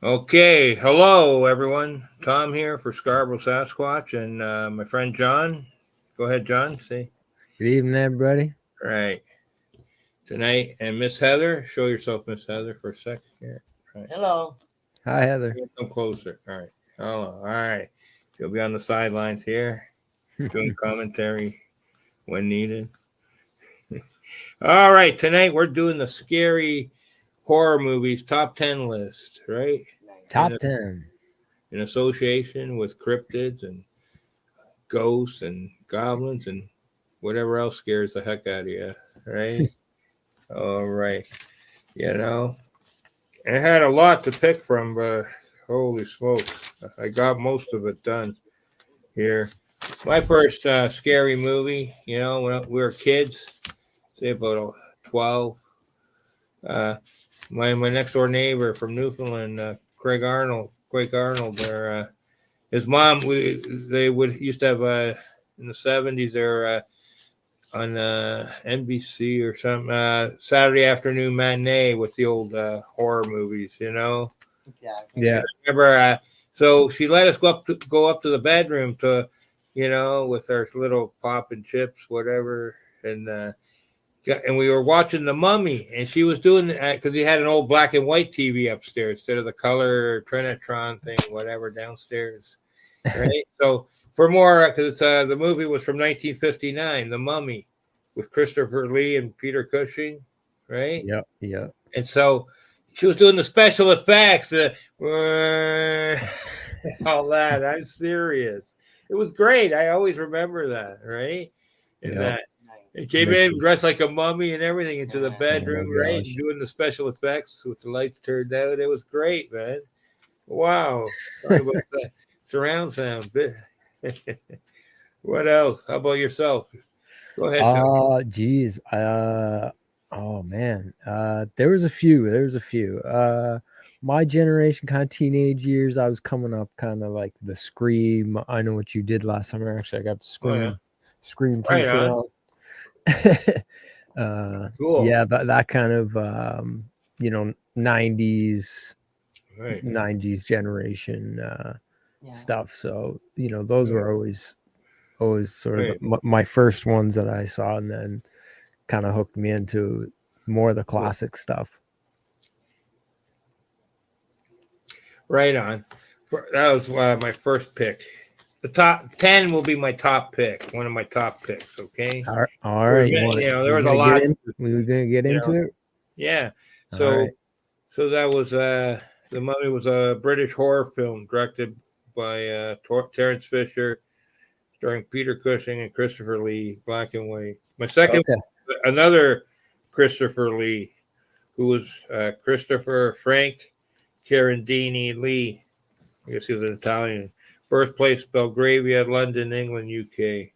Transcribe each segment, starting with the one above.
Okay, hello everyone. Tom here for Scarboro, Sasquatch, and my friend John. Go ahead, John. Say Good evening, everybody. right tonight, and Miss Heather. Show yourself, Miss Heather, for a second here. Right, Hello. Hi, Heather. come closer. All right. Hello. All right. You'll be on the sidelines here, doing commentary when needed. All right. Tonight we're doing the scary horror movies top 10 list. Right. In, Top 10. in association with cryptids and ghosts and goblins and whatever else scares the heck out of you, right? All right. You know, I had a lot to pick from, but holy smokes, I got most of it done here. My first scary movie, when we were kids, say about 12. Uh, my next door neighbor from Newfoundland, Craig Arnold, his mom, they would used to have in the 70s. They're on NBC or something, Saturday afternoon matinee with the old horror movies, Yeah. Remember, so she let us go up to the bedroom to, with our little pop and chips, whatever, and we were watching The Mummy, and she was doing because he had an old black and white TV upstairs instead of the color Trinitron thing, whatever, downstairs, right? So for more, because the movie was from 1959, The Mummy, with Christopher Lee and Peter Cushing, right? Yep. Yep. And so she was doing the special effects, all that. I'm serious. It was great. I always remember that, right? And Yep. that it came in dressed like a mummy and everything into the bedroom, Oh my right? gosh. And doing the special effects with the lights turned out. It was great, man. Wow. Talk about that surround sound. What else? How about yourself? Go ahead, Tom. Geez. Oh man. There was a few. My generation, kind of teenage years, I was coming up kind of like the Scream. I Know What You Did Last Summer. Actually, I got the Oh yeah. Scream Right t-shirt on. on. Cool. Yeah, that kind of 90s Right. 90s generation Yeah. stuff. So, those Right. were always sort of Right. my first ones that I saw, and then kind of hooked me into more of the classic stuff. Right on. That was my first pick. The top 10 will be my top pick, one of my top picks, okay? All right, There was a lot. we were gonna get You into know, it. yeah. All So right. so that was The Mummy was a British horror film directed by Terence Fisher, starring Peter Cushing and Christopher Lee, black and white. My second, Okay. another Christopher Lee, who was Christopher Frank Carandini Lee. I guess he was an Italian. Birthplace Belgravia, London, England, UK.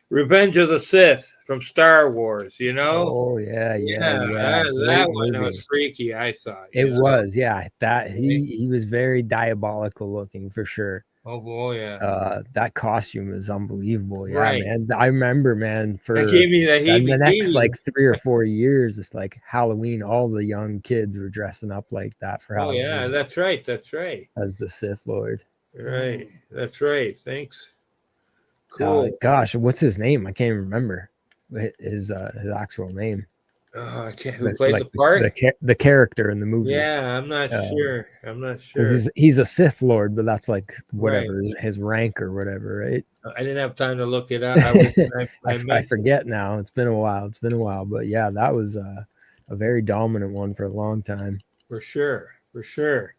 Revenge of the Sith from Star Wars, Oh yeah, yeah, Yeah, yeah. that Great one was movie. freaky, I thought, It was, yeah. That Right? he was very diabolical looking for sure. Oh boy, yeah. That costume is unbelievable. Yeah, Right. man. I remember, man, That for gave me the the heebie next jeebies. like 3 or 4 years, it's like Halloween. All the young kids were dressing up like that for Oh yeah, Halloween that's right. That's right. as the Sith Lord. Right. That's right. Thanks. Cool. Gosh, what's his name? I can't even remember his actual name. I can't, who But played the like part? the character in the movie. Yeah, I'm not sure. I'm not Because sure. he's a Sith Lord, but that's like Right. whatever his rank or whatever, right? I didn't have time to look it up. I I meant to. forget now. It's been a while. But yeah, that was a very dominant one for a long time. For sure. For sure.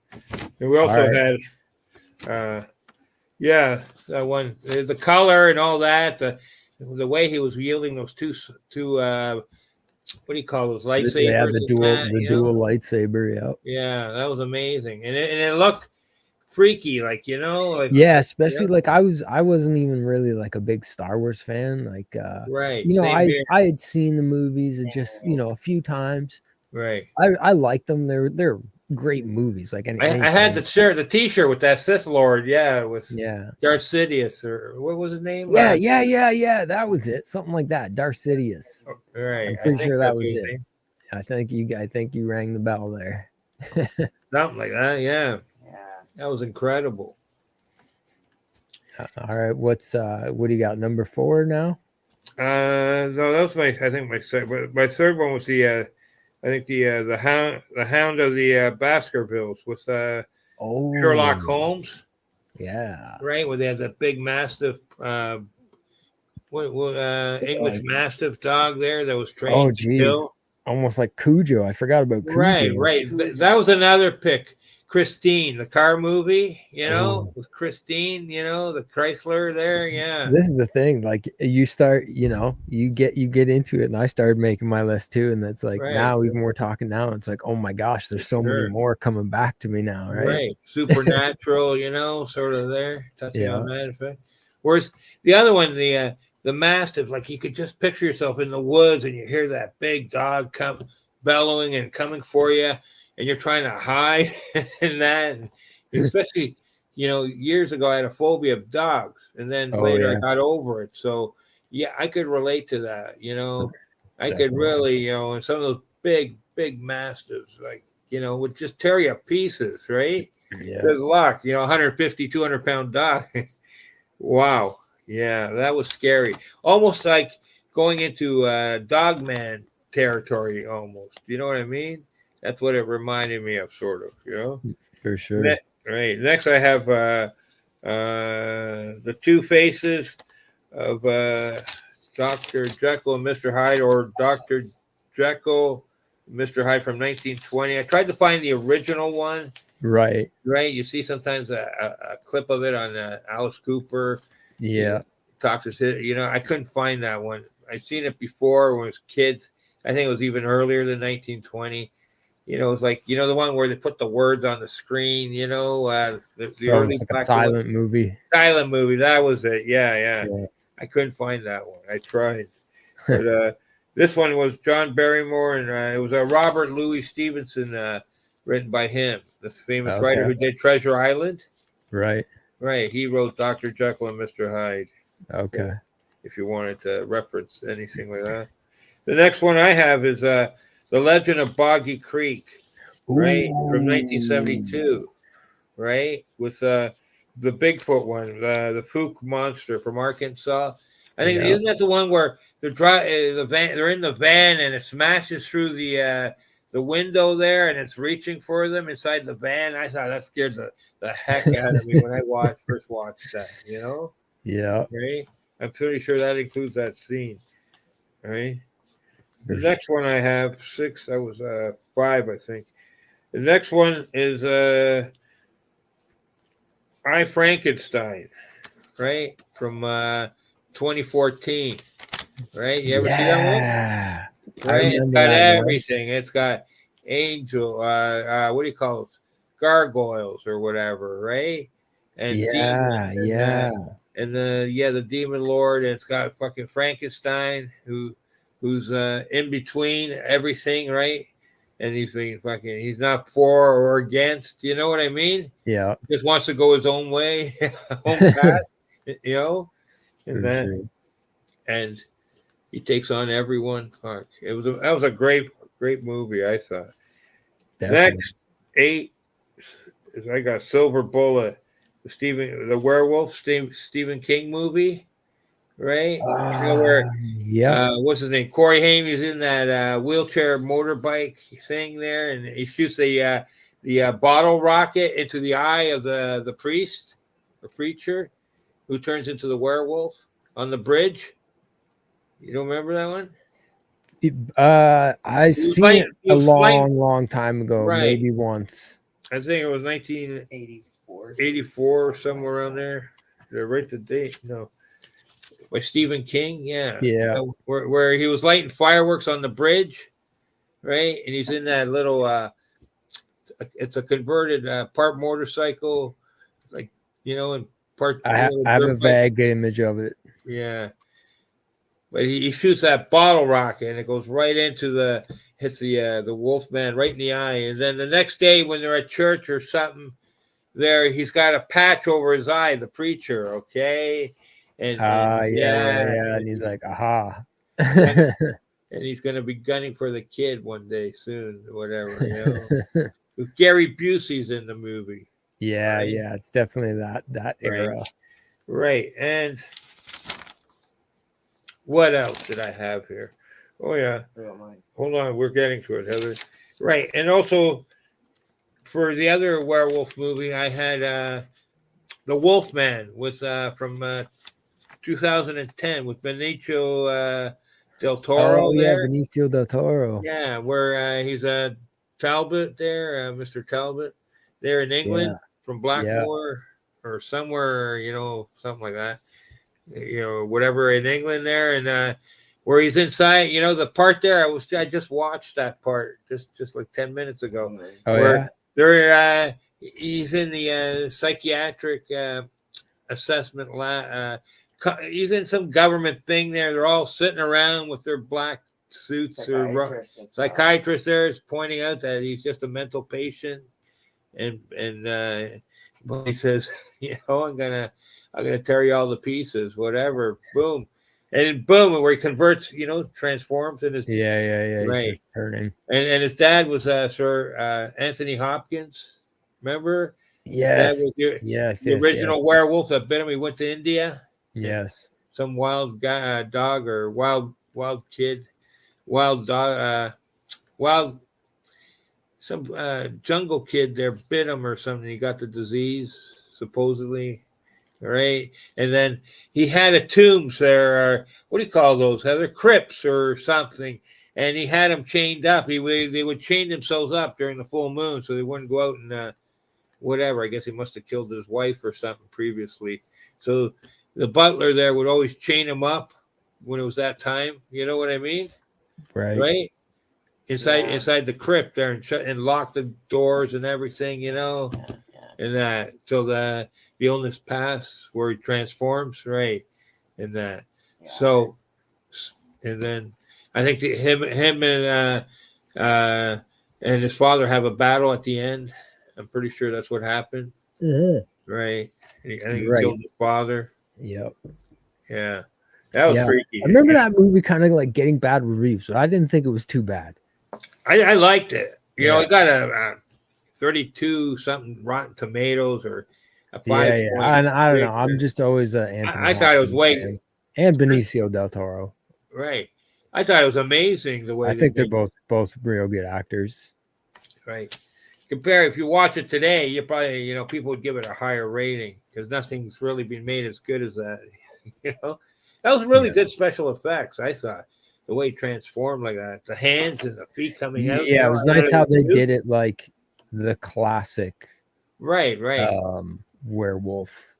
And we All also right. had, uh, yeah, that one, the color and all that, the way he was wielding those two, what do you call those Yeah, lightsabers? the dual lightsaber. Yeah. Yeah, that was amazing, and it looked freaky, like Yeah, yeah, especially like I wasn't even really like a big Star Wars fan. Like right. Same here. I had seen the movies and just, a few times. Right. I liked them. They're great movies. Like I had anything. the T-shirt with that Sith Lord. Yeah, with Yeah. Darth Sidious, or what was his name? Yeah. That was it. Something like that. Darth Sidious. Right. I'm I pretty think sure that that's was his it. name. I think you rang the bell there. Something like that. Yeah. That was incredible. All right, what do you got? Number 4 now? No, that was I think my second. My third one was I think the Hound of the Baskervilles with Oh, Sherlock Holmes, yeah. right? Where they had that big mastiff, English Like, mastiff dog there that was oh, trained to geez, kill. almost like Cujo. I forgot about Right, Cujo. right. That was another pick. Christine, the car movie, Oh, with Christine, the Chrysler there. Yeah, this is the thing. Like you start, you get into it, and I started making my list too. And it's like right. now, even we're talking now, it's like, oh my gosh, there's so many Sure. more coming back to me now, right? Right. Supernatural, sort of there, touching on Yeah. that effect. Whereas the other one, the Mastiff, like you could just picture yourself in the woods and you hear that big dog come bellowing and coming for you, and you're trying to hide and that. And especially, years ago I had a phobia of dogs, and then Oh later I yeah, got over it. So yeah, I could relate to that. I could definitely. really, and some of those big mastiffs, like would just tear you to pieces, right? Yeah. Good luck, 150, 200 pound dog. Wow. Yeah, that was scary. Almost like going into Dogman territory, almost. You know what I mean? That's what it reminded me of, sort of. For sure. Right. Next, I have the Two Faces of Dr. Jekyll and Mr. Hyde, or Dr. Jekyll, Mr. Hyde from 1920. I tried to find the original one, Right. right? You see sometimes a clip of it on Alice Cooper. You Yeah. talks to, I couldn't find that one. I've seen it before when it was kids. I think it was even earlier than 1920. It was like, the one where they put the words on the screen, the So early it's like a black and white silent movie. silent movie. That was it. Yeah, yeah. Yeah. I couldn't find that one. I tried. But this one was John Barrymore, and it was a Robert Louis Stevenson, written by him, the famous writer Okay. who did Treasure Island. Right. Right, he wrote Dr. Jekyll and Mr. Hyde. So, Okay. if you wanted to reference anything like that. The next one I have is The Legend of Boggy Creek, right, from Ooh. 1972, right, with the Bigfoot one, the Fook monster from Arkansas. I think Yeah. isn't that the one where the van, they're in the van and it smashes through the window there and it's reaching for them inside the van. I thought that scared the heck out of me when I first watched that. Yeah. Right? I'm pretty sure that includes that scene. Right? The For sure. next one I have six. I was five, I think. The next one is I Frankenstein, right? From 2014, right? You ever see that one? Yeah. I Right? It's remember got that one. everything. It's got angel, what do you call it? Gargoyles or whatever, right? And demons Yeah. and that. Yeah. And the demon lord. And it's got fucking Frankenstein who's in between everything, right? And he's not for or against. You know what I mean? Yeah. He just wants to go his own way, own path, you know, and For that, sure. and he takes on everyone. Fuck, that was a great movie. I thought. Definitely. Next eight is I got Silver Bullet, the werewolf Stephen King movie, right? Where Yep. what's his name? Corey Haim is in that wheelchair motorbike thing there, and he shoots the bottle rocket into the eye of the priest, the preacher, who turns into the werewolf on the bridge. You don't remember that one? I He was seen like it he a was like long time ago, right. maybe once. I think it was 1984 or somewhere around there. Did I write the date? No, by Stephen King. Yeah, Yeah. where he was lighting fireworks on the bridge, right? And he's in that little. It's a converted part motorcycle, like and part little I have a dirt bike. vague image of it. Yeah, but he shoots that bottle rocket and it goes right into hits the Wolfman right in the eye. And then the next day when they're at church or something, there he's got a patch over his eye, the preacher. Okay, and Yeah. And he's like, aha. and, and he's gonna be gunning for the kid one day soon, or whatever. Gary Busey's in the movie. Yeah, right? yeah, it's definitely that Right, era. right. And what else did I have here? Oh yeah, hold on, we're getting to it, Heather. Right, and also for the other werewolf movie, I had the Wolfman was from 2010 with Benicio del Oh Toro yeah, there. Benicio del Toro. Yeah, where he's Talbot there, Mr. Talbot there in Yeah, England from yeah. Blackmore or somewhere, something like that. Whatever in England there, and where he's inside. The part there I just watched that part just like 10 minutes ago, Oh where yeah. they're he's in the psychiatric assessment lab. He's in some government thing there. They're all sitting around with their black suits. Psychiatrist there is pointing out that he's just a mental patient, and but he says, I'm gonna tear you all to pieces, whatever. Boom, and then boom, where he converts, transforms in his Yeah, yeah, yeah. He right. starts turning. And his dad was Sir Anthony Hopkins. Remember, his dad was Yes, yes, the yes, yes, original werewolf that bit him. He went to India, and yes. some wild guy, dog or wild kid, wild dog, wild some jungle kid there bit him or something. He got the disease supposedly, right? And then he had a tombs there, or what do you call those? Heather crypts or something. And he had them chained up. They would chain themselves up during the full moon, so they wouldn't go out and whatever. I guess he must have killed his wife or something previously. So the butler there would always chain him up when it was that time. You know what I mean, Right. right? Inside the crypt there, and lock the doors and everything. And that till the illness pass where he transforms, right? And that. So, and then I think him and his father have a battle at the end. I'm pretty sure that's what happened, Mhm. right? I think he Right. killed his father. Yep. Yeah, that was Yeah. I freaky. remember that movie kind of like getting bad reviews, but I didn't think it was too bad. I liked it. Yeah. It got a 32 something Rotten Tomatoes or a Yeah, yeah. And I don't 5.6. know. I'm just always a Anthony I thought it was Hopkins way fan and Benicio del Toro. right. I thought it was amazing the I way they think they're made both real good actors. right. Compare if you watch it today, you probably people would give it a higher rating because nothing's really been made as good as that. You know, that was really Yeah. good special effects. I thought the way it transformed like that, the hands and the feet coming out, Yeah, it was out nice of how the they tube. did it like the classic Right, right, werewolf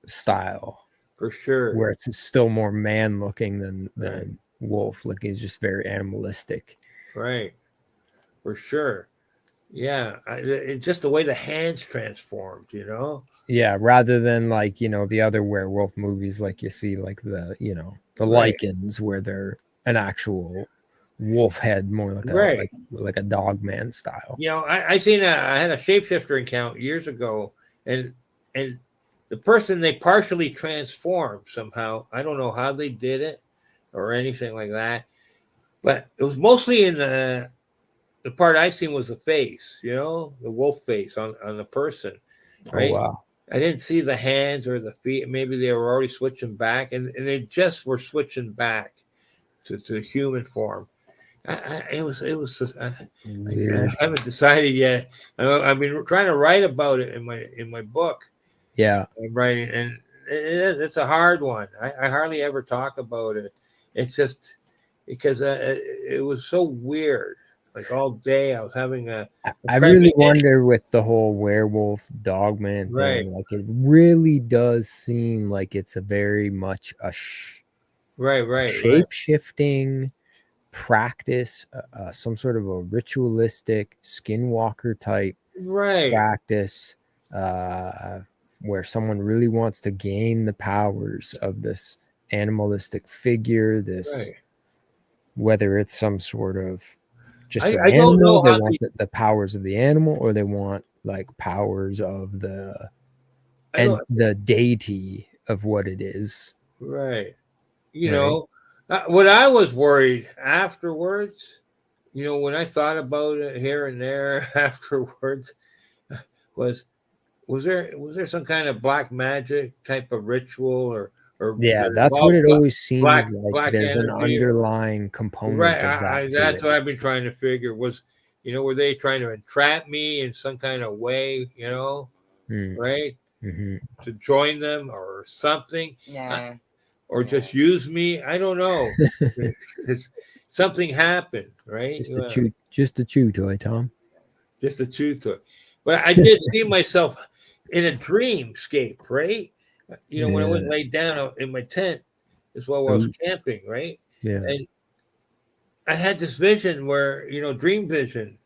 style, for sure. where it's still more man looking than Right, wolf. Like he's just very animalistic. right, for sure. Yeah, just the way the hands transformed. Yeah, rather than like, the other werewolf movies, like you see like the Right, lichens where they're an actual wolf head, more like a right. dog man style. I had a shapeshifter encounter years ago, and the person they partially transformed somehow. I don't know how they did it or anything like that, but it was mostly in the part I seen was the face, the wolf face on the person, Oh right? wow. I didn't see the hands or the feet. Maybe they were already switching back, and they just were switching back to human form. It was just, I Weird. haven't decided yet. I've been trying to write about it in my book. Yeah. I'm writing, and it's a hard one. I hardly ever talk about it. It's just because it was so weird. Like all day, I was having a I really premonition. wonder with the whole werewolf dogman Right, thing, like it really does seem like it's a very much a right, right, right, shape shifting practice, some sort of a ritualistic skinwalker type right, practice, uh, where someone really wants to gain the powers of this animalistic figure, this, right. whether it's some sort of just an I don't animal, know they how want they. the powers of the animal, or they want like powers of I don't. the deity of what it is, Right. right? What I was worried afterwards, when I thought about it here and there afterwards, was was there some kind of black magic type of ritual, or Yeah, did it that's what involve it always black seems like. black There's an energy? underlying Right. component of that to That's it. what I've been trying to figure. Were they trying to entrap me in some kind of way? Mm, Right, hmm to join them or something, uh, Nah. or just use me. I don't know. It's, something happened, right? just a chew toy, Tom. Just a chew toy. But I did see myself in a dreamscape, right? When I Yeah. went and laid down in my tent as well while I was Oh, camping, right? yeah. And I had this vision where, dream vision,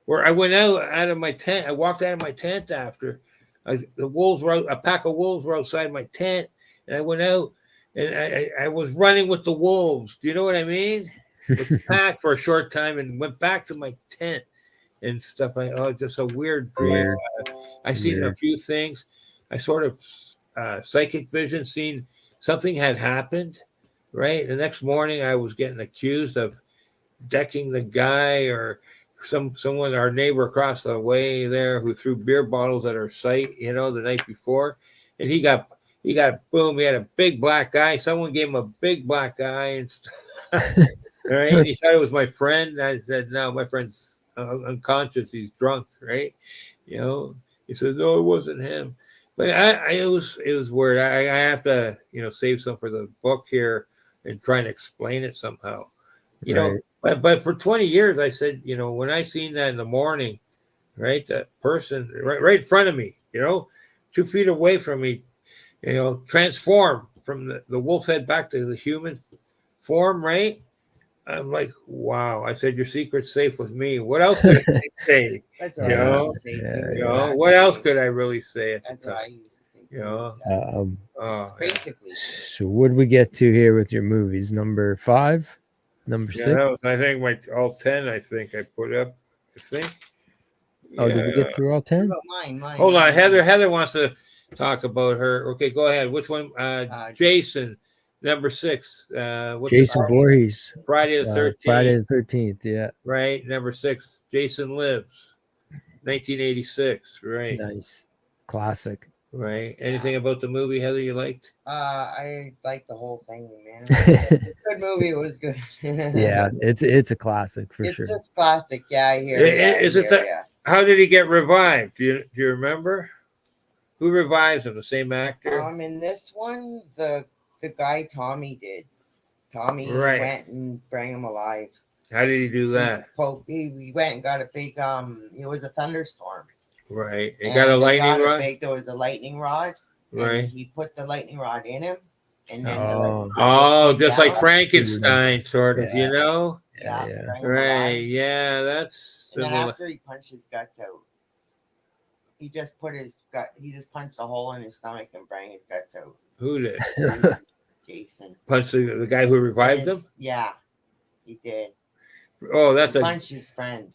where I went out of my tent. I walked out of my tent after the wolves were a pack of wolves were outside my tent, and I went out and I was running with the wolves. Do you know what I mean? With the pack for a short time and went back to my tent and stuff. Just a weird dream. Weird. I seen a Weird. few things. I sort of psychic vision, seen something had happened. Right, the next morning I was getting accused of decking the guy, or someone, our neighbor across the way there, who threw beer bottles at our site, the night before, and he got boom. He had a big black eye. Someone gave him a big black eye and stuff. Right, and he thought it was my friend. I said, no, my friend's unconscious. He's drunk. Right, you know. He said, no, it wasn't him. But it was weird. I have to save some for the book here and try and explain it somehow. You know, Right. but for 20 years, I said, when I seen that in the morning, right, that person right in front of me, 2 feet away from me, transform from the wolf head back to the human form, right? I'm like, wow. I said, your secret's safe with me. What else could I say? That's You what I Yeah. know, used to say Yeah. too. Yeah. what else could I really say at That's the what I time? used to say You too. know, Um, yeah. Basically. so what did we get to here with your movies? Number 5, number Yeah, 6. I think my all 10. I think I put up. I think. Oh, did we Yeah. get through all What 10? about mine? Hold on, mine. Heather wants to talk about her. Okay, go ahead. Which one? Jason, number 6. What's it? Jason Voorhees, Friday the Friday 13th. the 13th. Yeah. Right, number 6. Jason Lives, 1986. Right, Nice. Classic. right. Anything about the movie, Heather, you liked? I like the whole thing, man. It was a good movie. It was good. Yeah, it's a classic for It's sure. just classic. Yeah, I hear ya. Is it How did he get revived? Do you remember? Who revives him? The same actor? In this one, the guy Tommy did. Tommy Right. went and bring him alive. How did he do that? He went and got a big it was a thunderstorm. Right. He And got a they lightning rod? There was a lightning rod. And Right. he put the lightning rod in him, and then Just like down. Frankenstein, sort of, Yeah. Yeah. Yeah. bring him Right. alive. Yeah, that's And then similar. after he punched his guts out, he just punched a hole in his stomach and bring his guts out. Who did? Jason. Punch the guy who revived him? Yeah, he did. Oh, that's He a punched his friend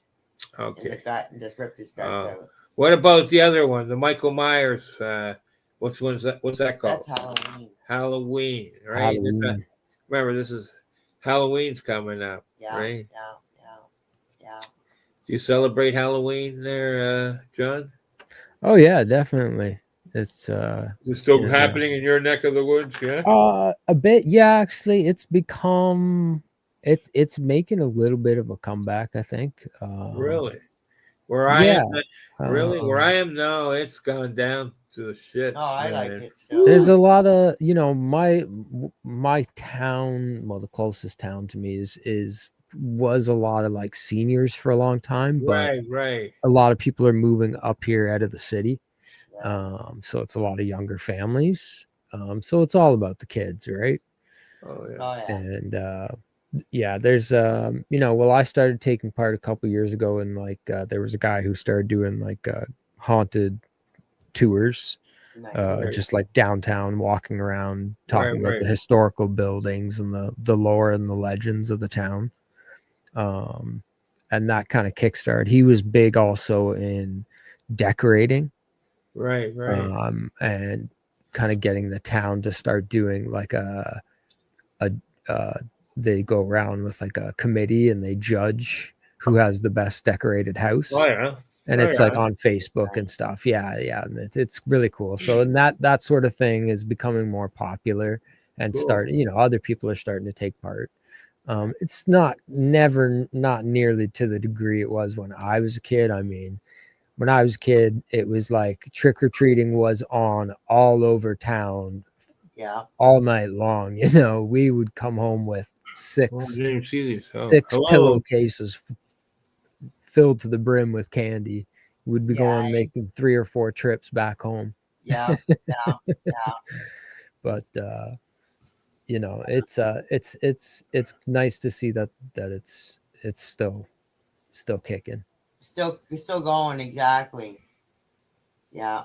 in the okay. gut and just ripped his guts out. What about the other one, the Michael Myers? What's that called? That's Halloween. Halloween, right? Halloween. Remember, this is Halloween's coming up, Yeah, right? yeah. Do you celebrate Halloween there, John? Oh yeah, definitely. It's Is it still happening in your neck of the woods? Yeah. a bit. Yeah, actually, it's become it's making a little bit of a comeback, I think. Really? Where I Yeah. am, really? Where I am now, it's gone down to the shit. Oh, I like man. it. So. There's a lot of my town. Well, the closest town to me was a lot of like seniors for a long time, but Right. a lot of people are moving up here out of the city. So it's a lot of younger families. So it's all about the kids, right? Oh yeah. Oh yeah. And yeah, there's well, I started taking part a couple years ago, and like there was a guy who started doing like haunted tours, Nice. just like downtown, walking around, talking about Right. the historical buildings and the lore and the legends of the town. And that kind of kickstarted. He was big also in decorating, Right. and kind of getting the town to start doing like they go around with like a committee and they judge who has the best decorated house. Oh yeah. and Right it's like on. on Facebook and stuff. Yeah, yeah, and it's really cool. So and that sort of thing is becoming more popular and Cool. other people are starting to take part. It's not nearly to the degree it was when I was a kid. I mean, when I was a kid, it was like trick or treating was on all over town Yeah. all night long. You know, we would come home with Oh, I six didn't even see these. Oh, six hello. pillowcases filled to the brim with candy. We'd be Yeah. going making 3 or 4 trips back home. Yeah. Yeah. Yeah. But it's nice to see that it's still kicking. Still going, exactly. Yeah.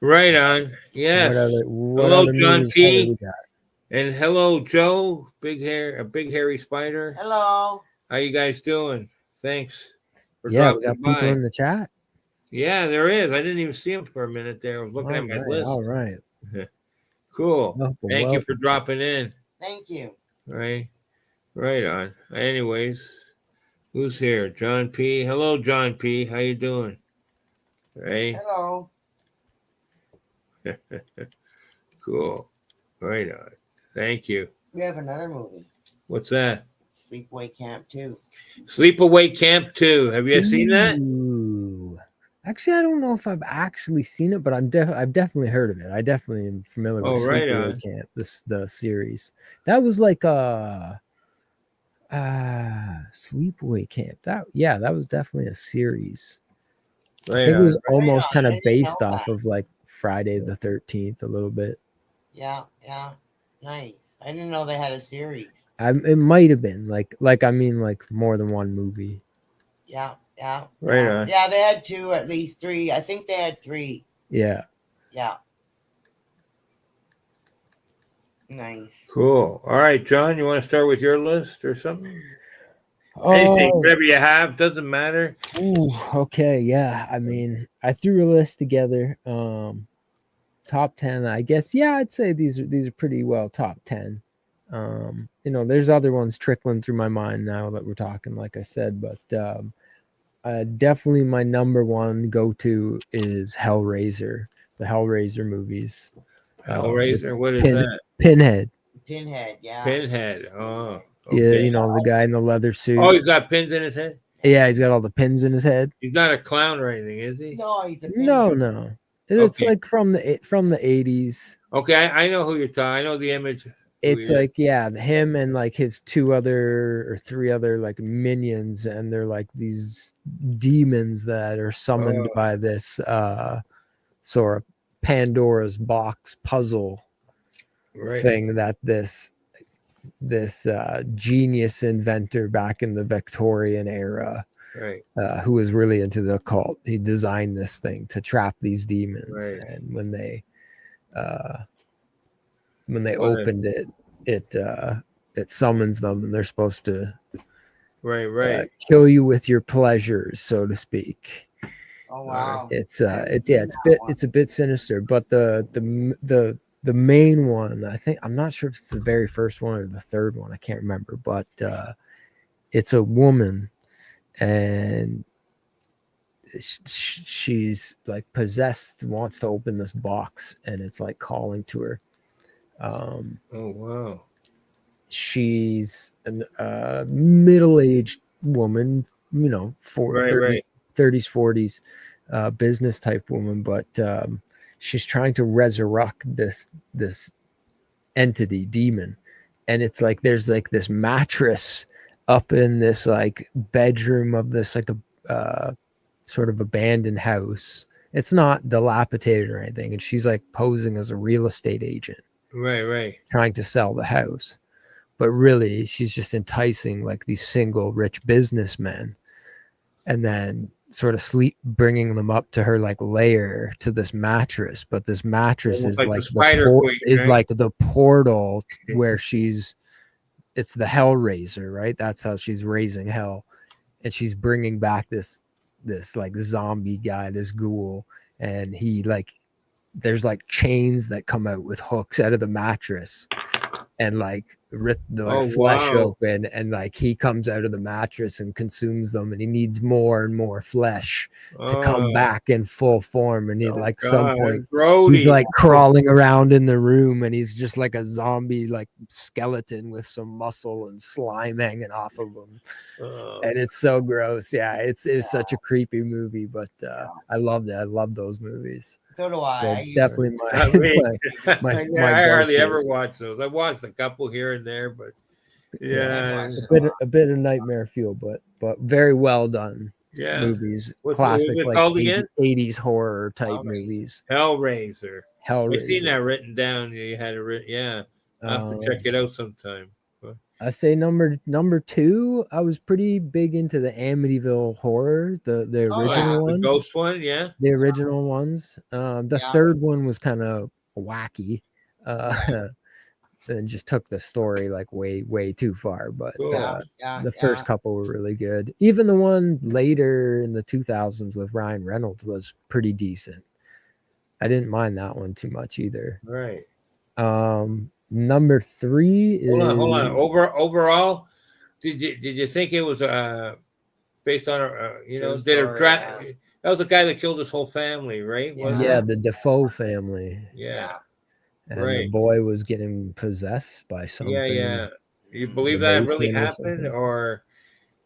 Right on. Yes. What Hello, other John movies have P. we got? And hello, Joe. A big hairy spider. Hello. How you guys doing? Thanks for Yeah, we dropping got people by. in the chat. Yeah, there is. I didn't even see him for a minute there. I was looking at my All list. right. Cool. Thank you for Welcome. dropping in. Thank you. Right. Right on. Anyways, who's here? John P. Hello, John P. How you doing? Right. Hello. Cool. Right on. Thank you. We have another movie, What's that? Sleepaway Camp 2. Sleepaway Camp 2. Have you seen that? Ooh. Actually, I don't know if I've actually seen it, but I've definitely heard of it. I definitely am familiar with Oh, right Sleepaway on. Camp, the series. That was like Sleepaway Camp. That was definitely a series. I Right think it was on. almost on, kind I of didn't based know off that. of like Friday the 13th a little bit. Yeah. Yeah. Nice. I didn't know they had a series. It might have been like I mean like more than one movie. Yeah. Yeah. Right Yeah. on. Yeah. They had 2, at least 3. I think they had 3. Yeah. Yeah. Nice. Cool. All right, John, you want to start with your list or something? Anything, whatever you have, doesn't matter. Ooh, okay, yeah. I mean, I threw a list together. Top 10, I guess. Yeah, I'd say these are pretty well top 10. There's other ones trickling through my mind now that we're talking, like I said, but definitely my number one go-to is Hellraiser, the Hellraiser movies. With Hellraiser, what is that? Pinhead. Pinhead. Yeah. Pinhead. Oh, Yeah, okay. the guy in the leather suit. Oh, he's got pins in his head? Yeah, he's got all the pins in his head. He's not a clown or anything, is he? No, he's a Pinhead. No. It's Okay. like from the 80s. Okay, I know who you're talking. I know the image. It's like, yeah, him and like his 2 other or 3 other like minions, and they're like these demons that are summoned by this sort of Pandora's box puzzle thing that this genius inventor back in the Victorian era, who was really into the occult, he designed this thing to trap these demons, and when they opened it, it summons them, and they're supposed to kill you with your pleasures, so to speak. Oh wow! It's a bit sinister, but the main one, I think, I'm not sure if it's the very first one or the third one, I can't remember, but it's a woman, and she's like possessed, wants to open this box, and it's like calling to her. Oh wow! She's a middle-aged woman, 30s, 40s, business type woman, but she's trying to resurrect this entity demon, and it's like there's like this mattress up in this like bedroom of this like a sort of abandoned house. It's not dilapidated or anything, and she's like posing as a real estate agent, trying to sell the house, but really she's just enticing like these single rich businessmen, and then sort of bringing them up to her like lair to this mattress. But this mattress is like the portal where it's the Hellraiser, right? That's how she's raising hell, and she's bringing back this like zombie guy, this ghoul, and there's like chains that come out with hooks out of the mattress, and like rip the Oh, flesh wow. open, and like he comes out of the mattress and consumes them, and he needs more and more flesh to come Oh, back in full form. And he oh like some God, point it's grody. he's like crawling around in the room, and he's just like a zombie like skeleton with some muscle and slime hanging off of him. Oh, And it's so gross. Yeah, it's such a creepy movie, but I loved it. I love those movies. So do I. So I used definitely I mean, my I hardly go-to. ever watch those. I've watched a couple here and there, but yeah, a bit of nightmare fuel, but very well done yeah. movies. What Classic was it like called again? 80s horror type Hellraiser. movies. Hellraiser. I seen Hellraiser. that written down. You had it written. Yeah, I have to check it out sometime. I say number two. I was pretty big into the Amityville horror, the original The ones, ghost one. Yeah. the original ones. The third one was kind of wacky, and just took the story like way too far. But Cool. the first couple were really good. Even the one later in the 2000s with Ryan Reynolds was pretty decent. I didn't mind that one too much either. Right. Number three is Hold on. Overall, did you think it was based on True did story, it that was the guy that killed his whole family, right? Wasn't yeah, it? the Defoe family. Yeah. And Right. the boy was getting possessed by something. Yeah. You in believe the that really basement or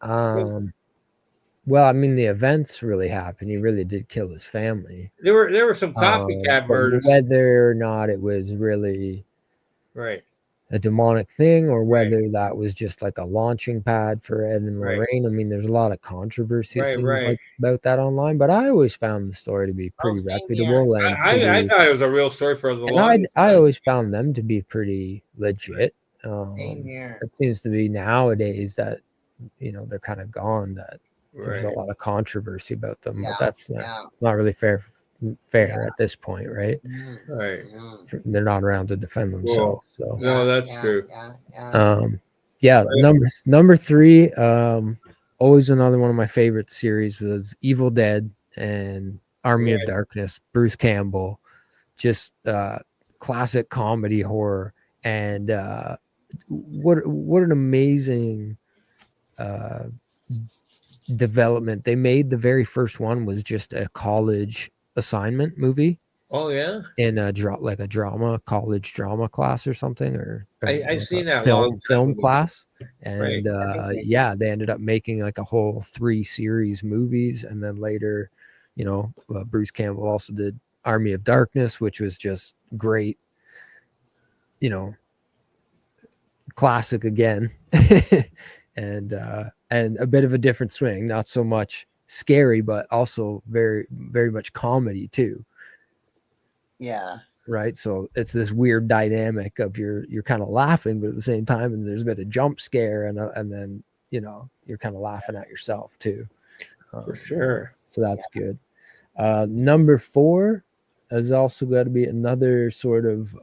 happened, something. or well, I mean, the events really happened. He really did kill his family. there were some copycat But murders, whether or not it was really right? a demonic thing, or whether that was just like a launching pad for Ed and Right. Lorraine. I mean, there's a lot of controversy Right, seems right. like about that online, but I always found the story to be pretty same reputable. here. And I thought it was a real story for the and longest I time. always found them to be pretty legit. Same here. It seems to be nowadays that they're kind of gone, that there's a Right. lot of controversy about them, Yeah, but that's yeah. it's not really fair at this point, right? Right. They're not around to defend themselves. So No, that's true. number three, always another one of my favorite series was Evil Dead and Army of Darkness. Bruce Campbell, just classic comedy horror, and what an amazing development. They made the very first one was just a college assignment movie. Oh yeah, in a college drama class or something, or I seen that film class, and Right. they ended up making like a whole 3 series movies, and then later, Bruce Campbell also did Army of Darkness, which was just great, classic again, and a bit of a different swing, not so much scary, but also very, very much comedy too. Yeah. Right. So it's this weird dynamic of you're kind of laughing, but at the same time, and there's a bit of jump scare, and then you're kind of laughing at yourself too. For sure. So that's good. Number 4 has also got to be another sort of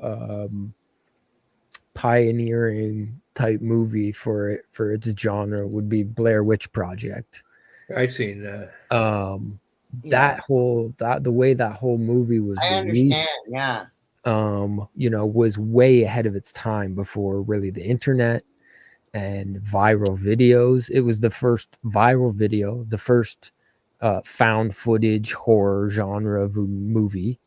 pioneering type movie for its genre, would be Blair Witch Project. I've seen that. The way that whole movie was released, was way ahead of its time before really the internet and viral videos. It was the first viral video, the first found footage horror genre of a movie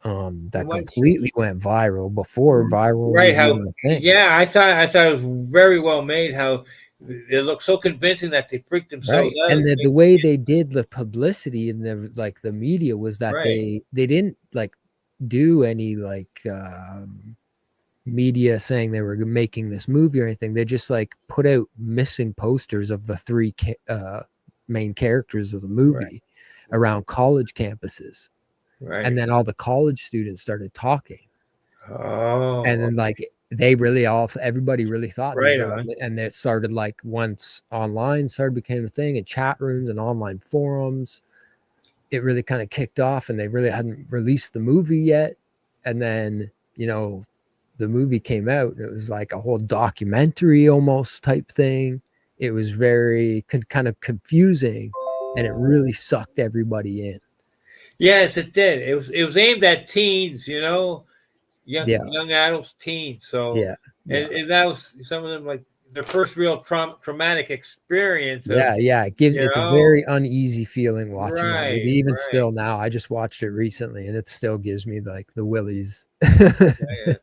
that completely went viral before viral was even a thing. Yeah, I thought it was very well made. How it looked so convincing that they freaked themselves out. And the way they did the publicity and the media was that they didn't like do any media saying they were making this movie or anything. They just like put out missing posters of the 3 main characters of the movie around college campuses. And then all the college students started talking. Oh. And then everybody really thought and it started once online became a thing, and chat rooms and online forums, it really kind of kicked off, and they really hadn't released the movie yet. And then, the movie came out, and it was like a whole documentary almost type thing. It was very kind of confusing, and it really sucked everybody in. Yes, it did. It was aimed at teens, young adults, teens. So And that was some of them like their first real traumatic experience. Yeah, yeah. It's a know? very uneasy feeling watching that Right, movie. Even right. still now, I just watched it recently and it still gives me like the willies. Yeah,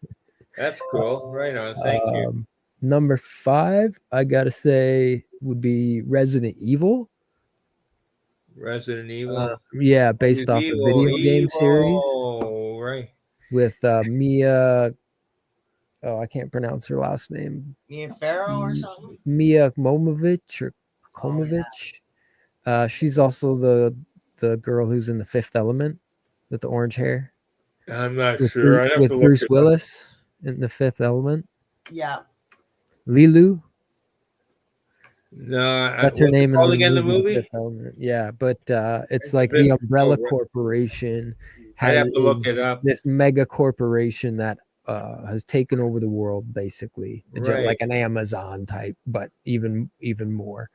that's cool. Right on. Thank you. Number 5, I gotta say, would be Resident Evil. Resident Evil. Yeah, based He's off the evil, video game series evil. Right. with Mia. Oh, I can't pronounce her last name. Me and Pharaoh or something. Mia Momovich or Oh, yeah. Komovich. She's also the girl who's in The Fifth Element with the orange hair. I'm not sure. I'd have With to look Bruce it up. Willis in The Fifth Element. Yeah. Lilu. No, That's her what's it name in called the again? The movie, The movie? Fifth Element. Yeah, but it's It's like a bit- the Umbrella oh, right. Corporation I'd have to look is it up. this mega corporation that has taken over the world, basically, Right. like an Amazon type, but even more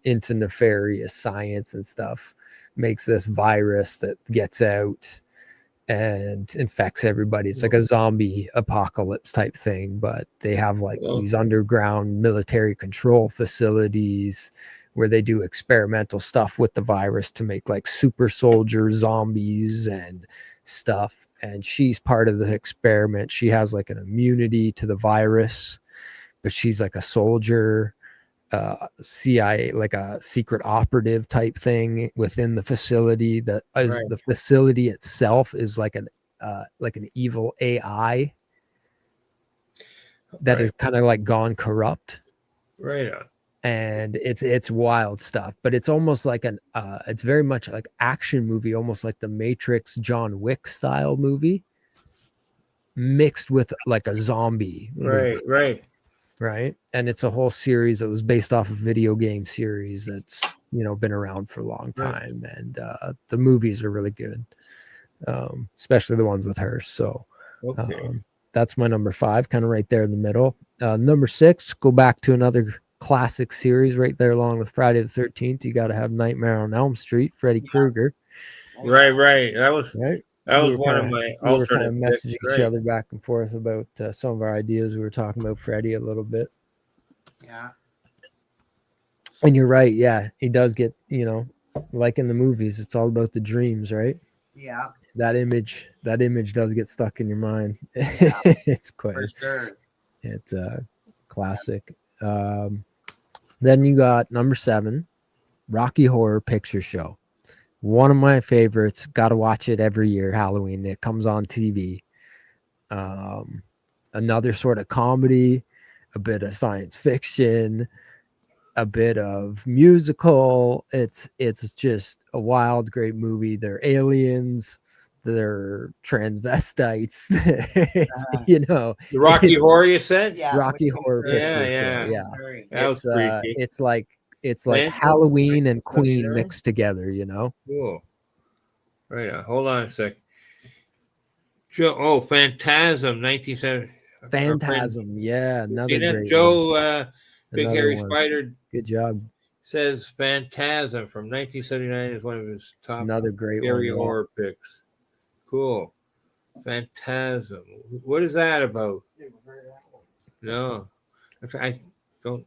into nefarious science and stuff. Makes this virus that gets out and infects everybody. It's like a zombie apocalypse type thing, but they have like these underground military control facilities where they do experimental stuff with the virus to make like super soldier zombies and stuff. And she's part of the experiment. She has like an immunity to the virus, but she's like a soldier, CIA, like a secret operative type thing within the facility. That is Right. the facility itself is like an evil AI that is kind of like gone corrupt. Right on. And it's wild stuff, but it's almost like it's very much like action movie, almost like the Matrix John Wick style movie mixed with like a zombie movie. Right. And it's a whole series that was based off a video game series that's, been around for a long time. Right. And the movies are really good, especially the ones with her. So that's my number 5, kind of right there in the middle. Number 6, go back to another classic series right there along with Friday the 13th. You got to have Nightmare on Elm Street, Freddy Krueger. Right. That was right. That was one of my alternate. We were kind of messaging each other back and forth about some of our ideas. We were talking about Freddy a little bit. Yeah. And you're right. Yeah, he does get, like in the movies, it's all about the dreams, right? Yeah. That image does get stuck in your mind. Yeah. It's quite. For sure. It's a classic. Then you got number 7, Rocky Horror Picture Show. One of my favorites. Got to watch it every year, Halloween. It comes on TV. Another sort of comedy, a bit of science fiction, a bit of musical. It's just a wild, great movie. They're aliens. They're transvestites. The Rocky Horror, you said? Yeah. Rocky Horror Picture Show. Yeah. That was freaky. It's like Halloween and Queen mixed together, Cool. Right on. Hold on a sec. Joe, Phantasm, 1970. Phantasm, yeah, another great Joe, one. Big Hairy Spider. Good job. Says Phantasm from 1979 is one of his top another great scary horror picks. Cool. Phantasm. What is that about? No. I don't.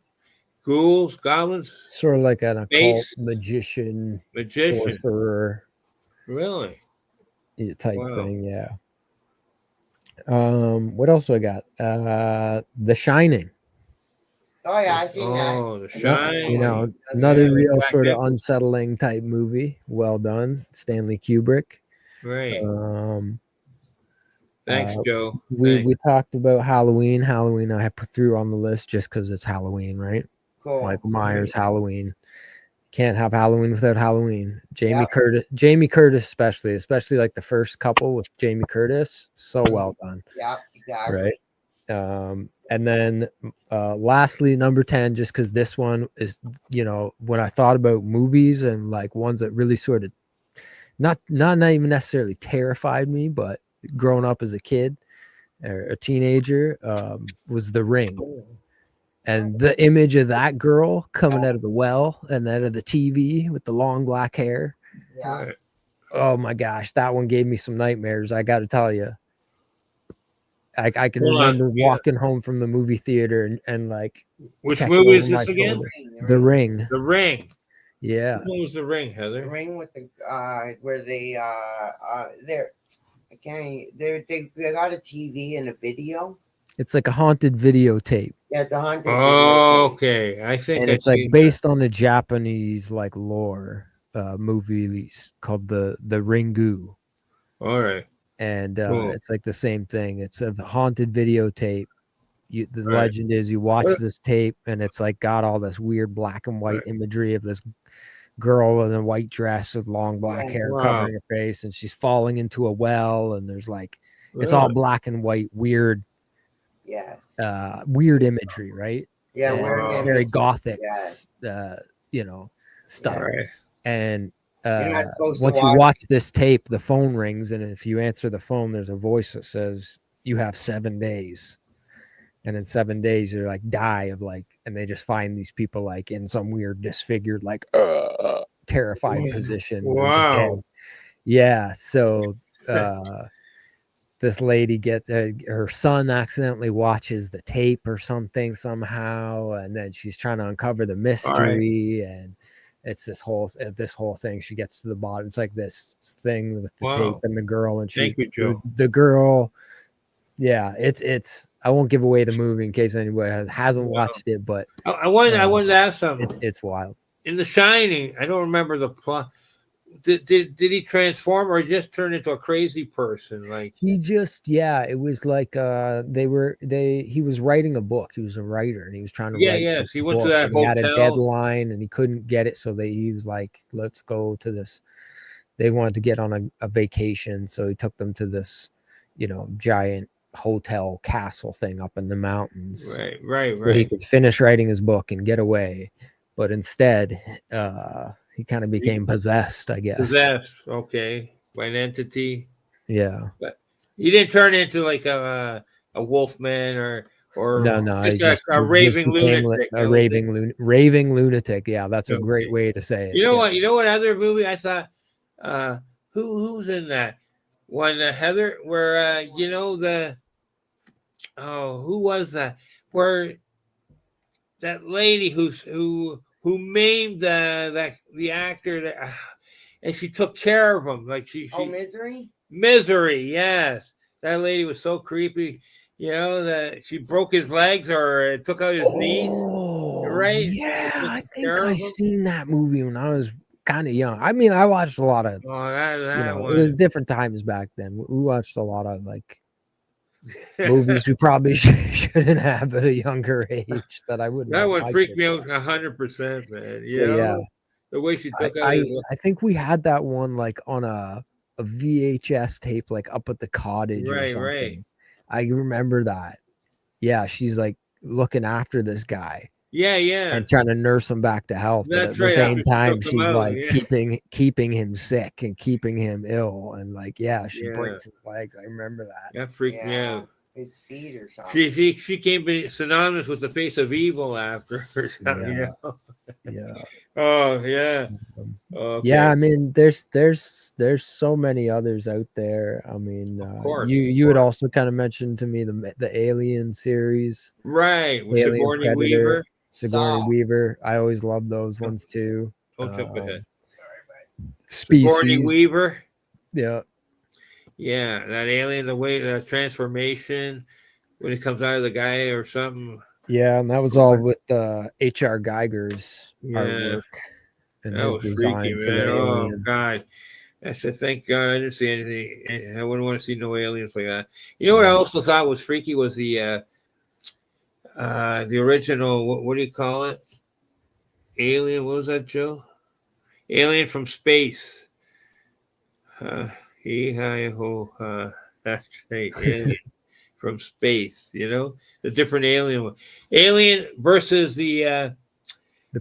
Ghouls, goblins? Sort of like an occult magician. Sorcerer. Really? Type thing, yeah. What else do I got? The Shining. Oh yeah, I seen that. Oh, The Shining. Another real sort of unsettling type movie. Well done, Stanley Kubrick. Right. Thanks, Joe. We talked about Halloween. Halloween I threw on the list just because it's Halloween, right? Cool. Michael Myers, Halloween. Can't have Halloween without Halloween. Jamie Curtis, especially like the first couple with Jamie Curtis, so well done. Yeah, exactly. Right. And then lastly, number 10, just because this one is, when I thought about movies and like ones that really sort of not even necessarily terrified me, but growing up as a kid or a teenager, was The Ring. And the image of that girl coming out of the well and out of the TV with the long black hair. Yeah. Oh my gosh, that one gave me some nightmares. I got to tell you. I can Hold on, remember yeah. walking home from the movie theater and like Which checking movie over is my this again? shoulder. The Ring. The Ring. Yeah. What was The Ring, The Heather? ring with the where they're I can't they got a TV and a video. It's like a haunted videotape. Yeah, it's a haunted Oh, video. okay. I think And I it's like seen based on a Japanese like lore movie called the Ringu. that. All right. And Cool. it's like the same thing. It's a haunted videotape. The Right. legend is you watch What- this tape and it's like got all this weird black and white Right. imagery of this girl in a white dress with long black Yeah. hair Wow. covering her face, and she's falling into a well, and there's like it's Really? all black and white, weird Yeah. weird imagery, right? Yeah, And weird Wow. very image. gothic Yeah. stuff. All right. And You're not supposed to once you watch. watch this tape, the phone rings, and if you answer the phone, there's a voice that says you have 7 days, and in 7 days you're like die of like, and they just find these people like in some weird disfigured like terrified Yeah. position. They're just Wow. dead. Yeah, so this lady her son accidentally watches the tape or something somehow, and then she's trying to uncover the mystery, and it's this whole thing. She gets to the bottom. It's like this thing with the Wow. tape and the girl, and Thank you, Joe. the girl. Yeah, it's. I won't give away the movie in case anybody hasn't Wow. watched it, but I wanted to ask something. it's wild. In The Shining, I don't remember the plot. Did he transform or just turn into a crazy person? Like He just, it was like he was writing a book. He was a writer and he was trying to write yes, this he went to book, that and he had a hotel. deadline and he couldn't get it, so he was like, let's go to this. They wanted to get on a vacation, so he took them to this, giant hotel castle thing up in the mountains. Right. So he could finish writing his book and get away. But instead, he kind of became possessed, I guess. Possessed, okay, by an entity. Yeah. But he didn't turn into like a Wolfman or No, just a raving lunatic. Raving lunatic. Yeah, that's a Okay. great way to say it. You know yeah. what? You know what other movie I thought? Who's in that one? Heather, where who was that? Where that lady who maimed the actor that, and she took care of him like she Misery. Misery, yes, that lady was so creepy. That she broke his legs or took out his knees. Right? Yeah, Took I think care I of him. seen that movie when I was kind of young. I mean, I watched a lot of, Oh, that it one. was different times back then. We watched a lot of like movies we probably shouldn't have at a younger age that I wouldn't. That want one my freaked kids me to out watch. 100%, man. Yeah. The way she took out his. I think we had that one like on a VHS tape, like up at the cottage or something. Right. I remember that. Yeah, she's like looking after this guy. Yeah. And trying to nurse him back to health. That's but at right, the after same she time, took him she's out, like yeah. keeping him sick and keeping him ill. And like, she Yeah. breaks his legs. I remember that. That freaked me out. His feet or something. She came synonymous with the face of evil after or something. Yeah. Yeah. Oh yeah. Okay. Yeah, I mean, there's so many others out there. I mean, Of course, you had also kind of mentioned to me the Alien series, Right. With Alien Sigourney Predator, Weaver. Sigourney Weaver. I always loved those ones too. Don't jump ahead. Species. Sigourney Weaver. Yeah. Yeah, that alien, the transformation when it comes out of the guy or something. Yeah, and that was all with H.R. Geiger's artwork and that his was design freaky, for man. the Oh alien. God. I said, thank God I didn't see anything. I wouldn't want to see no aliens like that. You know what I also thought was freaky was the original, what do you call it? Alien, what was that, Joe? Alien from Space. That's right, Alien from Space, the different alien. Alien versus the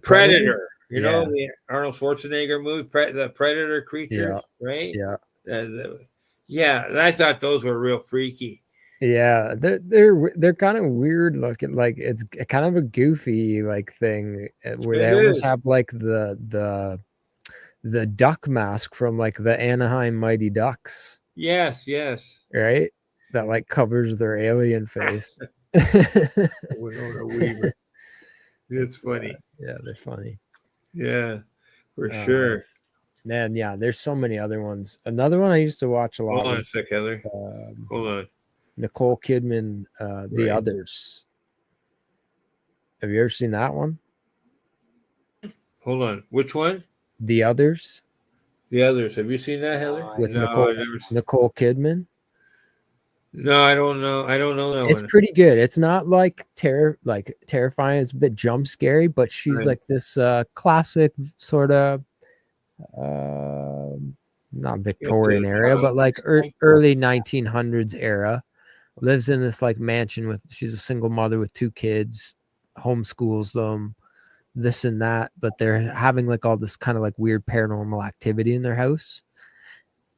Predator. The Arnold Schwarzenegger movie, the Predator creatures, right? Yeah. I thought those were real freaky. Yeah, they're kind of weird looking. Like it's kind of a goofy like thing where they almost have like the duck mask from like the Anaheim Mighty Ducks. Yes. Right. that like covers their alien face. Winona Weaver. It's funny. Yeah, they're funny. Yeah, for Uh, sure. Man, yeah, there's so many other ones. Another one I used to watch a lot Hold on a was sec, Heather. Hold on. Nicole Kidman, The Right. Others. Have you ever seen that one? Hold on. Which one? The Others The Others. Have you seen that, Heather? with No, Nicole I never. Nicole Kidman. No, I don't know. I don't know that It's one. pretty good. It's not like terrifying. It's a bit jump scary, but she's Right. like this classic sort of not Victorian era, but like early 1900s era. Lives in this like mansion with she's a single mother with 2 kids, homeschools them, this and that, but they're having like all this kind of like weird paranormal activity in their house.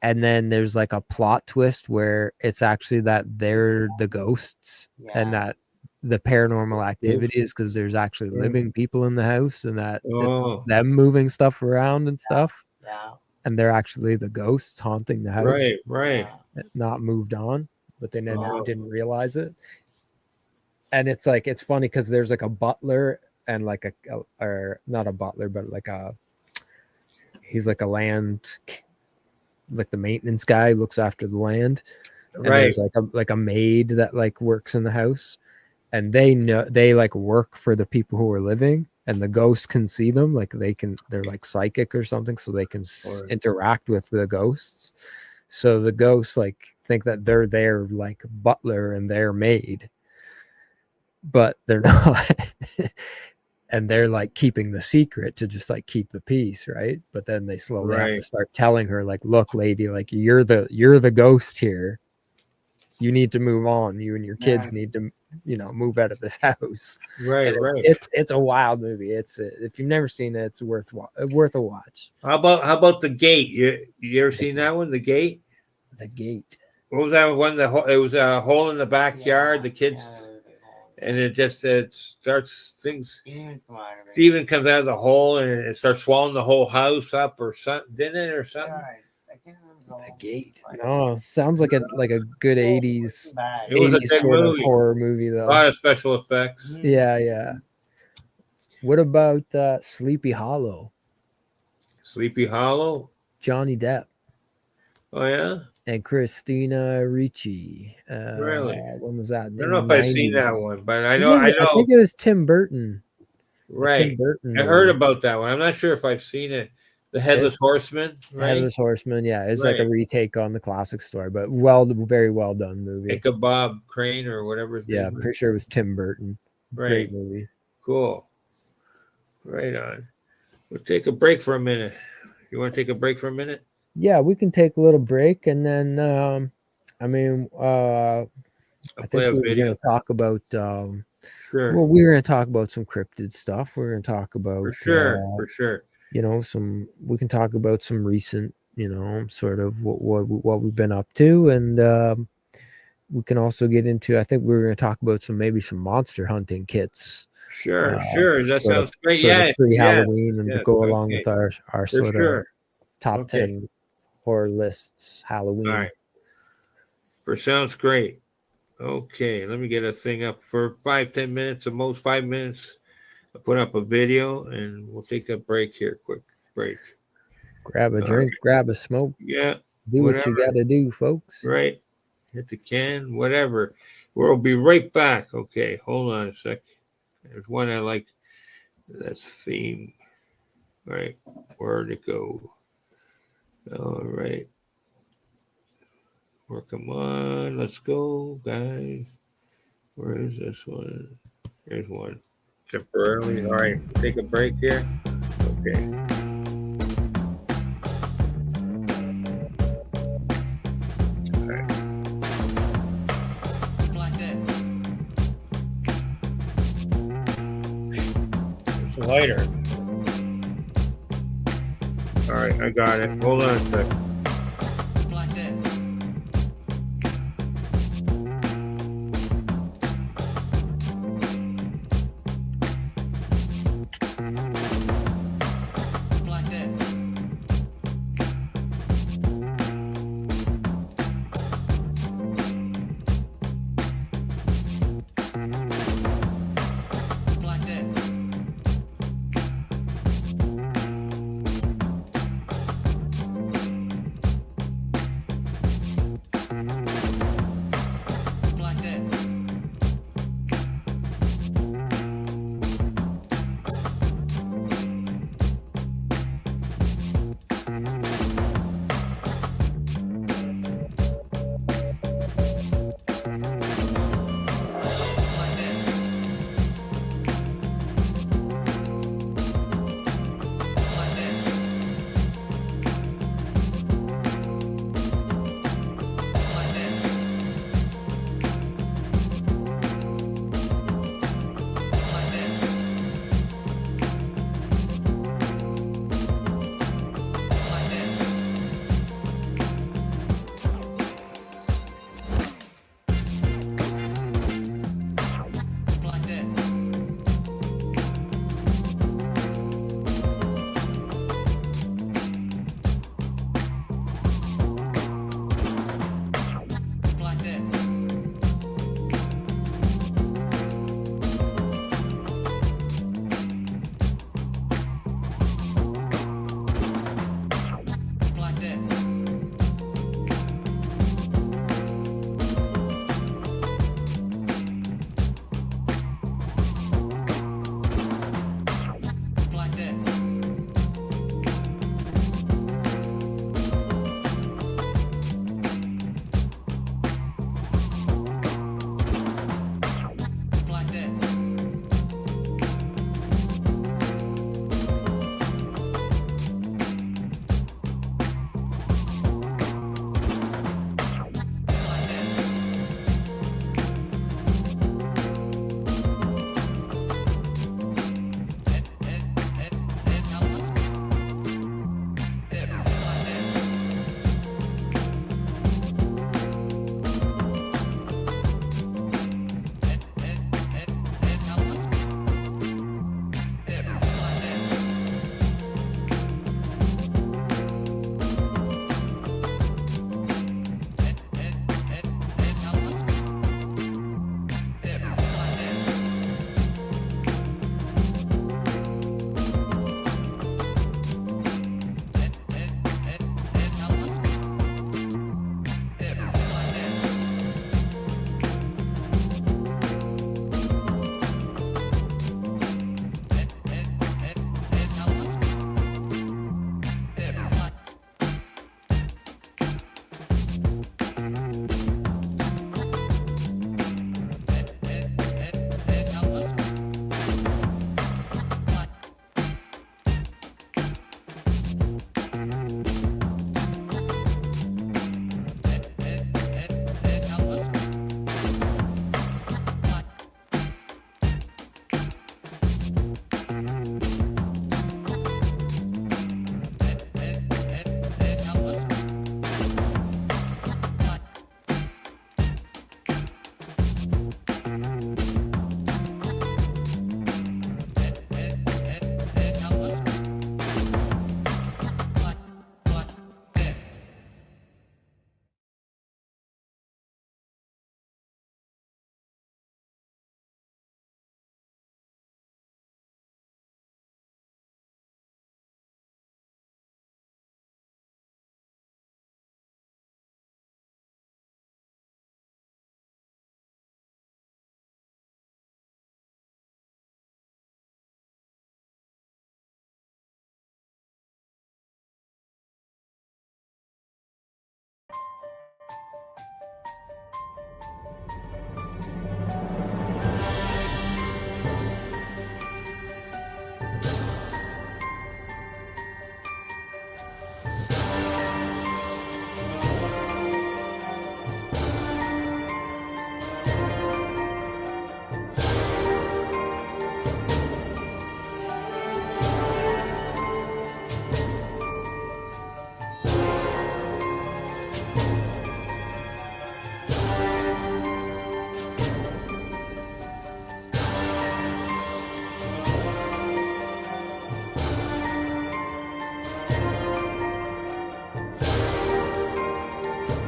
And then there's like a plot twist where it's actually that they're the ghosts and that the paranormal activity is because there's actually living people in the house and that it's them moving stuff around and stuff. Yeah. And they're actually the ghosts haunting the house. Right, right. Not moved on, but they didn't realize it. And it's like, it's funny because there's like a butler and like or not a butler, but like he's like a land, like the maintenance guy looks after the land. And Right. there's like a maid that like works in the house, and they like work for the people who are living, and the ghosts can see them, like they're like psychic or something, so they can interact with the ghosts. So the ghosts like think that they're their like butler and their maid, but they're not. And they're like keeping the secret to just like keep the peace, right? But then they slowly have to start telling her, like, look, lady, like you're the ghost here. You need to move on. You and your kids need to, move out of this house. Right, right. It's a wild movie. It's if you've never seen it, it's worth a watch. How about The Gate? You ever seen that one? The Gate. The Gate. What was that one? It was a hole in the backyard. The kids. And it starts things. Steven comes out of the hole and it starts swallowing the whole house up, or something, didn't it, or something? The Gate. Oh, sounds like a good 80s. It was a good sort movie. of horror movie though. A lot of special effects. Yeah, yeah. What about Sleepy Hollow? Sleepy Hollow. Johnny Depp. Oh yeah. And Christina Ricci. Really? When was that? I don't know if I've seen that one, but I know. I think it was Tim Burton. Right. Tim Burton. I heard about that one. I'm not sure if I've seen it. The Headless Horseman. Right? Headless Horseman. Yeah, it's like a retake on the classic story, but very well done movie. Ichabod Crane or whatever his name I'm pretty sure it was Tim Burton. Right. Great movie. Cool. Right on. We'll take a break for a minute. You want to take a break for a minute? Yeah, we can take a little break, and then I think we're going to talk about. Sure. Well, we're going to talk about some cryptid stuff. We're going to talk about for sure. We can talk about some recent, sort of what we've been up to, and we can also get into. I think we're going to talk about maybe some monster hunting kits. Sure. That sounds great. Pre-Halloween and to go along with our sort of top 10 horror lists Halloween. All right. Sounds great. Okay, let me get a thing up for 5-10 minutes, at most 5 minutes. I'll put up a video and we'll take a break here. Quick break. Grab a drink, grab a smoke. Yeah. Do what you got to do, folks. Right. Hit the can, whatever. We'll be right back. Okay, hold on a sec. There's one I like. That's theme. All right. Where'd it go? All right. Come on. Let's go, guys. Where is this one? Here's one. Temporarily. All right. Take a break here. Okay. It's lighter. All right, I got it. Hold on a sec.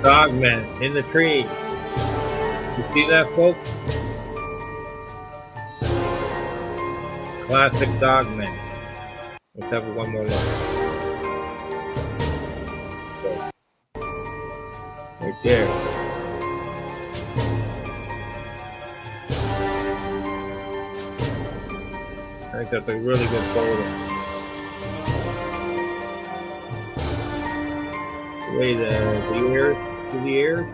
Dogman in the tree. You see that, folks? Classic Dogman. Let's have one more look. Right there. I think that's a really good photo. The way the ears to the ears and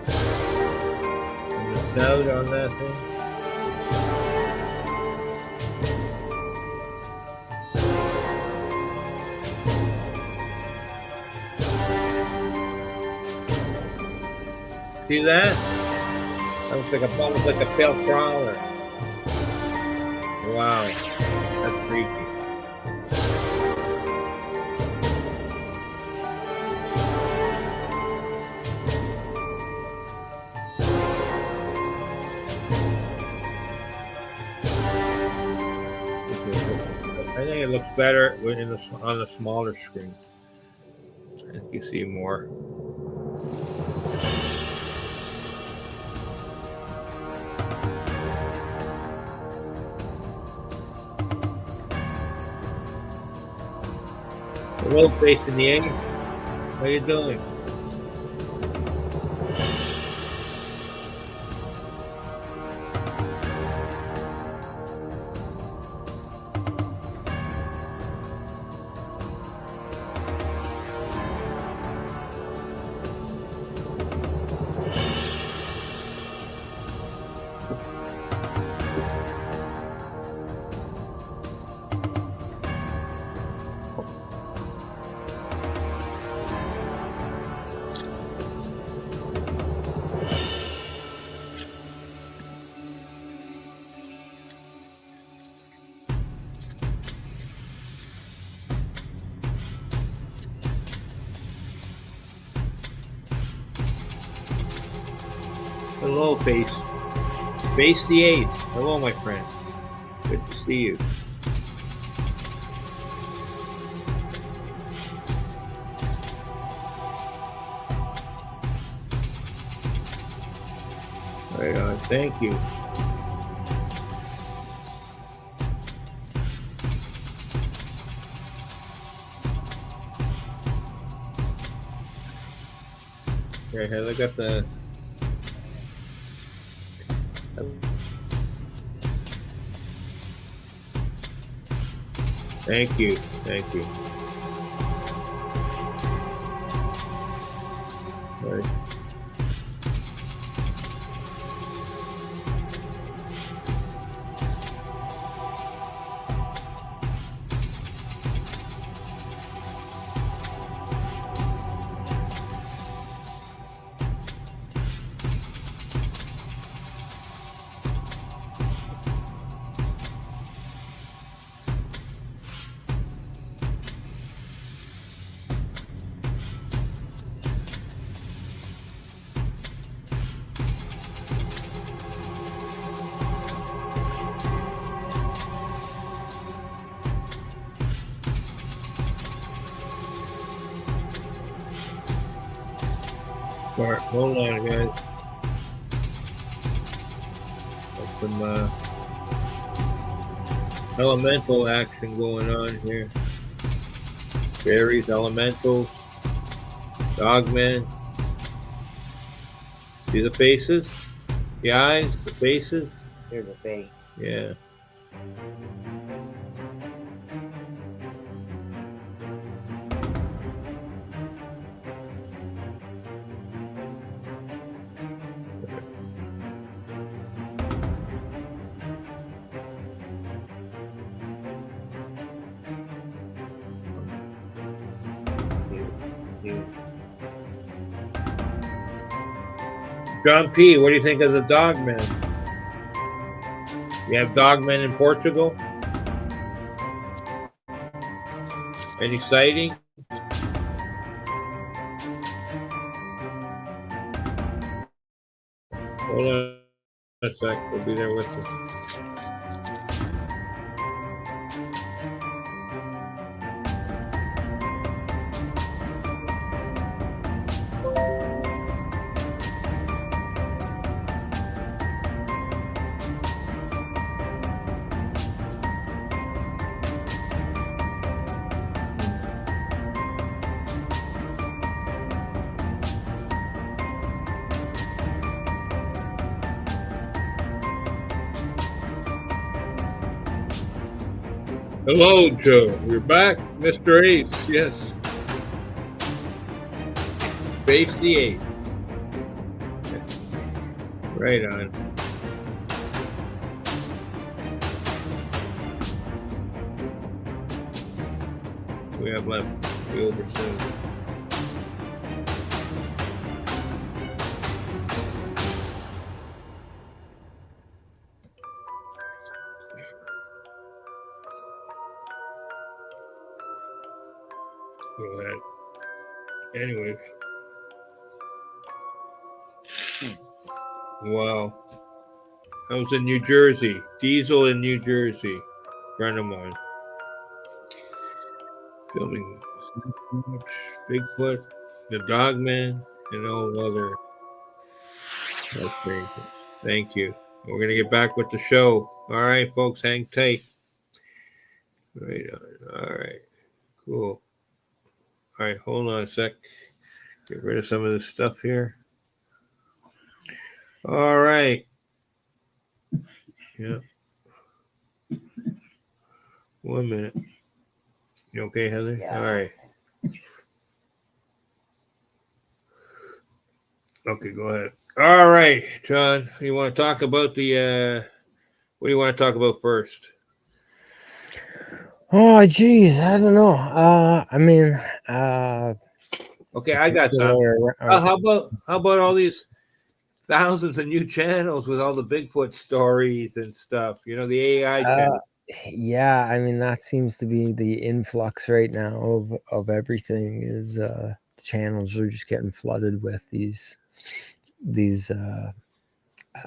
the sound on that thing. See that? That looks like almost like a pale crawler. Wow, that's freaky. I think it looks better on the smaller screen. I think you see more. Hello, face in the air. How you doing? Hello, Face. Face the 8th. Hello, my friend. Good to see you. Right on. Thank you. Okay, I got the. Thank you. Thank you. All right. Alright, hold on, guys. Got some elemental action going on here. Fairies, elementals, dogmen. See the faces? The eyes, the faces? Here's the face. Yeah. John P., what do you think of the dogmen? You have dogmen in Portugal? Any sighting? Hold on a sec, we'll be there with you. Hello, Joe. We're back, Mr. Ace. Yes, Base the Ace. Right on. We have left. Be over soon. Go ahead. Anyway. Wow. I was in New Jersey. Diesel in New Jersey. Friend of mine. Filming Sasquatch, Bigfoot, the Dogman, and all other creations. Thank you. We're going to get back with the show. All right, folks, hang tight. Right on. All right. Cool. All right, hold on a sec. Get rid of some of this stuff here. All right. Yeah. 1 minute. You okay, Heather? Yeah. All right. Okay, go ahead. All right, John. You want to talk about the what do you want to talk about first? Oh, geez, I don't know. I mean, Okay, I got some. particular- How about all these thousands of new channels with all the Bigfoot stories and stuff? You know, the AI channel. yeah, I mean that seems to be the influx right now of everything is the channels are just getting flooded with these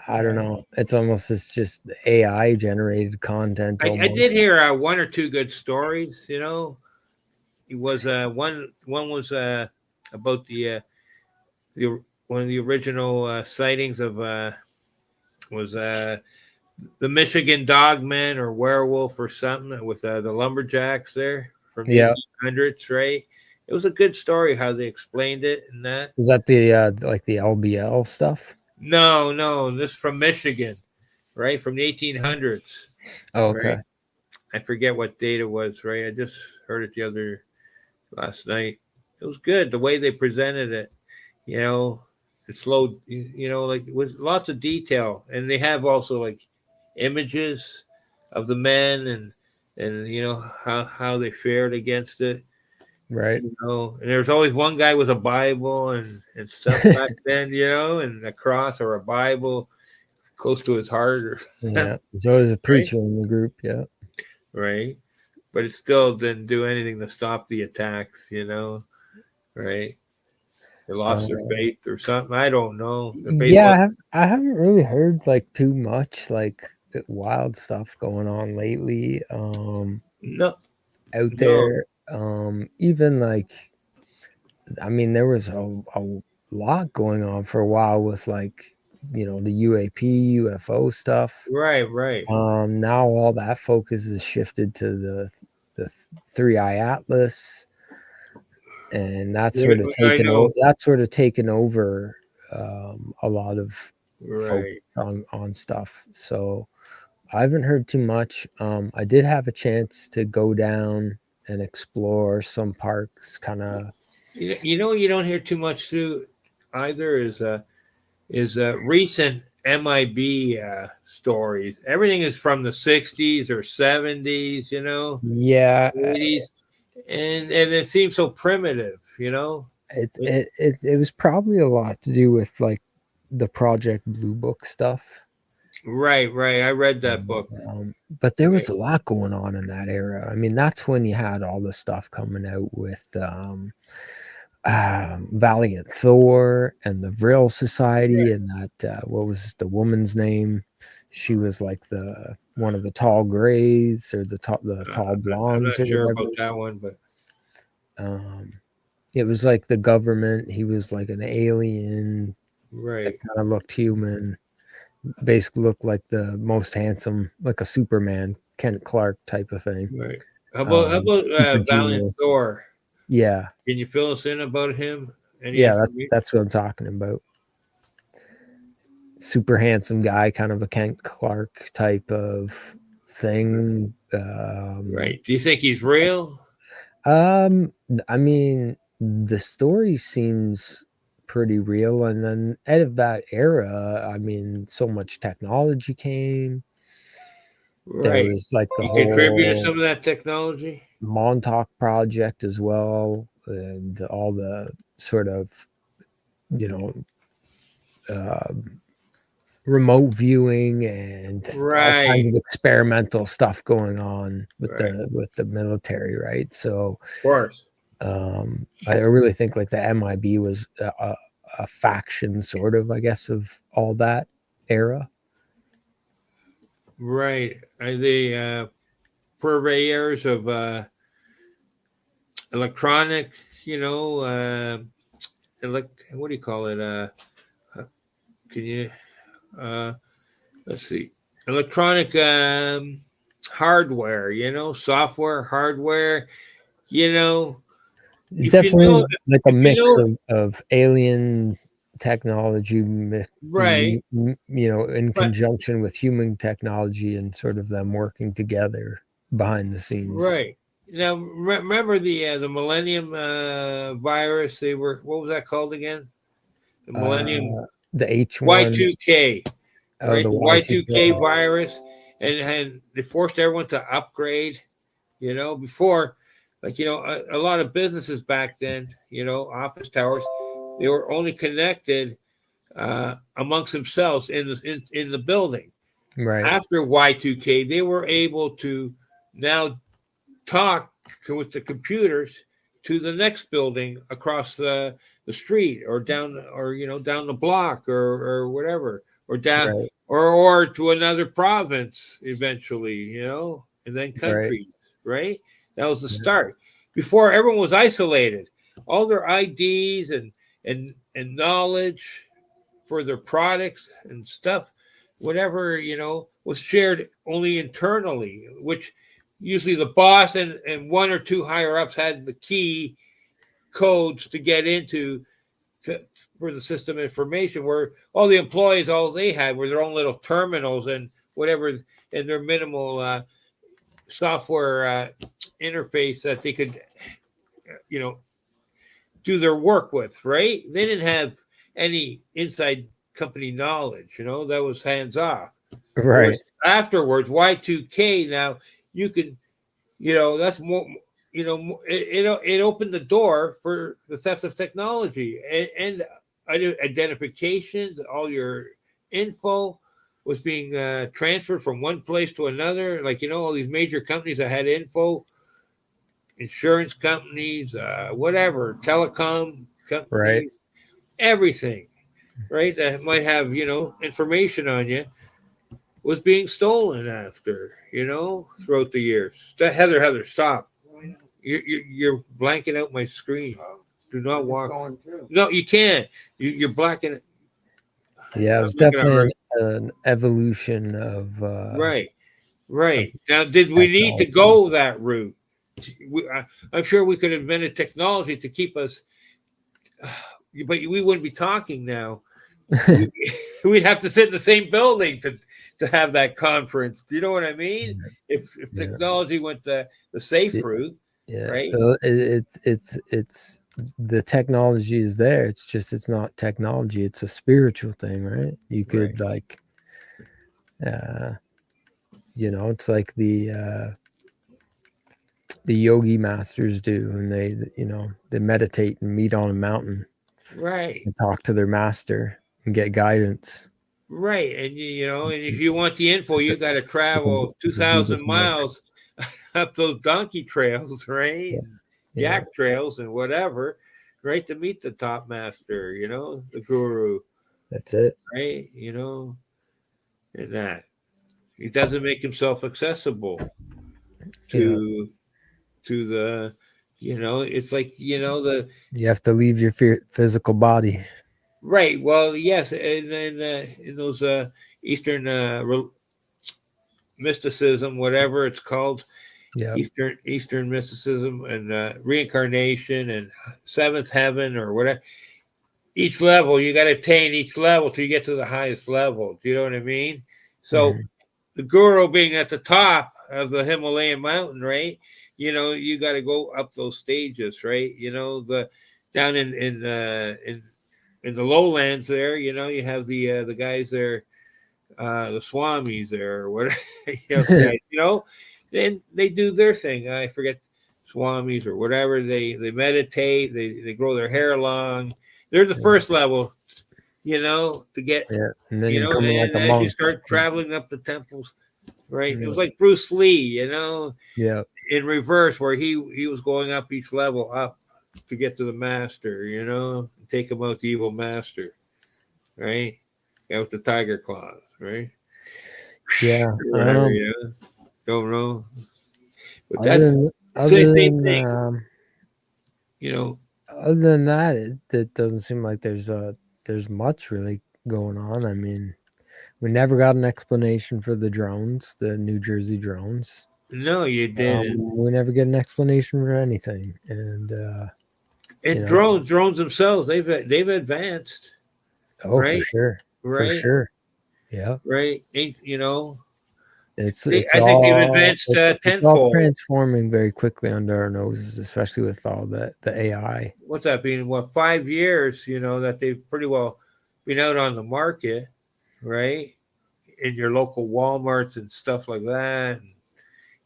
I don't know. It's almost it's just AI generated content. I did Almost. hear one or two good stories. You know, it was one was about the one of the original sightings of was the Michigan Dogman or werewolf or something with the lumberjacks there from the Yeah. 1800s, right? It was a good story how they explained it and that. Is that the like the LBL stuff? No, this from Michigan, right? From the 1800s, Oh, right? okay. I forget what date it was, right? I just heard it last night. It was good the way they presented it. You know, it slowed. You know, like with lots of detail, and they have also like images of the men and you know how they fared against it. Right. You know, and there's always one guy with a Bible and stuff back then. You know, and a cross or a Bible close to his heart, or Yeah. There's always a right, preacher in the group. Yeah. right. But it still didn't do anything to stop the attacks. You know, right. They lost their Uh, faith or something. I don't know. The faith yeah, was I haven't really heard like too much like wild stuff going on lately. no, Out no, there. Even like I mean, there was a lot going on for a while with like the UAP UFO stuff. right. Now all that focus is shifted to the Three Eye Atlas, and I know. that's sort of taken over a lot of focus Right. on stuff. So I haven't heard too much. I did have a chance to go down and explore some parks, kind of. You know you don't hear too much too either is recent MIB stories. Everything is from the 60s or 70s, you know, Yeah, 80s, and it seems so primitive, you know. it was probably a lot to do with like the Project Blue Book stuff. Right. I read that book. But there Right. was a lot going on in that era. I mean, that's when you had all the stuff coming out with Valiant Thor and the Vril Society, and that what was the woman's name? She was like the one of the tall grays or the tall I'm blondes not or sure whatever. about that one, but Um, it was like the government. He was like an alien that right. kind of looked human. Basically looked like the most handsome, like a Superman, Kent Clark type of thing. Right. How Super about Valiant genius. Thor? Yeah, Can you fill us in about him? Any yeah, information? that's what I'm talking about. Super handsome guy, kind of a Kent Clark type of thing. Right. Do you think he's real? I mean, the story seems pretty real, and then out of that era, I mean, so much technology came. There Right. was like the He contributed whole some of that technology. Montauk project as well, and all the sort of, you know, remote viewing and all kinds Right. of experimental stuff going on Right. with the military, right? So Of course. I really think like the MIB was a faction, sort of, I guess, of all that era. Right. Are they purveyors of electronic, you know, what do you call it? Can you, uh, let's see, electronic hardware, you know, software, hardware, you know, if you know, Definitely like a if you mix know, of alien technology, right. you know, in But conjunction with human technology, and sort of them working together behind the scenes. right now, remember the Millennium virus? They were, what was that called again? The Millennium Uh, the H1, Y2K, oh, right? the The Y2K. Y2K virus, and they forced everyone to upgrade. You know, before, like, you know, a lot of businesses back then, you know, office towers, they were only connected amongst themselves in the building. Right, After Y2K, they were able to now talk with the computers to the next building across the street, or down, or you know, down the block, or whatever, or down, right, or to another province eventually, you know, and then right. countries, right? That was the Yeah. start. Before, everyone was isolated. All their IDs and knowledge for their products and stuff, whatever, you know, was shared only internally, which usually the boss and one or two higher ups had the key codes to get into, to, for the system information, where all the employees, all they had were their own little terminals and whatever, and their minimal software interface that they could, you know, do their work with, right? They didn't have any inside company knowledge, you know, that was hands off. Right, Whereas afterwards, Y2K, now you can, you know, that's more, you know, it opened the door for the theft of technology, and identifications, all your info was being transferred from one place to another. Like, you know, all these major companies that had info, insurance companies, whatever, telecom right. companies, everything, right? That might have, you know, information on you, was being stolen after, you know, throughout the years. Heather, stop. You're blanking out my screen. Do not walk. No, you can't. You're blacking it. Yeah, it I'm was looking at definitely her. an evolution Right, of right. Now, did we need to technology. go that route? I'm sure we could have invented technology to keep us, but we wouldn't be talking now. We, we'd have to sit in the same building to have that conference. Do you know what I mean? If Yeah, technology went the safe yeah, route, yeah. right? It's the technology is there. It's just it's not technology. It's a spiritual thing, right? You Right. could like, uh, you know, it's like the yogi masters do, and they, you know, they meditate and meet on a mountain Right. and talk to their master and get guidance. Right. And you know, and if you want the info, you got to travel It's a 2,000 Buddhist monk. miles up those donkey trails, right? Yeah, And yeah, yak trails and whatever, right? To meet the top master, you know, the guru, that's it. right? You know, and that he doesn't make himself accessible Yeah, to the, you know, it's like, you know, the you have to leave your physical body. right. Well, yes, and then in those Eastern mysticism, whatever it's called, Yeah, Eastern mysticism and reincarnation and seventh heaven or whatever. Each level, you got to attain each level till you get to the highest level. Do you know what I mean? So mhm, the guru being at the top of the Himalayan mountain, right? You got to go up those stages, right? The down in the lowlands there, you have the guys there, the swamis there, or whatever, guys, then they do their thing. I forget, swamis or whatever. They meditate. They grow their hair long. They're the first level, to get, Yeah, and then you become like and a as you monk. start traveling up the temples, right? It was Yeah. like Bruce Lee, Yeah. in reverse, where he was going up each level up to get to the master, take him out the evil master, right? Guy with the tiger claws, right? Yeah. Whatever, don't know, but Other that's than the same other thing, than you know. other than that, it doesn't seem like there's much really going on. I mean, we never got an explanation for the drones, the New Jersey drones. No, you didn't. We never get an explanation for anything, and you And know, drones themselves, they've advanced, oh, for right, sure, for right, sure, yeah. right. Ain't It's they, it's I think they've all advanced it's all tenfold. transforming very quickly under our noses, especially with all the AI. What's that been? What, 5 years? That they've pretty well been out on the market, right? In your local WalMarts and stuff like that. And,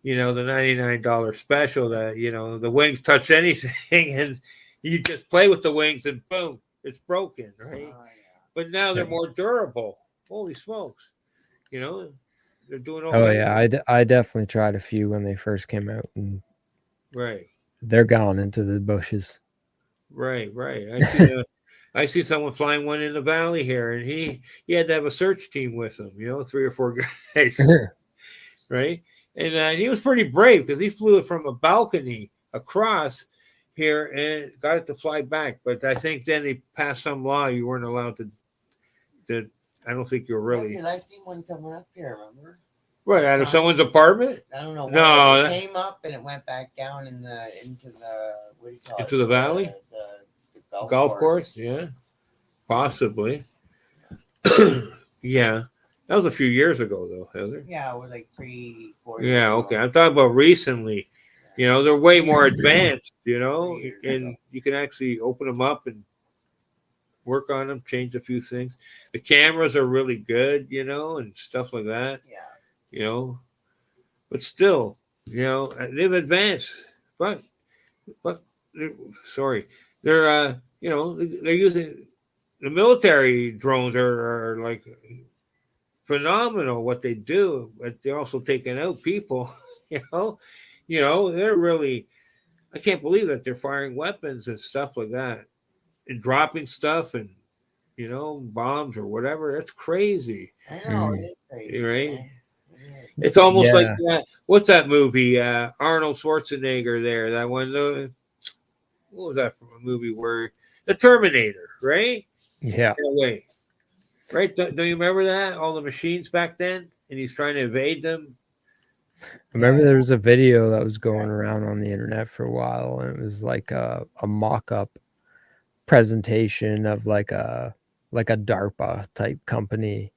the $99 special that the wings touch anything, and you just play with the wings and boom, it's broken, right? Oh, yeah. But now they're Yeah. more durable. Holy smokes! They're doing all Oh kinds. yeah, I definitely tried a few when they first came out, and Right, they're gone into the bushes. right. I see someone flying one in the valley here, and he had to have a search team with him. 3 or 4 guys, right? And he was pretty brave because he flew it from a balcony across here and got it to fly back. But I think then they passed some law you weren't allowed to. I don't think you're really Yeah, 'cause I've seen one coming up here, remember? right out of someone's apartment. I don't know. No, It that- came up and it went back down into the what do you call it? Into the valley? The Golf course, yeah, possibly. Yeah, that was a few years ago, though, Heather. Yeah, it was like 3-4 years Yeah, ago. okay. I'm talking about recently. They're way more advanced. And you can actually open them up and work on them, change a few things. The cameras are really good, and stuff like that. Yeah. But still, they've advanced. But sorry, they're they're using the military drones are like phenomenal what they do, but they're also taking out people. They're really. I can't believe that they're firing weapons and stuff like that, and dropping stuff and bombs or whatever. That's crazy, I know. It is crazy. right? Man. It's almost like Yeah. that. What's that movie? Arnold Schwarzenegger there. That one. What was that from a movie where the Terminator, right? Yeah. In a way, right? Don't you remember that? All the machines back then, and he's trying to evade them. I remember there was a video that was going around on the internet for a while, and it was like a mock-up presentation of like a DARPA type company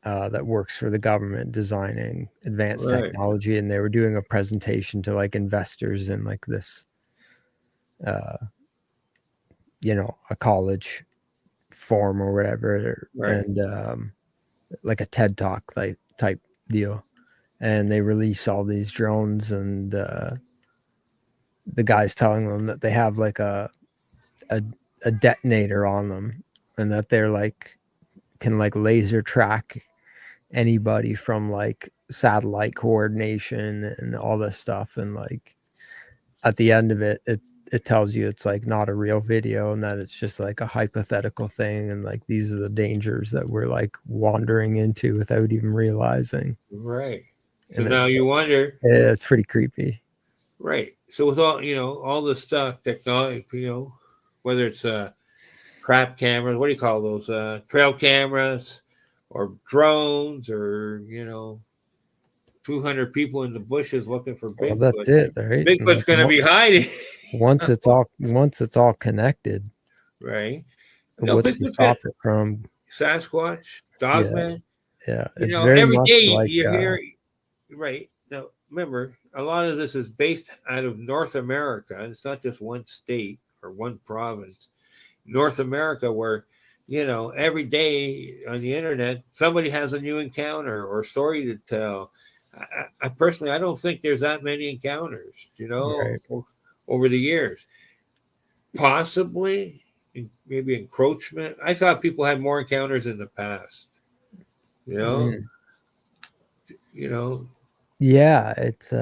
that works for the government designing advanced Right. technology, and they were doing a presentation to like investors in like this a college form or whatever, Right. and like a TED talk type deal. And they release all these drones, and the guy's telling them that they have like a detonator on them, and that they're like can like laser track anybody from like satellite coordination and all this stuff. And like at the end of it tells you it's like not a real video, and that it's just like a hypothetical thing, and like these are the dangers that we're like wandering into without even realizing. Right. So And now it's, you wonder, it's pretty creepy. right? So with all this stuff, technology, whether it's crap cameras, what do you call those? Trail cameras, or drones, or 200 people in the bushes looking for Well, Bigfoot. that's it, right? And, Bigfoot's like, gonna be hiding, once it's all connected, right? what's to Bigfoot's stop got it from? Sasquatch, Dogman. Yeah, You it's know, very every much day like you hear, right now. Remember, a lot of this is based out of North America. It's not just one state or one province. North America, where every day on the internet somebody has a new encounter or story to tell. I personally, I don't think there's that many encounters. right. Over the years, possibly maybe encroachment. I thought people had more encounters in the past. You know, Mm. you know, Yeah, it's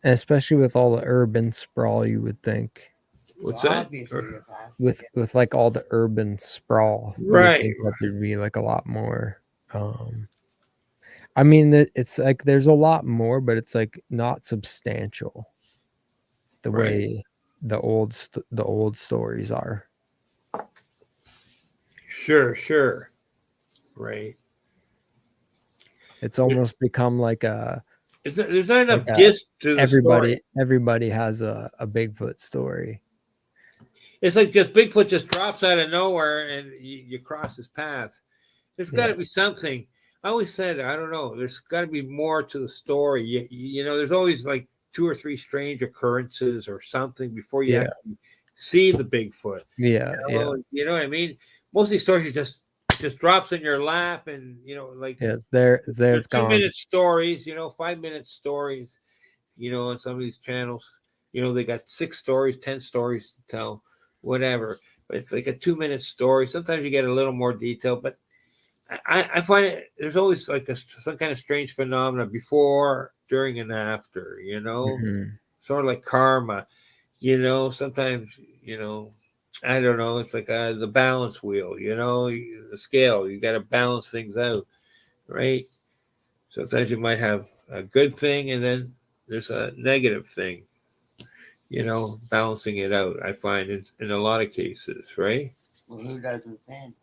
especially with all the urban sprawl, you would think what's Well, that? obviously, the past. with like all the urban sprawl, you would Right. think that there'd be like a lot more. I mean, it's like there's a lot more, but it's like not substantial the Right. way the old stories are. Sure. Right. It's almost become like a There's not like enough a gist to the story. everybody has a Bigfoot story. It's like just Bigfoot just drops out of nowhere and you cross his path. There's got Yeah, to be something. I always said, I don't know. There's got to be more to the story. There's always like two or three strange occurrences or something before you yeah, actually see the Bigfoot. yeah. You know what I mean? Most of these stories just drops in your lap, and like Yeah, it's there, they're it's gone. 2 minute stories. 5 minute stories. On some of these channels, they got 6 stories, 10 stories to tell, whatever. But it's like a 2 minute story. Sometimes you get a little more detail, but I find there's always like some kind of strange phenomena before, during, and after. Mhm. Sort of like karma. Sometimes I don't know. It's like the balance wheel. The scale. You got to balance things out, right? Sometimes you might have a good thing, and then there's a negative thing. Balancing it out. I find in a lot of cases, right? Well, who doesn't sin?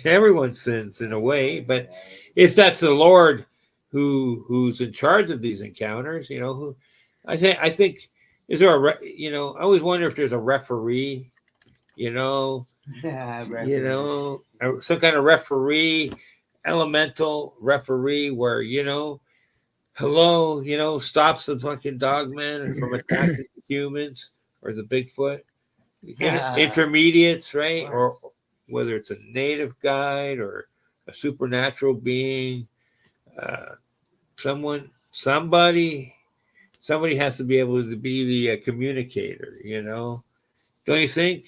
Everyone sins in a way, but if that's the Lord who's in charge of these encounters, who I think is there I always wonder if there's a referee, you know, some kind of referee, elemental referee where hello, stops the fucking dogman from attacking the humans or the Bigfoot. Intermediates, right? Or whether it's a native guide or a supernatural being, uh, somebody has to be able to be the communicator. Don't you think?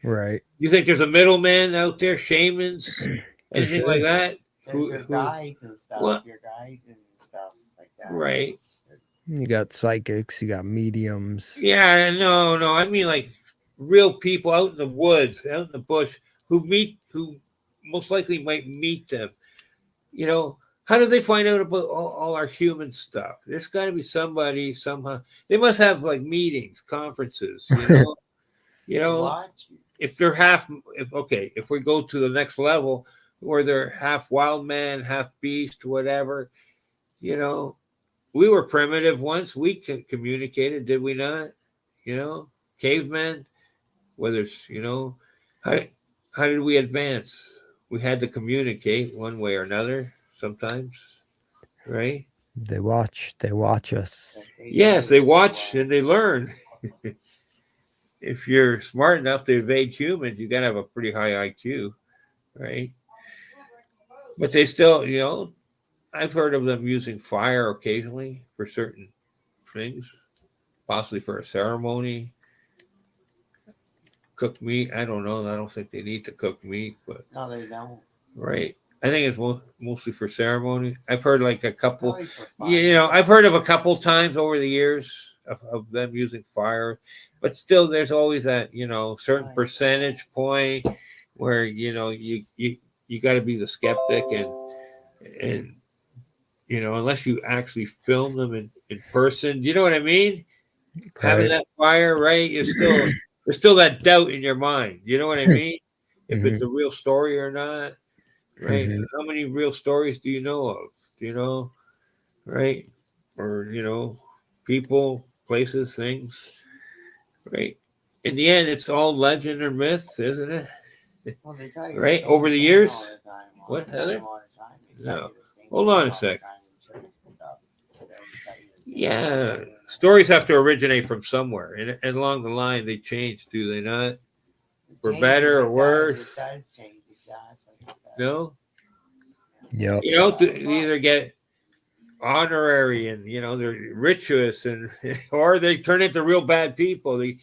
Right. You think there's a middleman out there, shamans, For anything like sure. that? There's your guides and stuff. What? Your guides and stuff like that. Right? You got psychics, you got mediums. Yeah. No. I mean, like real people out in the woods, out in the bush, who most likely might meet them. How do they find out about all our human stuff? There's got to be somebody somehow. They must have like meetings, conferences. Watch. If they're if we go to the next level where they're half wild man, half beast, whatever, we were primitive once. We communicated, did we not? Cavemen. Whether it's how how did we advance? We had to communicate one way or another sometimes, right? They watch us. Yes, they watch and they learn. If you're smart enough to evade humans, you got to have a pretty high IQ, right? But they still, I've heard of them using fire occasionally for certain things, possibly for a ceremony. Cook meat. I don't know. I don't think they need to cook meat, but No, they don't. right. I think it's mostly for ceremony. I've heard like a couple. Probably for fun. I've heard of a couple times over the years of them using fire, but still, there's always that certain percentage point where you got to be the skeptic, and unless you actually film them in person, you know what I mean? Having Right. that fire, right? There's still that doubt in your mind. You know what I mean? If it's Mhm. a real story or not, right? Mhm. How many real stories do you know of? Do you know, right? Or people, places, things, right? In the end, it's all legend or myth, isn't it? Well, they tell you Right? the Over same the thing years? all the time, all What, the Heather? time, all the time. They No. tell you the same Hold thing on a all the sec. time in church and stuff. They tell you the same Yeah. thing, you know? Stories have to originate from somewhere. And along the line, they change, do they not? It For changes, better or it worse? does change, exactly. It does. No? Yep. You know, to either get honorary and, they're rituous and, or they turn into real bad people. They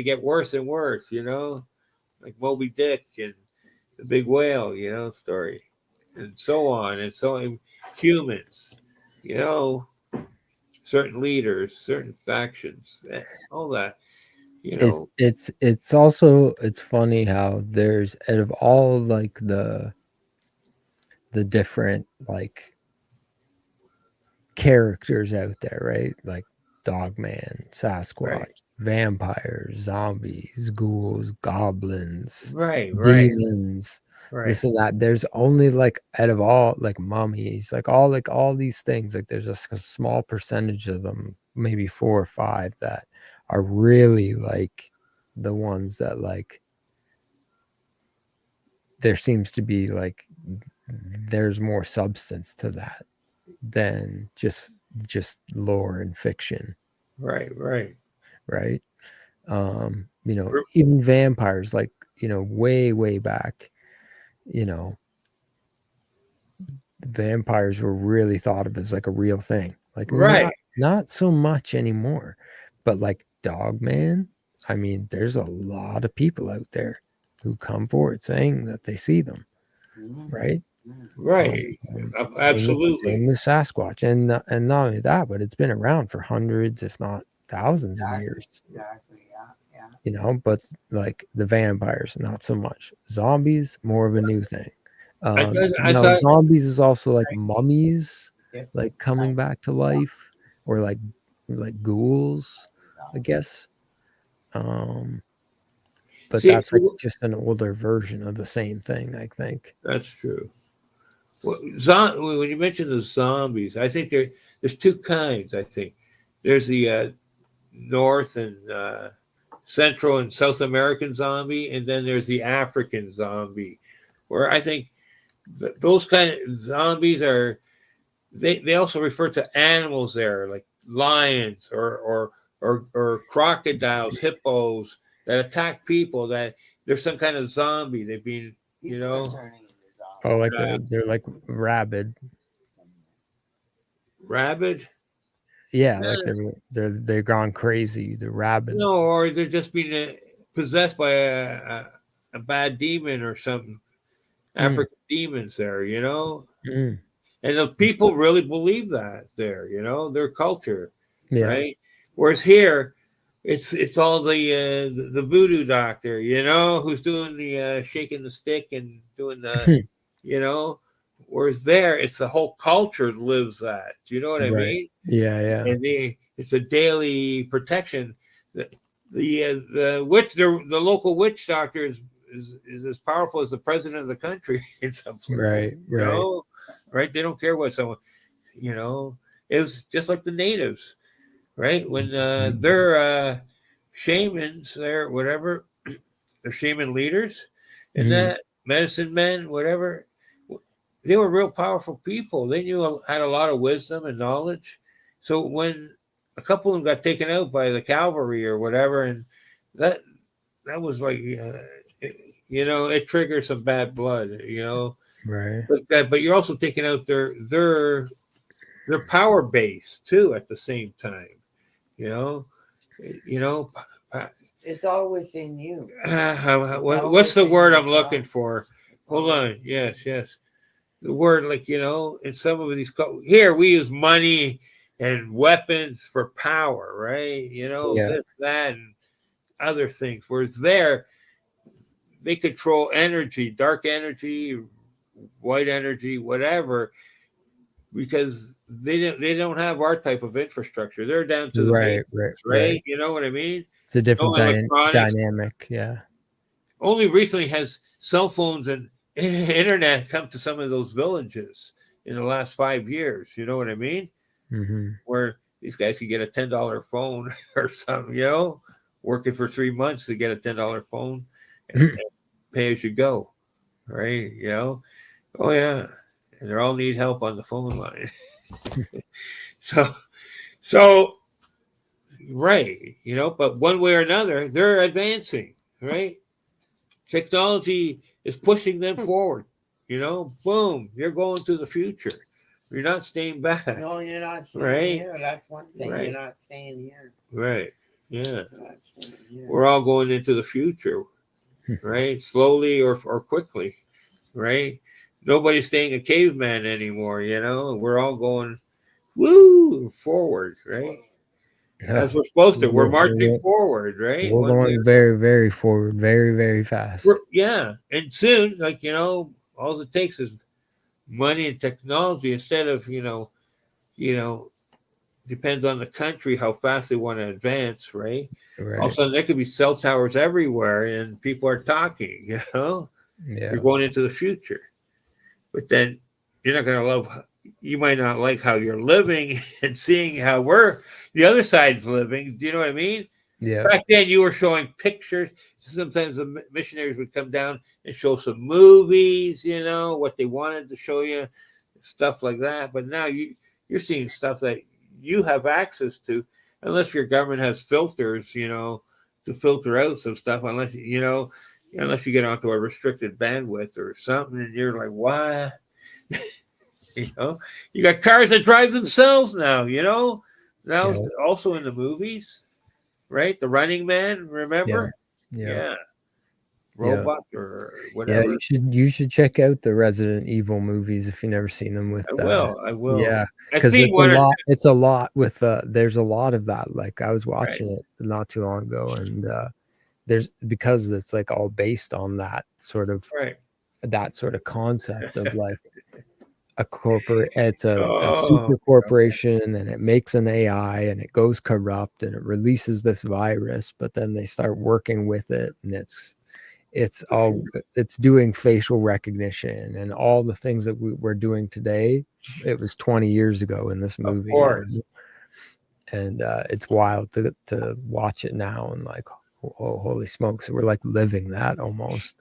get worse and worse, like Moby Dick and the big whale, story, and so on and so on. Humans, you know, certain leaders, certain factions, all that, It's also it's funny how there's out of all like the different like characters out there, right? Like Dogman, Sasquatch, Right, vampires, zombies, ghouls, goblins, right, right, demons, right, this and that. There's only like out of all like mummies, like all these things, like there's a small percentage of them, maybe 4 or 5 that are really like the ones that like there seems to be like there's more substance to that than just lore and fiction, right, right. right? Even vampires, like, way back, you know, vampires were really thought of as like a real thing. Like Right, not so much anymore. But like Dogman, I mean, there's a lot of people out there who come forward saying that they see them, Mhm, right? mhm. Um, right. Absolutely. same with Sasquatch, and not only that, but it's been around for hundreds, if not thousands of Exactly, years. exactly, yeah, yeah. But like the vampires, not so much. Zombies, more of a new thing. I saw. Zombies is also like mummies, Different like coming type back to life, or like ghouls, I of guess. Um, but See, that's like just an older version of the same thing, I think. that's true. Well, when you mention the zombies, I think there's two kinds. I think there's the North and Central and South American zombie, and then there's the African zombie, where I think those kind of zombies are. They also refer to animals there, like lions or crocodiles, hippos that attack people. That there's some kind of zombie. They've been, you people are know, turning into Oh, like uh, they're like rabid. rabid. Yeah, like they're gone crazy. They're rabid. No, or they're just being possessed by a bad demon or something. Mm, African demons there, mm, and the people really believe that there, their culture, yeah. right? Whereas here, it's all the voodoo doctor, who's doing the shaking the stick and doing the, you know. Whereas there, it's the whole culture lives that. Do you know what I Right. mean? Yeah, yeah. And it's a daily protection. The witch the local witch doctor is as powerful as the president of the country in some places. Right, right. Right? They don't care what someone you know. It was just like the natives, right? When Mhm. they're shamans, they're whatever, they're shaman leaders, and Mm, that medicine men, whatever. They were real powerful people. They had a lot of wisdom and knowledge. So when a couple of them got taken out by the cavalry or whatever, and that that was like, it triggers some bad blood. right. But you're also taking out their power base too at the same time. You know, you know. It's all within you. What's the word I'm looking for? Hold on. Yes, yes. The word, like, in some of these here we use money and weapons for power, right? Yeah. This, that, and other things. Whereas there, they control energy, dark energy, white energy, whatever, because they don't have our type of infrastructure. They're down to the Right, basics, right, right. right? You know what I mean? It's a No different electronics. dynamic. Yeah. Only recently has cell phones and internet come to some of those villages in the last 5 years. You know what I mean? Hmm. Where these guys could get a $10 phone or something, working for 3 months to get a $10 phone. And pay as you go, right? Oh yeah, and they all need help on the phone line. so so right, but one way or another, they're advancing, right? Technology is pushing them forward. Boom, you're going to the future. You're not staying back. No, you're not staying Right. here. That's one thing. Right. You're not staying here. Right. Yeah. You're not staying here. We're all going into the future, right? Slowly or quickly, right? Nobody's staying a caveman anymore, We're all going woo forward, right? As we're supposed to. We're marching forward, right? We're going very, very forward, very, very fast. Yeah. And soon, all it takes is money and technology instead of, depends on the country how fast they want to advance, right? Right. All of a sudden, there could be cell towers everywhere, and people are talking. Yeah. You're going into the future, but then you're not going to love. You might not like how you're living and seeing how the other side's living. Do you know what I mean? Yeah. Back then, you were showing pictures. Sometimes the missionaries would come down and show some movies. What they wanted to show you, stuff like that. But now you're seeing stuff that you have access to, unless your government has filters, to filter out some stuff, unless you get onto a restricted bandwidth or something, and you're like, what? You got cars that drive themselves now, now it's also in the movies, right? The Running Man, remember? Yeah. Robot or whatever. Yeah, you should check out the Resident Evil movies if you've never seen them. With I will. Yeah, because it's a lot with there's a lot of that. Like I was watching it not too long ago, and because it's like all based on that sort of concept of like it's a super corporation, and it makes an AI, and it goes corrupt, and it releases this virus, but then they start working with it, and it's doing facial recognition and all the things that we're doing today. It was 20 years ago in this movie. Of course. And it's wild to watch it now, and like, oh, holy smokes, we're like living that almost.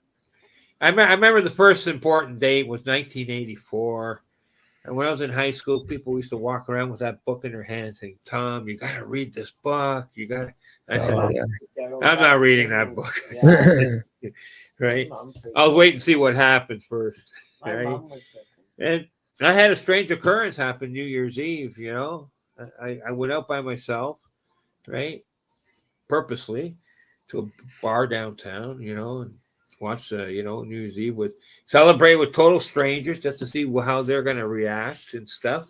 I remember the first important date was 1984. And when I was in high school, people used to walk around with that book in their hands saying, Tom, you got to read this book. You got to. I said, I'm not reading that book. Right? I'll wait and see what happens first. Right? And I had a strange occurrence happen New Year's Eve, I went out by myself, right? Purposely to a bar downtown, and watch, New Year's Eve celebrate with total strangers just to see how they're going to react and stuff.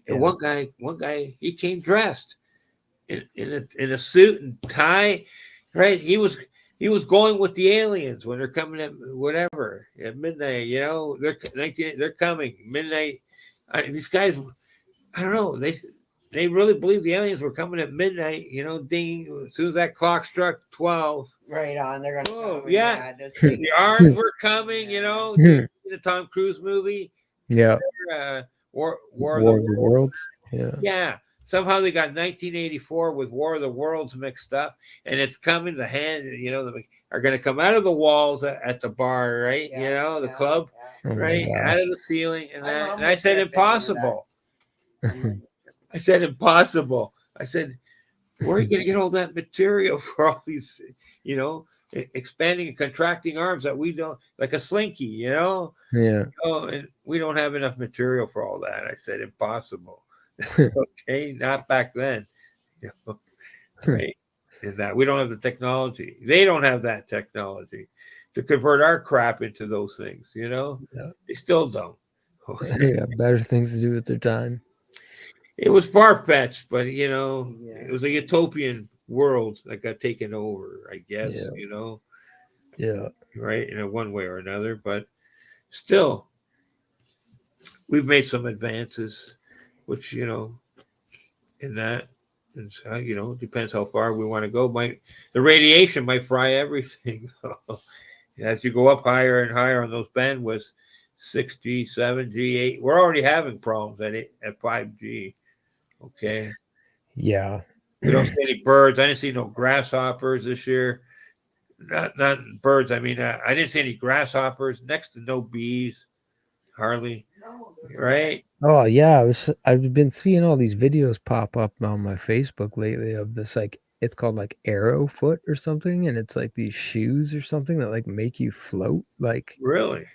And one guy, he came dressed in a suit and tie, right? He was going with the aliens when they're coming at whatever at midnight. They're coming midnight. These guys, I don't know. They really believe the aliens were coming at midnight. Ding, as soon as that clock struck 12. Right on, they're gonna. Oh yeah, the arms were coming. The Tom Cruise movie. Yeah. War of the Worlds. Yeah. Yeah. Somehow they got 1984 with War of the Worlds mixed up, and it's coming. The hand, are going to come out of the walls at the bar, right? The club, right, out of the ceiling, and that. And I said impossible. I said impossible. I said, where are you going to get all that material for all these, expanding and contracting arms that we don't, like a slinky, Yeah. And we don't have enough material for all that. I said impossible. Okay, not back then. Right? And that we don't have the technology. They don't have that technology to convert our crap into those things. They still don't. Yeah, better things to do with their time. It was far-fetched, but it was a utopian world that got taken over, I guess. Yeah. Right, in one way or another, but still, we've made some advances, which in that, and depends how far we want to go. The radiation might fry everything. As you go up higher and higher on those bandwidths, 6G, 7G, 8, we're already having problems at 5G. Okay. Yeah. We don't see any birds. I didn't see no grasshoppers this year. not birds. I mean, I didn't see any grasshoppers. Next to no bees, hardly. Right? Oh yeah, I've been seeing all these videos pop up on my Facebook lately of this like it's called like arrow foot or something, and it's like these shoes or something that like make you float like Really?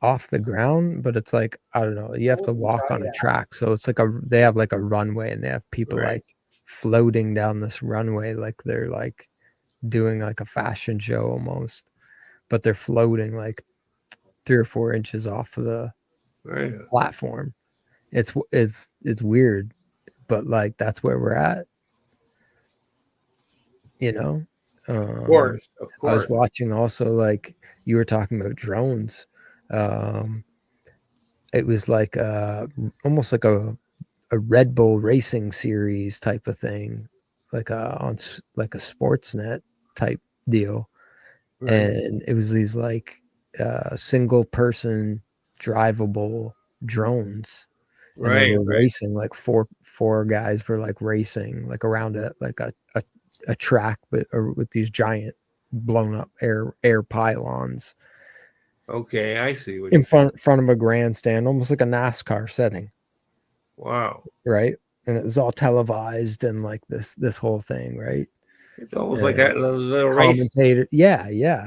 off the ground, but it's like I don't know, you have to walk on a Yeah. track. So it's like they have like a runway and they have people Right. like floating down this runway like they're like doing like a fashion show almost, but they're floating like 3 or 4 inches off of the Right. platform. It's weird, but like that's where we're at, you know. Of course. Of I was course. watching also like you were talking about drones. Um, it was like almost like a Red Bull racing series type of thing, like like a Sportsnet type deal, Right. and it was these like single person drivable drones, and they Right. were Right. racing like four guys were like racing like around a track or with these giant blown up air pylons Okay. I see what in you. front of a grandstand, almost like a NASCAR setting, Wow. right? And it was all televised and like this whole thing, right? It's almost like And that little race, commentator, yeah,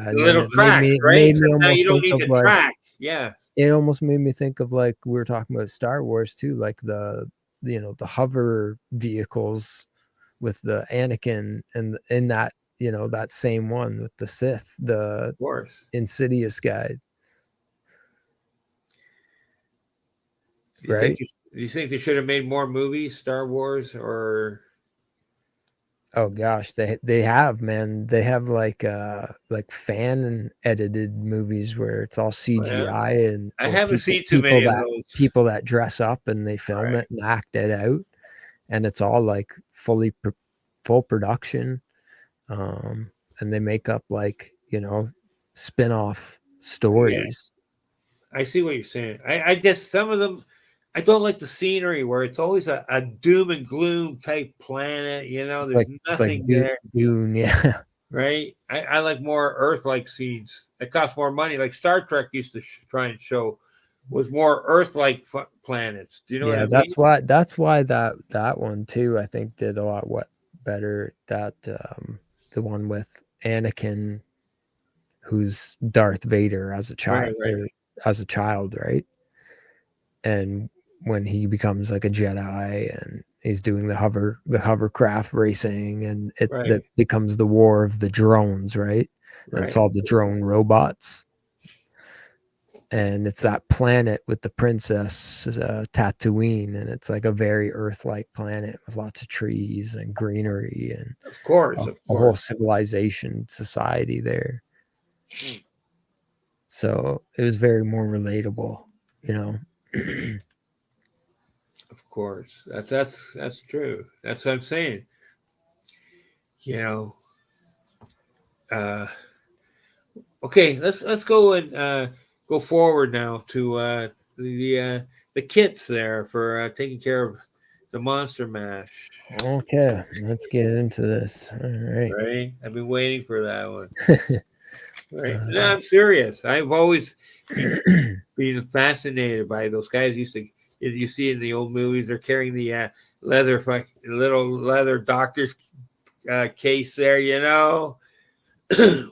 and then little it tracks, right? made me Except now you almost don't think need of the like track. Yeah. it almost made me think of like we were talking about Star Wars too, like the the hover vehicles with the Anakin and in that that same one with the Sith, the Of course. Insidious guy, Do you think right? do you think they should have made more movies, Star Wars, or Oh gosh, they have, man. They have like fan edited movies where it's all yeah? CGI and I or haven't seen too many of those. people that dress up and they film Right. it and act it out, and it's all like full production. And they make up like spin-off Yeah. stories. I see what you're saying. I guess some of them, I don't like the scenery where it's always a doom and gloom type planet. There's It's like nothing there, Dune, yeah. right? I like more Earth-like scenes that cost more money. Like Star Trek used to try and show was more Earth-like planets. Do you know what Yeah, I mean? that's why that one too I think did a lot better. That the one with Anakin, who's Darth Vader as a Right, child, right, right? And when he becomes like a Jedi and he's doing the hovercraft racing, and that right, becomes the war of the drones, right? And it's right. all the drone robots, and it's that planet with the princess Tatooine, and it's like a very Earth-like planet with lots of trees and greenery and Of course, of a whole course. civilization society there. Mm. So it was very more relatable, you know. Of course. That's true. That's what I'm saying. You know. Uh, okay, let's go and go forward now to the kits there for taking care of the monster mash. Okay, let's get into this. All right. Right? I've been waiting for that one. Right? No, Uh, I'm serious. I've always been fascinated by those guys. Used to you see in the old movies, they're carrying the little leather doctor's case there,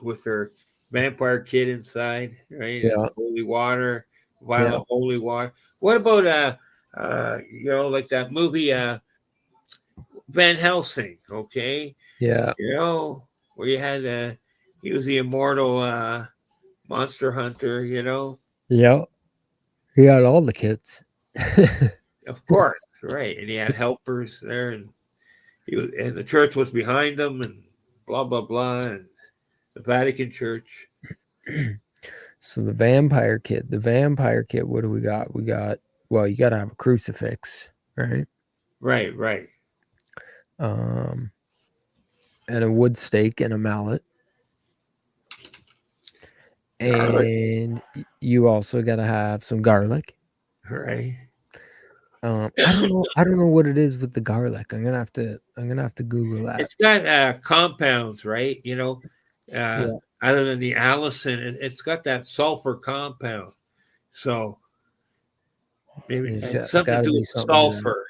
with their vampire kid inside, right? And yeah, holy water, yeah, vial of holy water. What about like that movie Van Helsing? Okay, yeah, where you had he was the immortal monster hunter. yeah. He had all the kits. Of course, right? And he had helpers there, and and the church was behind him, and blah blah blah, and the Vatican Church. So the vampire kit. What do we got? We got well, you got to have a crucifix, right? Right, right. Um, and a wood stake and a mallet. Garlic, And you also got to have some garlic. right? I don't know what it is with the garlic. I'm gonna have to Google that. It's got compounds, right? Yeah. other than the Allison, it's got that sulfur compound. So maybe There's it's something to gotta do be with something to that. sulfur,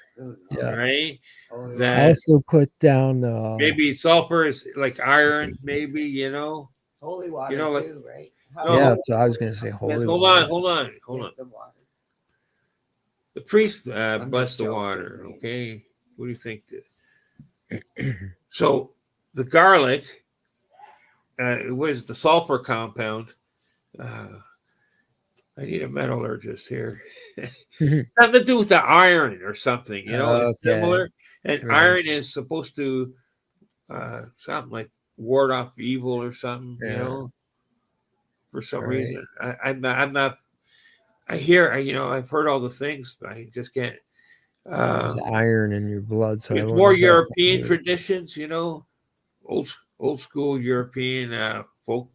Yeah. right? Holy I That also put down maybe sulfur is like iron, maybe, you know. holy water like too, right? yeah, no, so I was gonna say holy hold water. on, hold on, hold on. Drink the water. The priest I'm bless just the joking, water, man. okay? What do you think? So the garlic, what is the sulfur compound? Uh, I need a metallurgist here. Something to do with the iron or something, you know, it's Okay. similar. And Right. iron is supposed to something like ward off evil or something, you Yeah. know, for some Right. reason. I'm not, I've heard all the things, but I just can't. There's iron in your blood, so I It's wonder more if that's European what it traditions, you know, old school European folk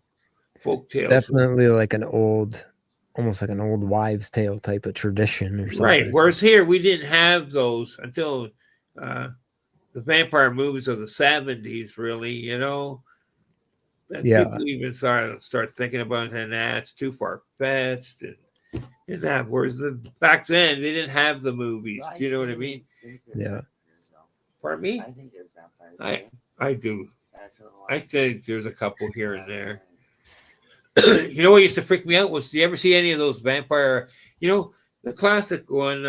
is. tales. Definitely like an old, almost like an old wives' tale type of tradition or Right. something. Whereas here we didn't have those until uh, the vampire movies of the 70s, really, you know. And Yeah. people even start thinking about it, and it's too far fetched and that. Whereas back then they didn't have the movies. Well, Do you know what I mean? think there's Yeah. vampires, though. Pardon me? I think there's vampires. I too. I do. That's what I think there's a couple here and there. Vampires. You know what used to freak me out was, do you ever see any of those vampire? You know, the classic one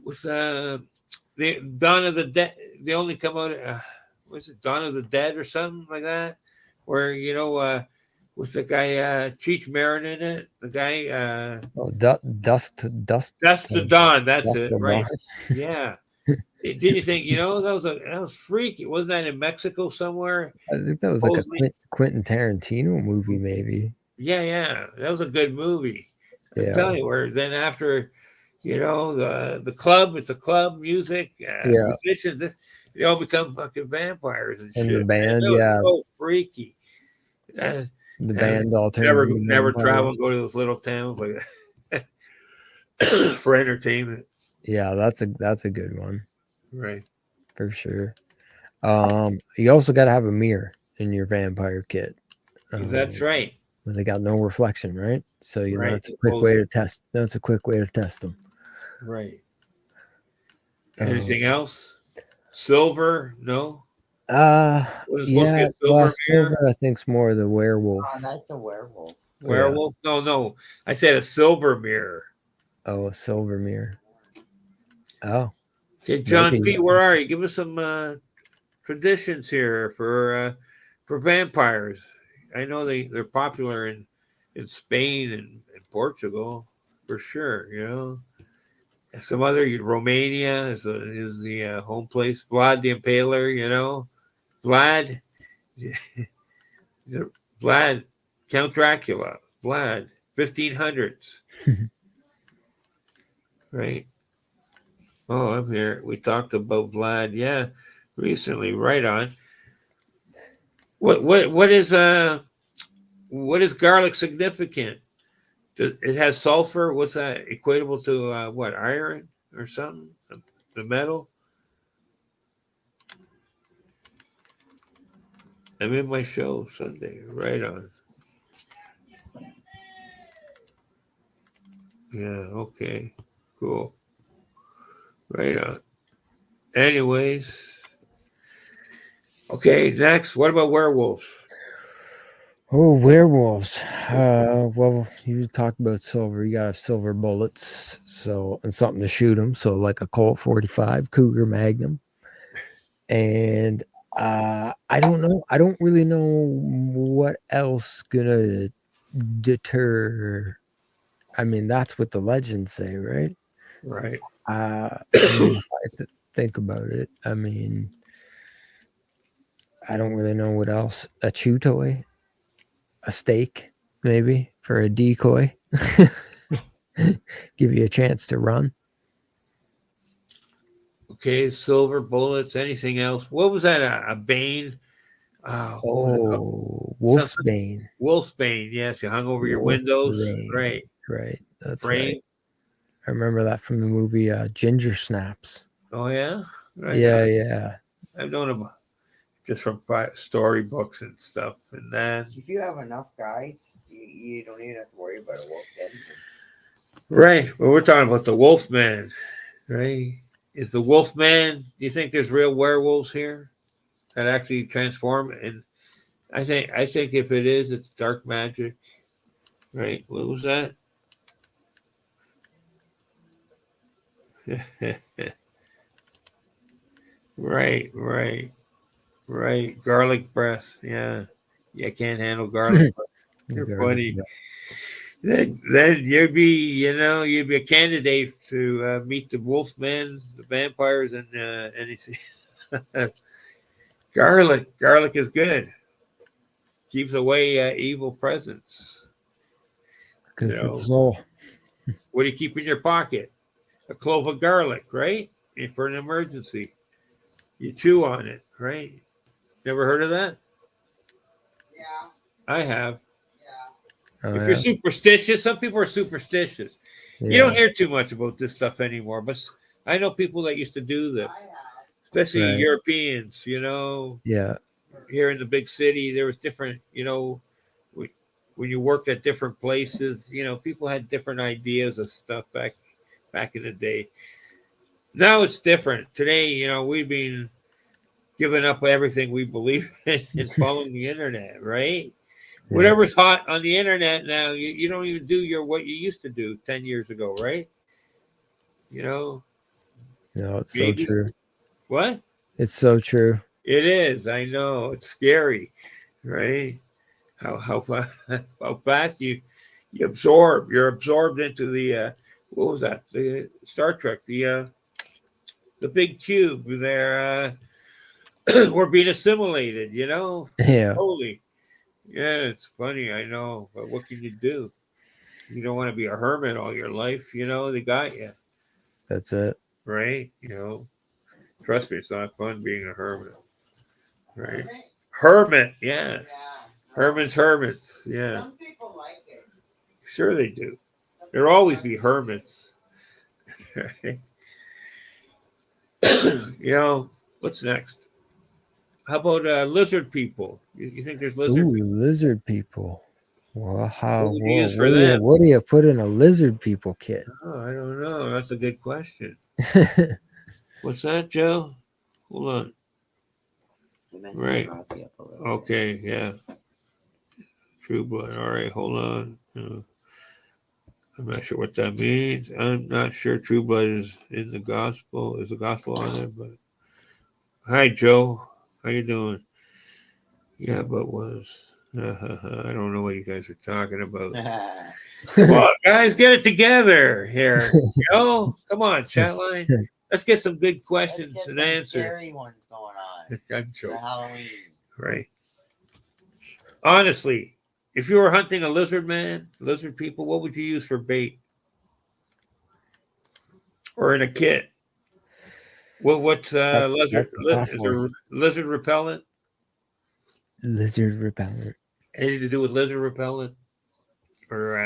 was the Dawn of the Dead. They only come out. Was it Dawn of the Dead or something like that? Where was the guy Cheech Marin in it? The guy Oh, dust. Dust to Dawn. That's Dust it, till right? dawn. Yeah. Did you think that was freaky? Wasn't that in Mexico somewhere? I think that was like a Supposedly. Quentin Tarantino movie, maybe. Yeah, that was a good movie. I'm Yeah. telling you, where then after, the club, it's a club music, Yeah. musicians, they all become fucking vampires and And shit. the Man, band, that was yeah, so freaky. Uh, the uh, band all turns never into never travel vampires. and go to those little towns like that for entertainment. Yeah, that's a good one Right. for sure. You also got to have a mirror in your vampire kit. That's right. When they got no reflection, right? So Right. that's a quick way to test. That's a quick way to test them. Right. Um, Anything else? Silver? No. Was it supposed to be yeah. a Well, silver mirror? silver, I think's more the werewolf. Oh, that's a werewolf. Werewolf? No. I said a silver mirror. Oh, a silver mirror. Oh, Okay, John maybe. P., where are you? Give us some traditions here for vampires. I know they're popular in Spain and Portugal for sure. You know, and some other Romania is the home place. Vlad the Impaler. You know, Vlad, Vlad, Count Dracula. Vlad, 1500s. Right. Oh, I'm here. We talked about Vlad. Yeah, recently. Right on. What is garlic significant? It has sulfur. What's that equatable to? What, iron or something? The metal. I'm in my show Sunday. Right on. Yeah. Okay. Cool. Right on. Anyways. Okay. Next. What about werewolves? Oh, werewolves. Well, you talked about silver. You got to have silver bullets, so and something to shoot them. So like a Colt 45, Cougar Magnum, and I don't know. I don't really know what else gonna deter. I mean, that's what the legends say, right? Right. I mean, if I had to think about it, I mean, I don't really know what else. A chew toy, a stake, maybe for a decoy. Give you a chance to run. Okay. Silver bullets. Anything else? What was that? A bane? What was it called? Oh, Something. Wolfsbane. Wolfsbane. Yes. You hung over your windows. Wolfsbane. Right. Right. That's Frame. right. I remember that from the movie Ginger Snaps. Oh yeah. Right. Yeah, yeah. I've known him. just from storybooks and stuff. And then, If you have enough guides, you don't even have to worry about a wolf getting you. right, well, we're talking about the Wolfman, right? Is the Wolfman, do you think there's real werewolves here that actually transform? And I think if it is, it's dark magic, right? What was that? Right, right, right. Garlic breath. Yeah. You can't handle garlic breath. You're funny. Then you'd be a candidate to meet the Wolfmen, the vampires, and anything. Garlic is good. Keeps away evil presence. Good for the soul. What do you keep in your pocket? A clove of garlic, right? And for an emergency, you chew on it, right? Never heard of that? Yeah, I have. yeah. Oh, If yeah. you're superstitious, some people are superstitious. You don't hear too much about this stuff anymore, but I know people that used to do this, I have. especially Right. Europeans. Yeah. Here in the big city, there was different. When you worked at different places, people had different ideas of stuff back in the day. Now it's different. Today, we've been giving up everything we believe in and following the internet, right? Yeah. Whatever's hot on the internet now, you don't even do what you used to do 10 years ago, right? No, it's Maybe. so true. What? It's so true. It is. I know. It's scary, right? How fast you absorb. You're absorbed into the what was that? The Star Trek, the big cube there. We're being assimilated, Yeah. Holy. Yeah, it's funny, I know, but what can you do? You don't want to be a hermit all your life, they got you, That's it. right? Trust me, it's not fun being a hermit, right? Hermit, yeah. Hermits, yeah. Some people like it. Sure they do. There'll always be hermits. Right? What's next? How about lizard people? You think there's lizard Ooh, people? lizard people. Well, What would you use for them? what do you put in a lizard people kit? Oh, I don't know. That's a good question. What's that, Joe? Hold on. Right. Okay, yeah. True blood. All right, hold on. I'm not sure what that means. I'm not sure True Blood is in the gospel. Is the gospel on there? But hi, Joe. How you doing? Yeah, but was I don't know what you guys are talking about. Come on, guys, get it together here. Come on, chat line. Let's get some good questions and answers. Scary ones going on. I'm For joking. Halloween. Right. Honestly, if you were hunting a lizard people, what would you use for bait? Or in a kit? What's lizard? That's a tough Is one. there lizard repellent? Lizard repellent. Anything to do with lizard repellent? Or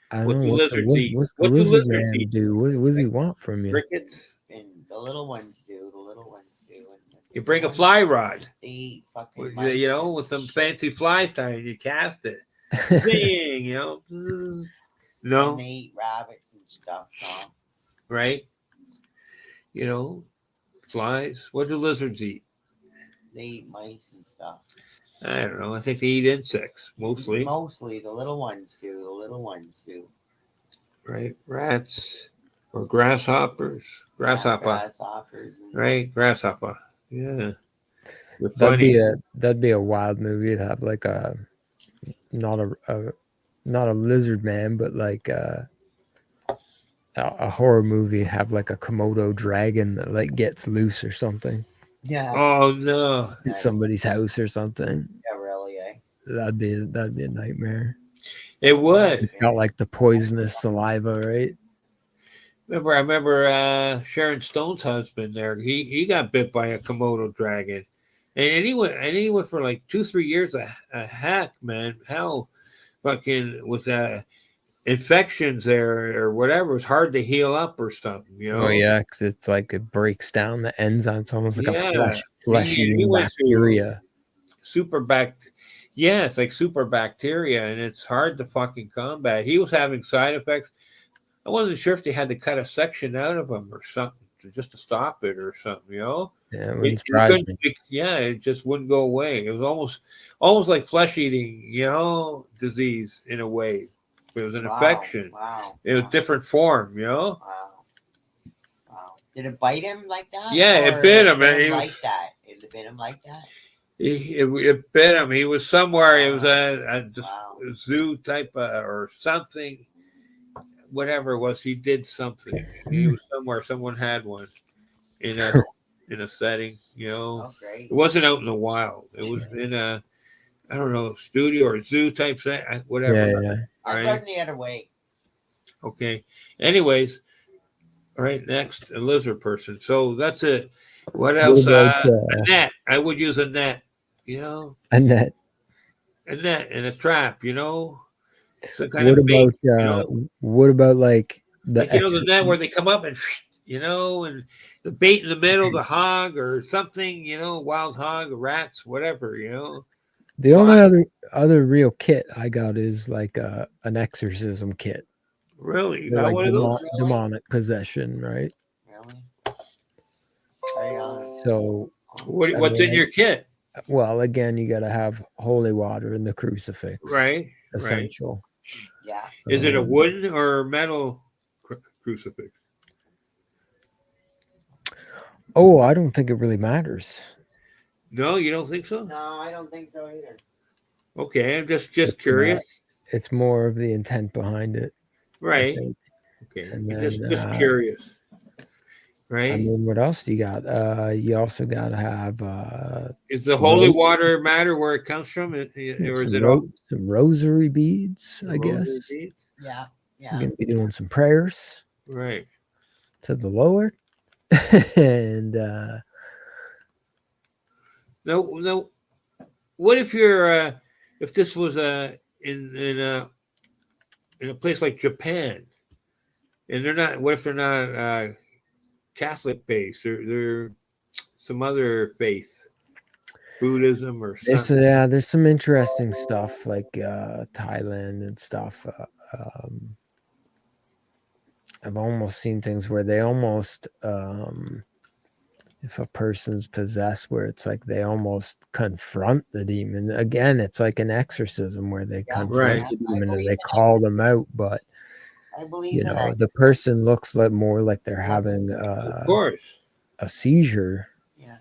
I what don't do know. What's the What do lizard lizards man eat? do? What does he want from you? Crickets? And the little ones do. The little ones do. You bring a fly rod. They eat fucking With, mice with some fancy flies tied, you cast it. Ding, No, And they eat rabbits and stuff, Tom. right? Flies. What do lizards eat? They eat mice and stuff. I don't know. I think they eat insects mostly. Mostly, the little ones do. The little ones do. Right? Rats or grasshoppers. Grasshoppers. Right? Grasshopper. Yeah. You're That'd funny. be a wild movie to have like not a lizard man, but like a horror movie, have like a Komodo dragon that like gets loose or something Yeah. Oh no. in somebody's house or something. Yeah, really, eh? That'd be a nightmare. It would. Got like the poisonous saliva, right? I remember Sharon Stone's husband there. He got bit by a Komodo dragon. And he went for like 2-3 years a heck, man. Hell fucking was infections there or whatever. It's hard to heal up or something, you know? Oh yeah, 'cause it's like it breaks down the enzyme. It's almost like a Yeah. flesh He eating went through bacteria. yeah, it's like super bacteria, and it's hard to fucking combat. He was having side effects. I wasn't sure if they had to cut a section out of him or something just to stop it or something, you know? Yeah, it It, wouldn't it surprise couldn't, me. yeah, it just wouldn't go away. It was almost like flesh eating, you know, disease in a way. It was an infection. Wow. It was different form, you know? Wow. Wow. Did it bite him like that? Yeah, it Or bit him. bit He him was, like that. It bit him like that. it bit him. He was somewhere. It was just Wow. a zoo type or something. Whatever it was, he did something. He was somewhere. Someone had one in a setting, you know. Oh, great. It wasn't out in the wild. It was in a, I don't know, studio or zoo type thing, whatever. Yeah, yeah. I'd Right. run the other way. Okay. Anyways, all right. Next, a lizard person. So that's it. What else? What about, A net. I would use a net. You know, a net? a net and a trap. You know, some kind What of bait. about You know, what about like the like the net where they come up and you know, and the bait in the middle, the hog or something. You know, wild hog, rats, whatever. You know. The only other real kit I got is like an exorcism kit. Really, you They're got like one of those? demonic possession, right? Really? Right on. So What's in your kit? well, again, you got to have holy water and the crucifix, Right. essential. Yeah. Is it a wooden or metal crucifix? Oh, I don't think it really matters. No, you don't think so? No, I don't think so either. Okay, I'm just It's curious. It's more of the intent behind it, I Right. think. Okay. And just then, curious. I Right. mean, what else do you got? You also got to have Is the some holy ro- water matter where it comes from? Or is it all some rosary beads, I rosary guess. beads? Yeah. You're Yeah. gonna be doing some prayers Right. to the Lord, and No. What if you're if this was in a place like Japan, and they're not? What if they're not Catholic based? They're some other faith, Buddhism or something. there's some interesting stuff like Thailand and stuff. I've almost seen things where they almost if a person's possessed, where it's like they almost confront the demon. Again, it's like an exorcism where they confront Right. the demon and they call them out, but I believe you in know that. the person looks like more like they're Yeah. having Of course. a seizure Yeah.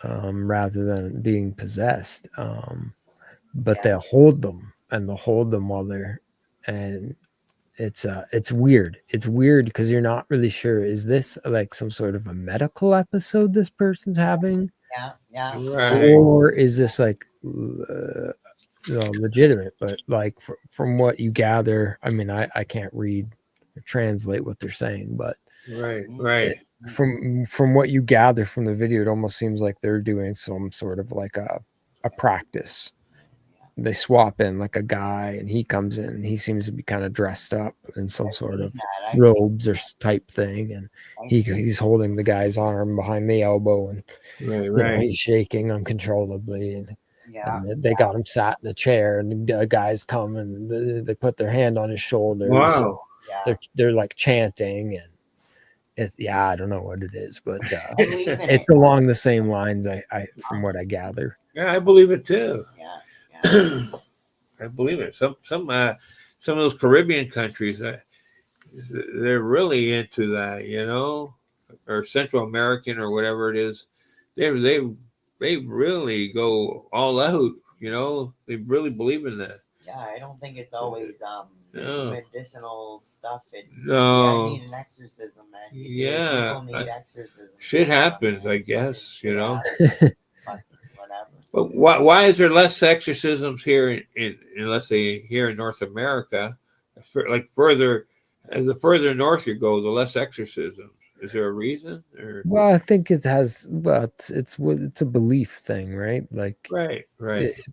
rather than being possessed. But Yeah. they'll hold them while they're, and it's weird. It's weird because you're not really sure, is this like some sort of a medical episode this person's having, Yeah. Right. or is this like legitimate? But like from what you gather, I mean, I can't read or translate what they're saying, but Right. from what you gather from the video, it almost seems like they're doing some sort of like a practice. They swap in like a guy, and he comes in and he seems to be kind of dressed up in some sort of robes or type thing, and he's holding the guy's arm behind the elbow, and you know, he's shaking uncontrollably, and they got him sat in a chair, and the guys come and they put their hand on his shoulder. Wow. They're like chanting, and it's, I don't know what it is, but it's along the same lines. I from what I gather. Yeah, I believe it too. Yeah. I believe it. Some of those Caribbean countries, they're really into that, you know, or Central American or whatever it is. They really go all out, you know. They really believe in that. Yeah, I don't think it's always medicinal stuff. It's No. you need an exorcism, man. Yeah. People need exorcism. Shit happens, I guess, you know. Whatever. But why is there less exorcisms here in let's say here in North America? Like the further north you go, the less exorcisms. Is there a reason? Or? Well, I think it has. Well, it's a belief thing, right? Like right.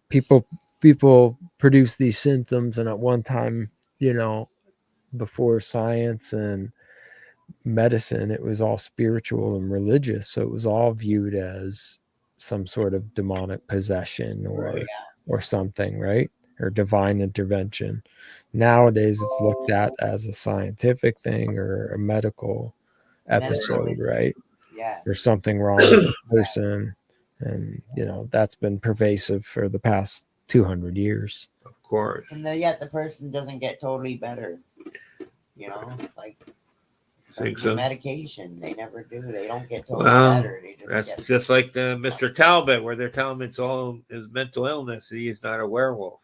People produce these symptoms, and at one time, you know, before science and medicine, it was all spiritual and religious. So it was all viewed as some sort of demonic possession Right. or something, right? Or divine intervention. Nowadays, it's looked at as a scientific thing or a medical episode, right? Yeah. There's something wrong with the person. And, that's been pervasive for the past 200 years. Of course. And yet the person doesn't get totally better. Like Think the so? medication, they never do. They don't get totally Well, better. They just that's get, just like the Mr. Talbot, where they're telling him it's all his mental illness. He is not a werewolf.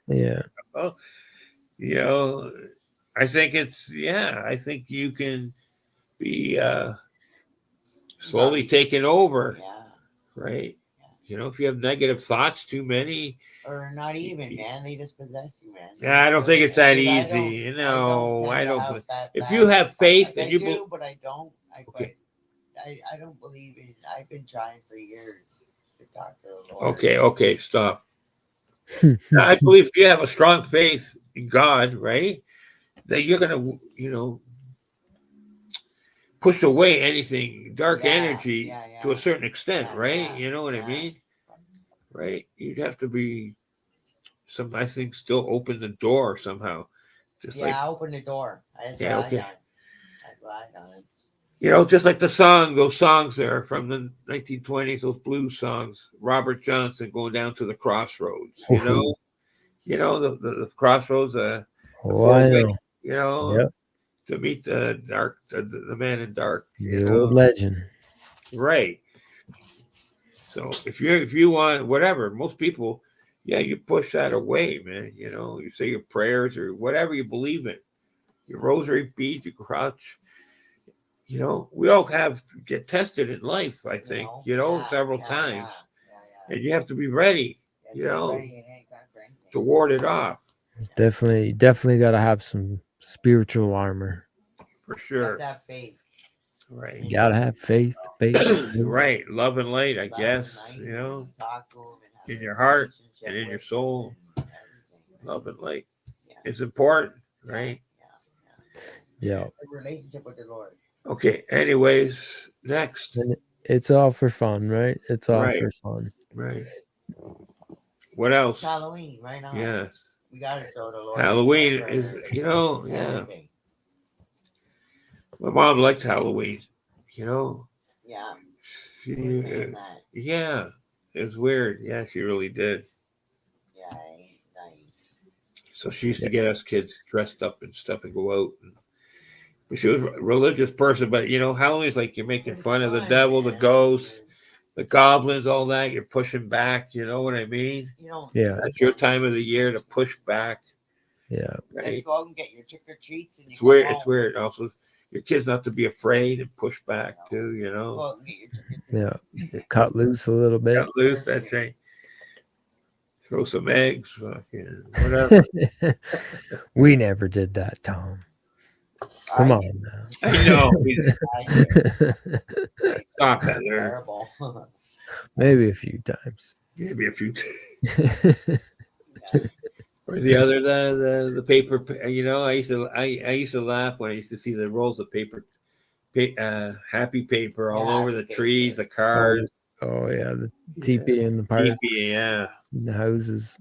Yeah. Well, I think I think you can be slowly taken over, yeah. right? If you have negative thoughts, too many. Or not even, man. They just possess you, man. Yeah, I don't think it's that Because easy. I don't. have that If bad- you have faith I and you do, but I don't. Okay. I don't believe in. I've been trying for years to talk to the Lord. Okay, stop. I believe if you have a strong faith in God, right, that you're gonna, push away anything dark energy to a certain extent, right? You know what I mean? Right? You'd have to be I think still open the door somehow. Just I opened the door. That's what I done. Just like those songs there from the 1920s, those blues songs, Robert Johnson going down to the crossroads, the crossroads, I know. Yep. To meet the man in dark. The old legend. Right. So if you want whatever, most people, you push that away, man. You say your prayers or whatever you believe in, your rosary beads, your crotch. We all get tested in life, I think, several times. And you have to be ready, to ward it off. It's definitely got to have some spiritual armor. For sure. Have faith. Right. You got to have faith. Right. Love and light, I guess, Talk to them and in your heart and in your soul. Love and light. It's important, right? Yeah. A relationship with the Lord. Okay. Anyways, next. And it's all for fun, right? It's all for fun. Right. What else? It's Halloween, right now. Yes. We got to show the Lord. Halloween is, My mom liked Halloween, Yeah. Yeah. It was weird. Yeah, she really did. Yeah, nice. So she used to get us kids dressed up and stuff and go out. But she was a religious person. But, Halloween's like you're making fun of the devil, the ghosts, the goblins, all that. You're pushing back. You know what I mean? Yeah. That's your time of the year to push back. Yeah. Right? You go out and get your trick or treats. And It's weird. It's weird. Also, your kids not to be afraid and push back too. Go out and get Yeah. Cut loose a little bit. Cut loose. That's right. Throw some eggs. Fucking whatever. We never did that, Tom. Come on now. I know. Stop that there. Terrible. Maybe a few times. Maybe a few. Or the other, the paper. I used to laugh when I used to see the rolls of paper, happy paper all over the trees, the cars. Oh yeah, the teepee in the park. Teepee, yeah. In the houses.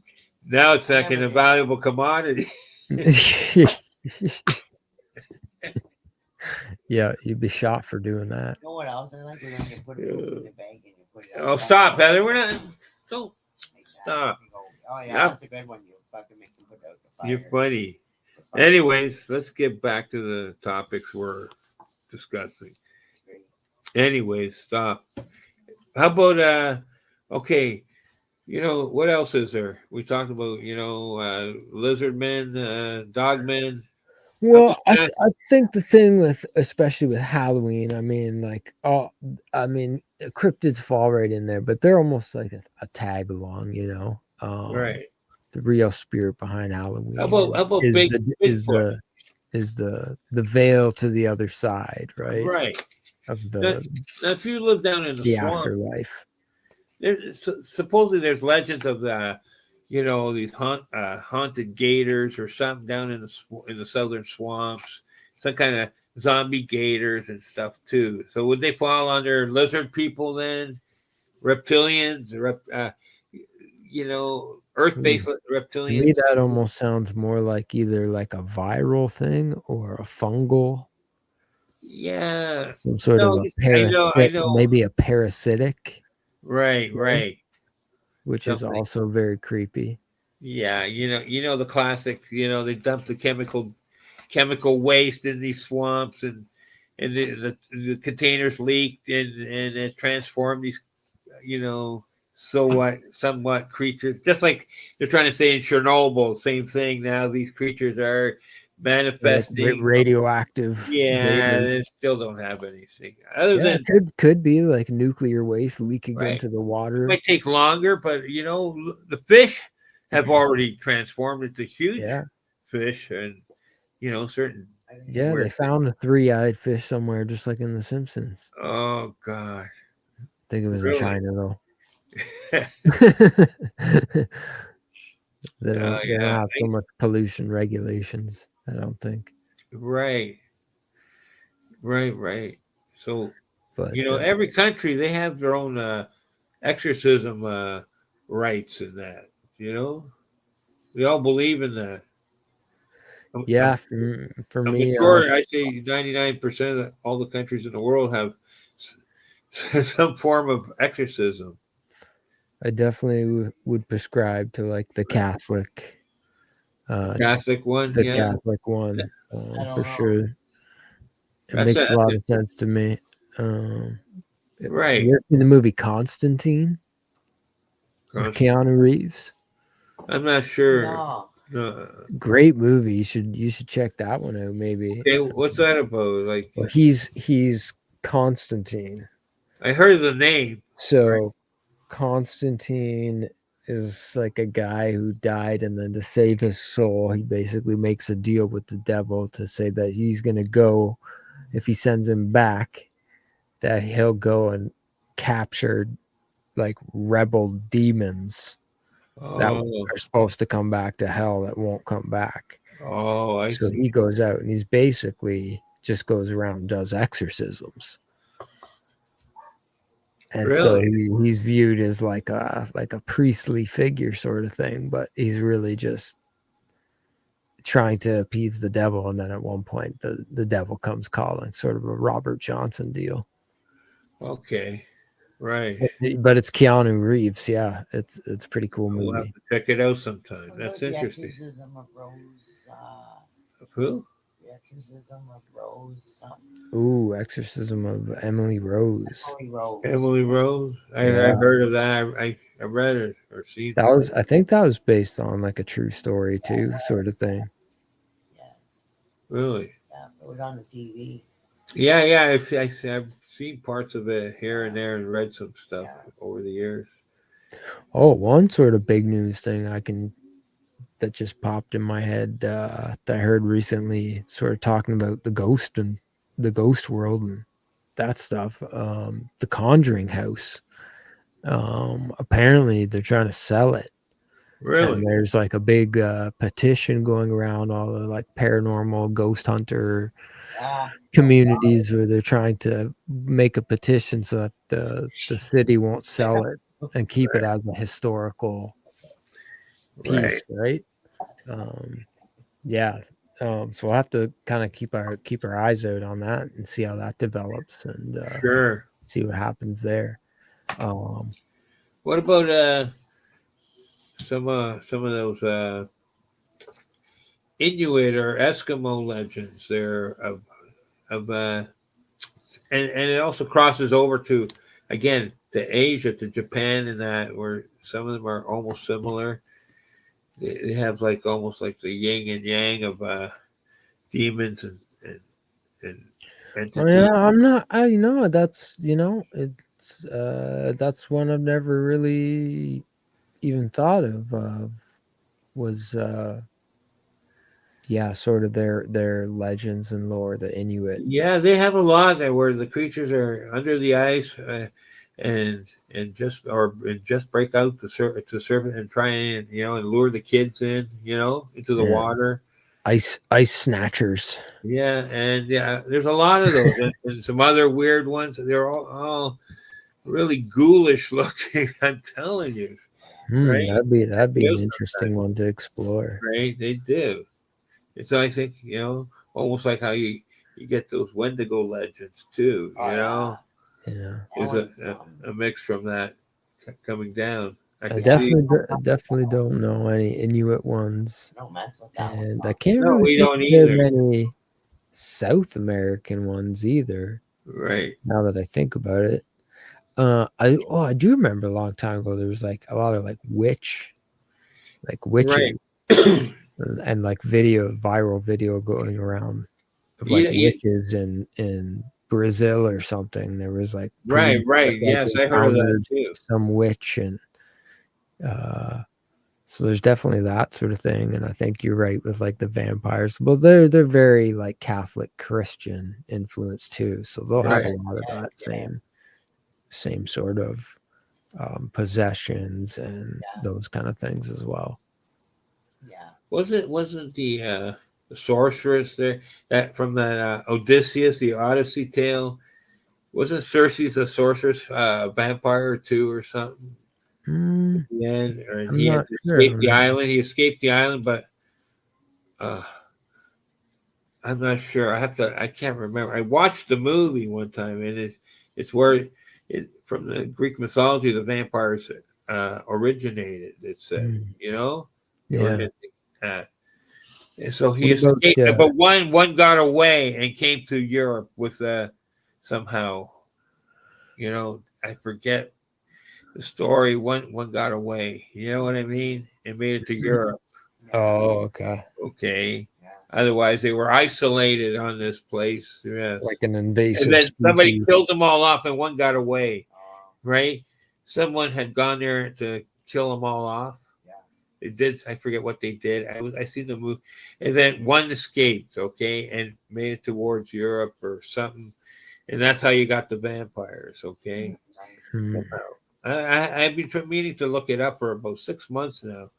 Now it's like an invaluable commodity. Yeah, you'd be shot for doing that. You know what else I like? When you put it in the bag and you put it. Oh, stop, Heather. We're not. Don't stop. Oh yeah, that's a good one. You fucking make them put out the fire. You're funny. Anyways, let's get back to the topics we're discussing. Anyways, stop. How about okay, what else is there? We talked about, lizard men, dog men. Well, I think the thing especially with Halloween, cryptids fall right in there, but they're almost like a tag along, Right. The real spirit behind Halloween. How about is the veil to the other side, right? Right. Of now, if you live down in the swamp, afterlife. Supposedly there's legends of the these haunted gators or something down in the southern swamps, some kind of zombie gators and stuff too. So would they fall under lizard people then, reptilians, earth-based To me, reptilians? that almost sounds more like either like a viral thing or a fungal, Yeah, some sort of no, a I parasite, know, maybe a parasitic, right, thing, right, which is something. also very creepy. Yeah, the classic. They dump the chemical waste in these swamps, and the containers leaked, and it transformed these, you know, somewhat creatures. Just like they're trying to say in Chernobyl, same thing. Now these creatures are Like manifesting. radioactive Yeah, vapors. they still don't have anything other Yeah, than it could be like nuclear waste leaking right. into the It water. might take longer, but the fish have already transformed into huge Yeah. fish, and certain Yeah, where they it's like, found a three-eyed fish somewhere just like in The Simpsons. oh god, I think it was in really? China though. Oh They don't yeah, have so much pollution regulations, I don't think. right, right. So But every country they have their own exorcism rites in that. You know, we all believe in that. yeah, for A me, majority, I say 99% of all the countries in the world have some form of exorcism. I definitely would prescribe to like The uh, Catholic one, the yeah, Catholic one, I for don't know. sure. It that's makes a, a lot of sense to me. Um, right. you ever seen the movie Constantine with Keanu Reeves? I'm not sure. No. Uh, Great movie. You should check that one out. Maybe. okay, what's that about? Like, Well, he's Constantine. I heard of the name. Right. So Constantine is like a guy who died, and then to save his soul, he basically makes a deal with the devil to say that he's gonna go, if he sends him back, that he'll go and capture like rebel demons that Oh, are supposed to come back to hell that won't come back. I So see. he goes out and he's basically just goes around and does exorcisms. And so Really? he's viewed as like a priestly figure sort of thing, but he's really just trying to appease the devil. And then at one point, the devil comes calling, sort of a Robert Johnson deal. Okay. Right. But it's Keanu Reeves. Yeah, it's a pretty cool We'll have movie. to check it out sometime. What That's about the interesting. exorcism of Rose? Who? The exorcism of Rose. Something. Ooh, Exorcism of Emily Rose. Emily Rose. Emily Rose? I Yeah, heard of that. I read it or seen that it. was. I think that was based on like a true story too, sort of thing. Yeah, Really? yeah. It was on the TV. Yeah. I've seen parts of it here and there and read some stuff Yeah. over the years. Oh, one sort of big news thing that just popped in my head, that I heard recently, sort of talking about the ghost world and that stuff. The Conjuring house. Apparently they're trying to sell it, and Really? there's like a big petition going around all the like paranormal ghost hunter Yeah. communities where they're trying to make a petition so that the city won't sell it and keep it as a historical Right. piece, right? Um, yeah. So we'll have to kind of keep our eyes out on that and see how that develops and Sure. see what happens there. Um, What about some of those Inuit or Eskimo legends there of and it also crosses over to again to Asia, to Japan, and that where some of them are almost similar. They have like almost like the yin and yang of demons and oh yeah, entities. I'm not. That's one I've never really even thought of. Was yeah, sort of their legends and lore, the Inuit. Yeah, they have a lot there where the creatures are under the ice, and just break out to surface and try and and lure the kids in into the Yeah. water. Ice snatchers. Yeah, and yeah, there's a lot of those, and some other weird ones. They're all really ghoulish looking. I'm telling you, right? That'd be Do an interesting one to explore. right? They do. And so I think almost like how you get those Wendigo legends too. Oh, yeah. Yeah. There's Always, a mix from that coming down. I I could see. definitely don't know any Inuit ones, don't mess with that and one. I can't No, really we think don't there are either. many South American ones either. Right. Now that I think about it, I do remember a long time ago there was like a lot of like witches, Right. and like viral video going around of like You, witches in Brazil or something. There was like right. police that Right. like Yes, I heard of that encountered too. some witch, and so there's definitely that sort of thing. And I think you're right with like the vampires. Well, they're very like Catholic Christian influence too, so they'll have a Right. lot of Yeah, that yeah. same sort of possessions and Yeah. those kind of things as well. Yeah. Wasn't the sorceress there that from that Odysseus, the Odyssey tale? Wasn't Circe's a sorceress, vampire too, or something? Mm, At the end, or I'm he had not to sure. escape the island. He escaped the island, but uh, I'm not sure. I can't remember. I watched the movie one time, and it's where it from the Greek mythology the vampires originated. It said, Mm, they were yeah. hinting at. And so he What about escaped, but one got away and came to Europe with somehow. I forget the story. One got away. You know what I mean? And made it to Europe. Oh, okay. Okay. Yeah. Otherwise, they were isolated on this place. Yes. Like an And invasive then somebody species. killed them all off, and one got away. Oh, Right? Someone had gone there to kill them all off. yeah. They did. I forget what they did. I see the movie, and then one escaped. Okay, and made it towards Europe or something, and that's how you got the vampires. Okay. Hmm. I've been meaning to look it up for about 6 months now.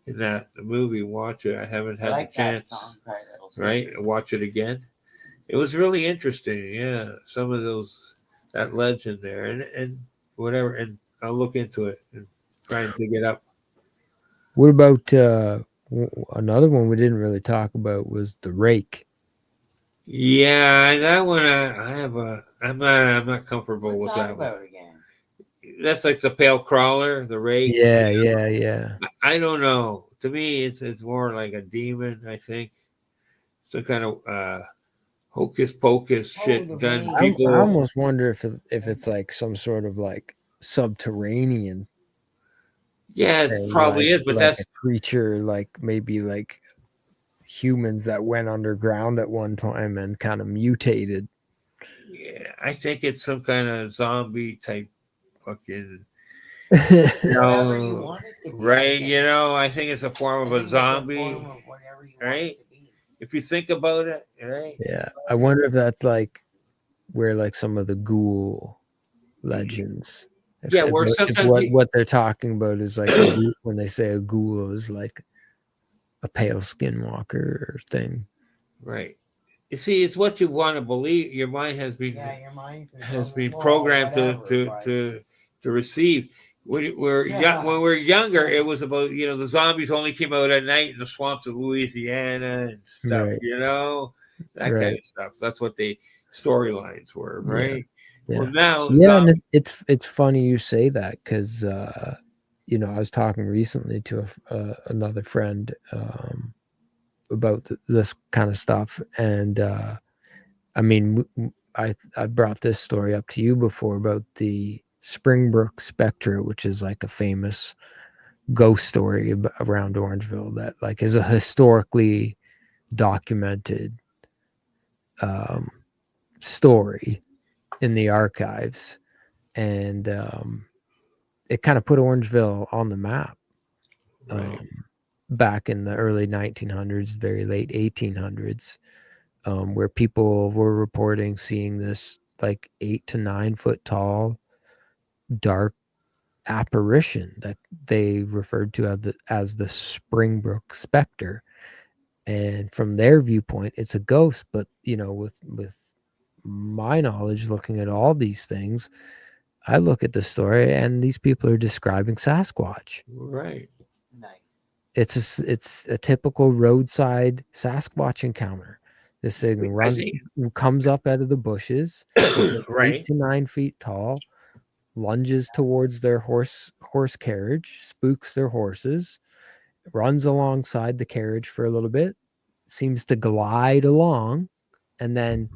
In the movie, watch it. I haven't I had like the chance. that song title. Right, watch it again. It was really interesting. Yeah, some of that legend there, and whatever, and I'll look into it and try and dig it up. What about another one we didn't really talk about was the rake. Yeah, that one I have a. I'm not comfortable What's with that that one. about again? That's like the pale crawler, the rake. Yeah. I don't know. To me, it's more like a demon. I think some kind of hocus pocus Oh, shit the done. rake. I People, almost wonder if it's like some sort of like subterranean yeah, it thing, probably is, but like that's a creature, like maybe like humans that went underground at one time and kind of mutated. yeah. I think it's some kind of zombie type fucking. Whatever you No, want it to be. right? I think it's a form of a zombie, Whatever you want right? it to be. If you think about it, right? Yeah, I wonder if that's like where like some of the ghoul legends. Yeah, where If sometimes what they're talking about is like when they say a ghoul is like a pale skinwalker thing. right. You see, it's what you want to believe. Your mind Yeah, your mind has been programmed to receive. When we're young, when we're younger, it was about the zombies only came out at night in the swamps of Louisiana and stuff. Right. That kind of stuff. That's what the storylines were, right? Yeah. Well, now Yeah, and it's funny you say that because I was talking recently to another friend about this kind of stuff, and I mean, I brought this story up to you before about the Springbrook Spectra, which is like a famous ghost story around Orangeville that like is a historically documented story in the archives, and it kind of put Orangeville on the map right. back in the early 1900s, very late 1800s, where people were reporting seeing this like 8 to 9 foot tall dark apparition that they referred to as the Springbrook Spectre. And from their viewpoint, it's a ghost. But with my knowledge, looking at all these things, I look at the story, and these people are describing Sasquatch. Right. Nice. It's a typical roadside Sasquatch encounter. This thing comes up out of the bushes, Right. 8 to 9 feet tall, lunges towards their horse carriage, spooks their horses, runs alongside the carriage for a little bit, seems to glide along, and then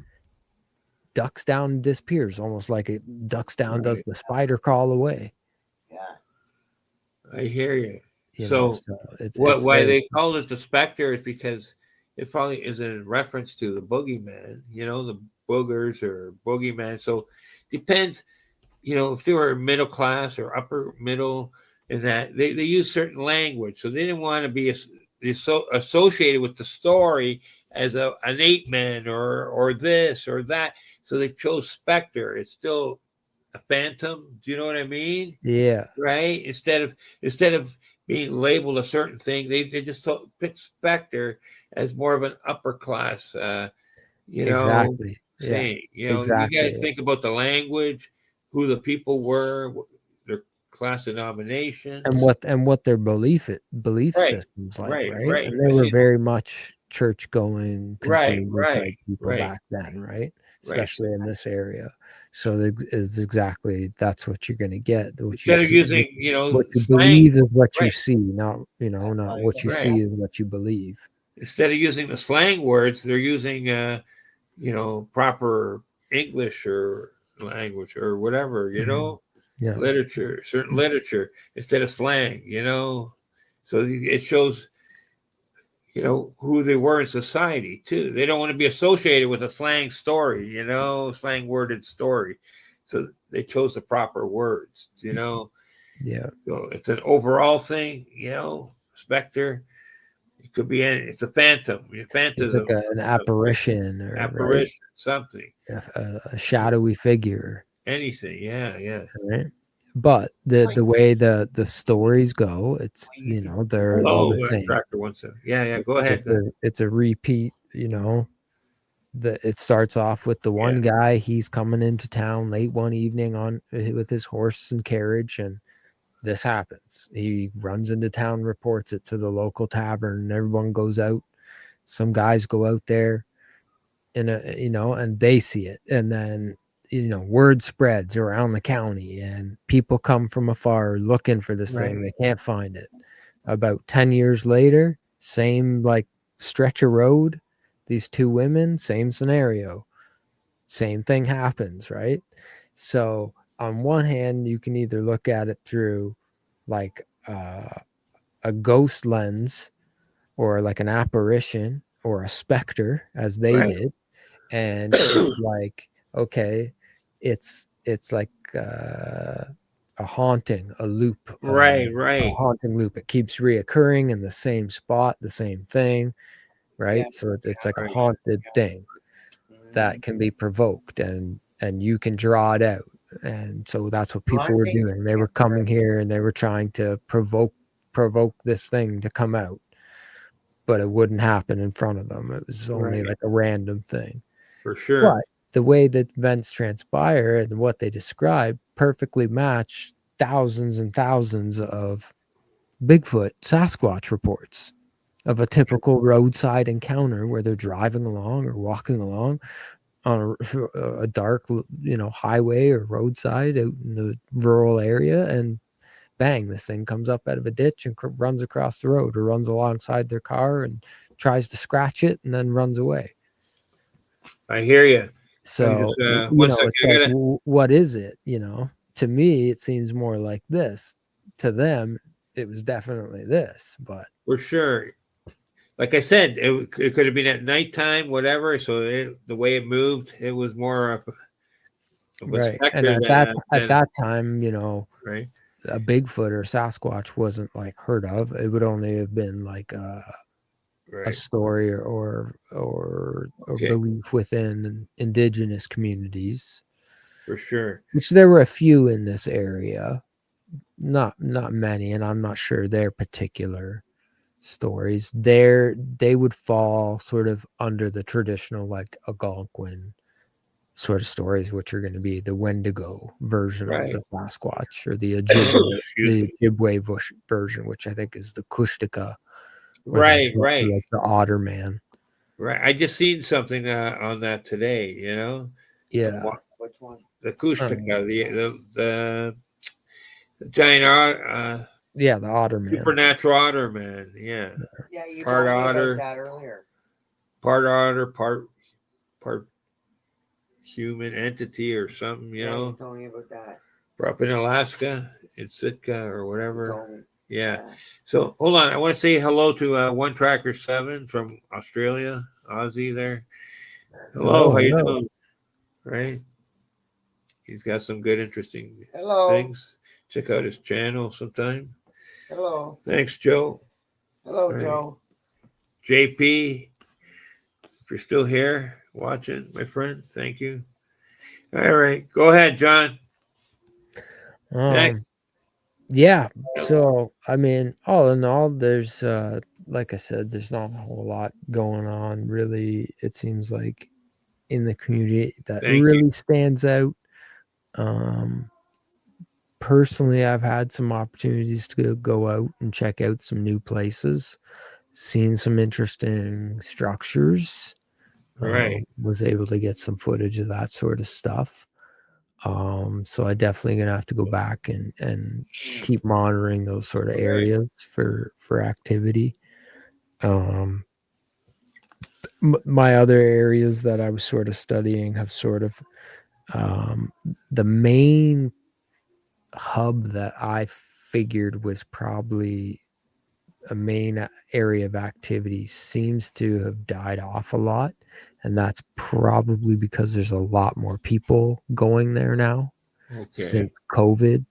ducks down and disappears, almost like it ducks down, does the spider crawl away. Yeah. I hear you. So Why they call it the specter is because it probably is in reference to the boogeyman, the boogers or boogeyman. So depends, if they were middle class or upper middle, and that they use certain language. So they didn't want to be associated with the story as an ape man or this or that. So they chose specter. It's still a phantom. Do you know what I mean? Yeah. Right. Instead of being labeled a certain thing, they just picked specter as more of an upper class. Exactly. Saying. Exactly. You got to think about the language, who the people were, their class denomination, and what their belief systems like, right? And they were very much church going conservative type people back then, right? Especially in this area. So that's what you're going to get. Instead of using, what you slang, believe is what you see, not what you see is what you believe. Instead of using the slang words, they're using proper English or language or whatever, literature, certain literature instead of slang, So it shows, who they were in society too. They don't want to be associated with a slang story, slang worded story. So they chose the proper words, Yeah. So it's an overall thing, specter. It could be it's a phantom. Phantasm. It's like an apparition or apparition, something. A shadowy figure. Anything, yeah. Right. But the way the stories go, it's they're all the same. Tractor wants to. Yeah. Go ahead. It's a repeat. It starts off with the one guy. He's coming into town late one evening with his horse and carriage, and this happens. He runs into town, reports it to the local tavern, and everyone goes out. Some guys go out there, and they see it, and then word spreads around the county, and people come from afar looking for this thing. They can't find it. About 10 years later, same stretch of road, these two women, same scenario, same thing happens, right? So on one hand, you can either look at it through a ghost lens or an apparition or a specter, as they did, and it's okay, it's like a haunting, a loop, a haunting loop. It keeps reoccurring in the same spot, the same thing, right? So it's like a haunted thing that can be provoked, and you can draw it out. And so that's what people were doing. They were coming here and they were trying to provoke this thing to come out, but it wouldn't happen in front of them. It was only like a random thing. For sure. But the way that events transpire and what they describe perfectly match thousands and thousands of Bigfoot, Sasquatch reports of a typical roadside encounter where they're driving along or walking along on a dark, highway or roadside out in the rural area, and bang, this thing comes up out of a ditch and runs across the road or runs alongside their car and tries to scratch it and then runs away. I hear you. So, what is it? To me, it seems more like this. To them, it was definitely this, but for sure. Like I said, it could have been at nighttime, whatever. So the way it moved, it was more of a specter. And at that time, right, a Bigfoot or Sasquatch wasn't heard of. It would only have been a story or belief within indigenous communities. for sure. which there were a few in this area, not many, and I'm not sure their particular stories. They would fall sort of under the traditional like Algonquin sort of stories, which are going to be the Wendigo version of Right. the Sasquatch, or the Ojibwe, Excuse me. version, which I think is the Kushtaka, or Right, right, like the Otter Man. right. I just seen something on that today. You know, the Yeah. Which one? the Kushtaka, Um, the giant yeah, the Otter Man. supernatural otter man. Yeah, Yeah, you Part told me otter. about that earlier. part otter, part human entity or something. You Yeah, you know, told me about that. up in Alaska, in Sitka or You whatever. told me. Yeah. So hold on, I want to say hello to One Tracker 7 from Australia, Aussie there. Hello, how you Hello. doing? Right? He's got some good, interesting Hello. things. Check out his channel sometime. Hello. Thanks, Joe. Hello, Right. Joe. JP, if you're still here watching, my friend, thank you. All right, go ahead, John. Next. Yeah. So I mean, all in all, there's like I said, there's not a whole lot going on really. It seems like in the community that Thank you. really stands out. Um Personally, I've had some opportunities to go out and check out some new places, seen some interesting structures. Right. Was able to get some footage of that sort of stuff. So I definitely gonna have to go back and keep monitoring those sort of Right. areas for activity. My other areas that I was sort of studying have sort of the main hub that I figured was probably a main area of activity seems to have died off a lot, and that's probably because there's a lot more people going there now Okay. since COVID.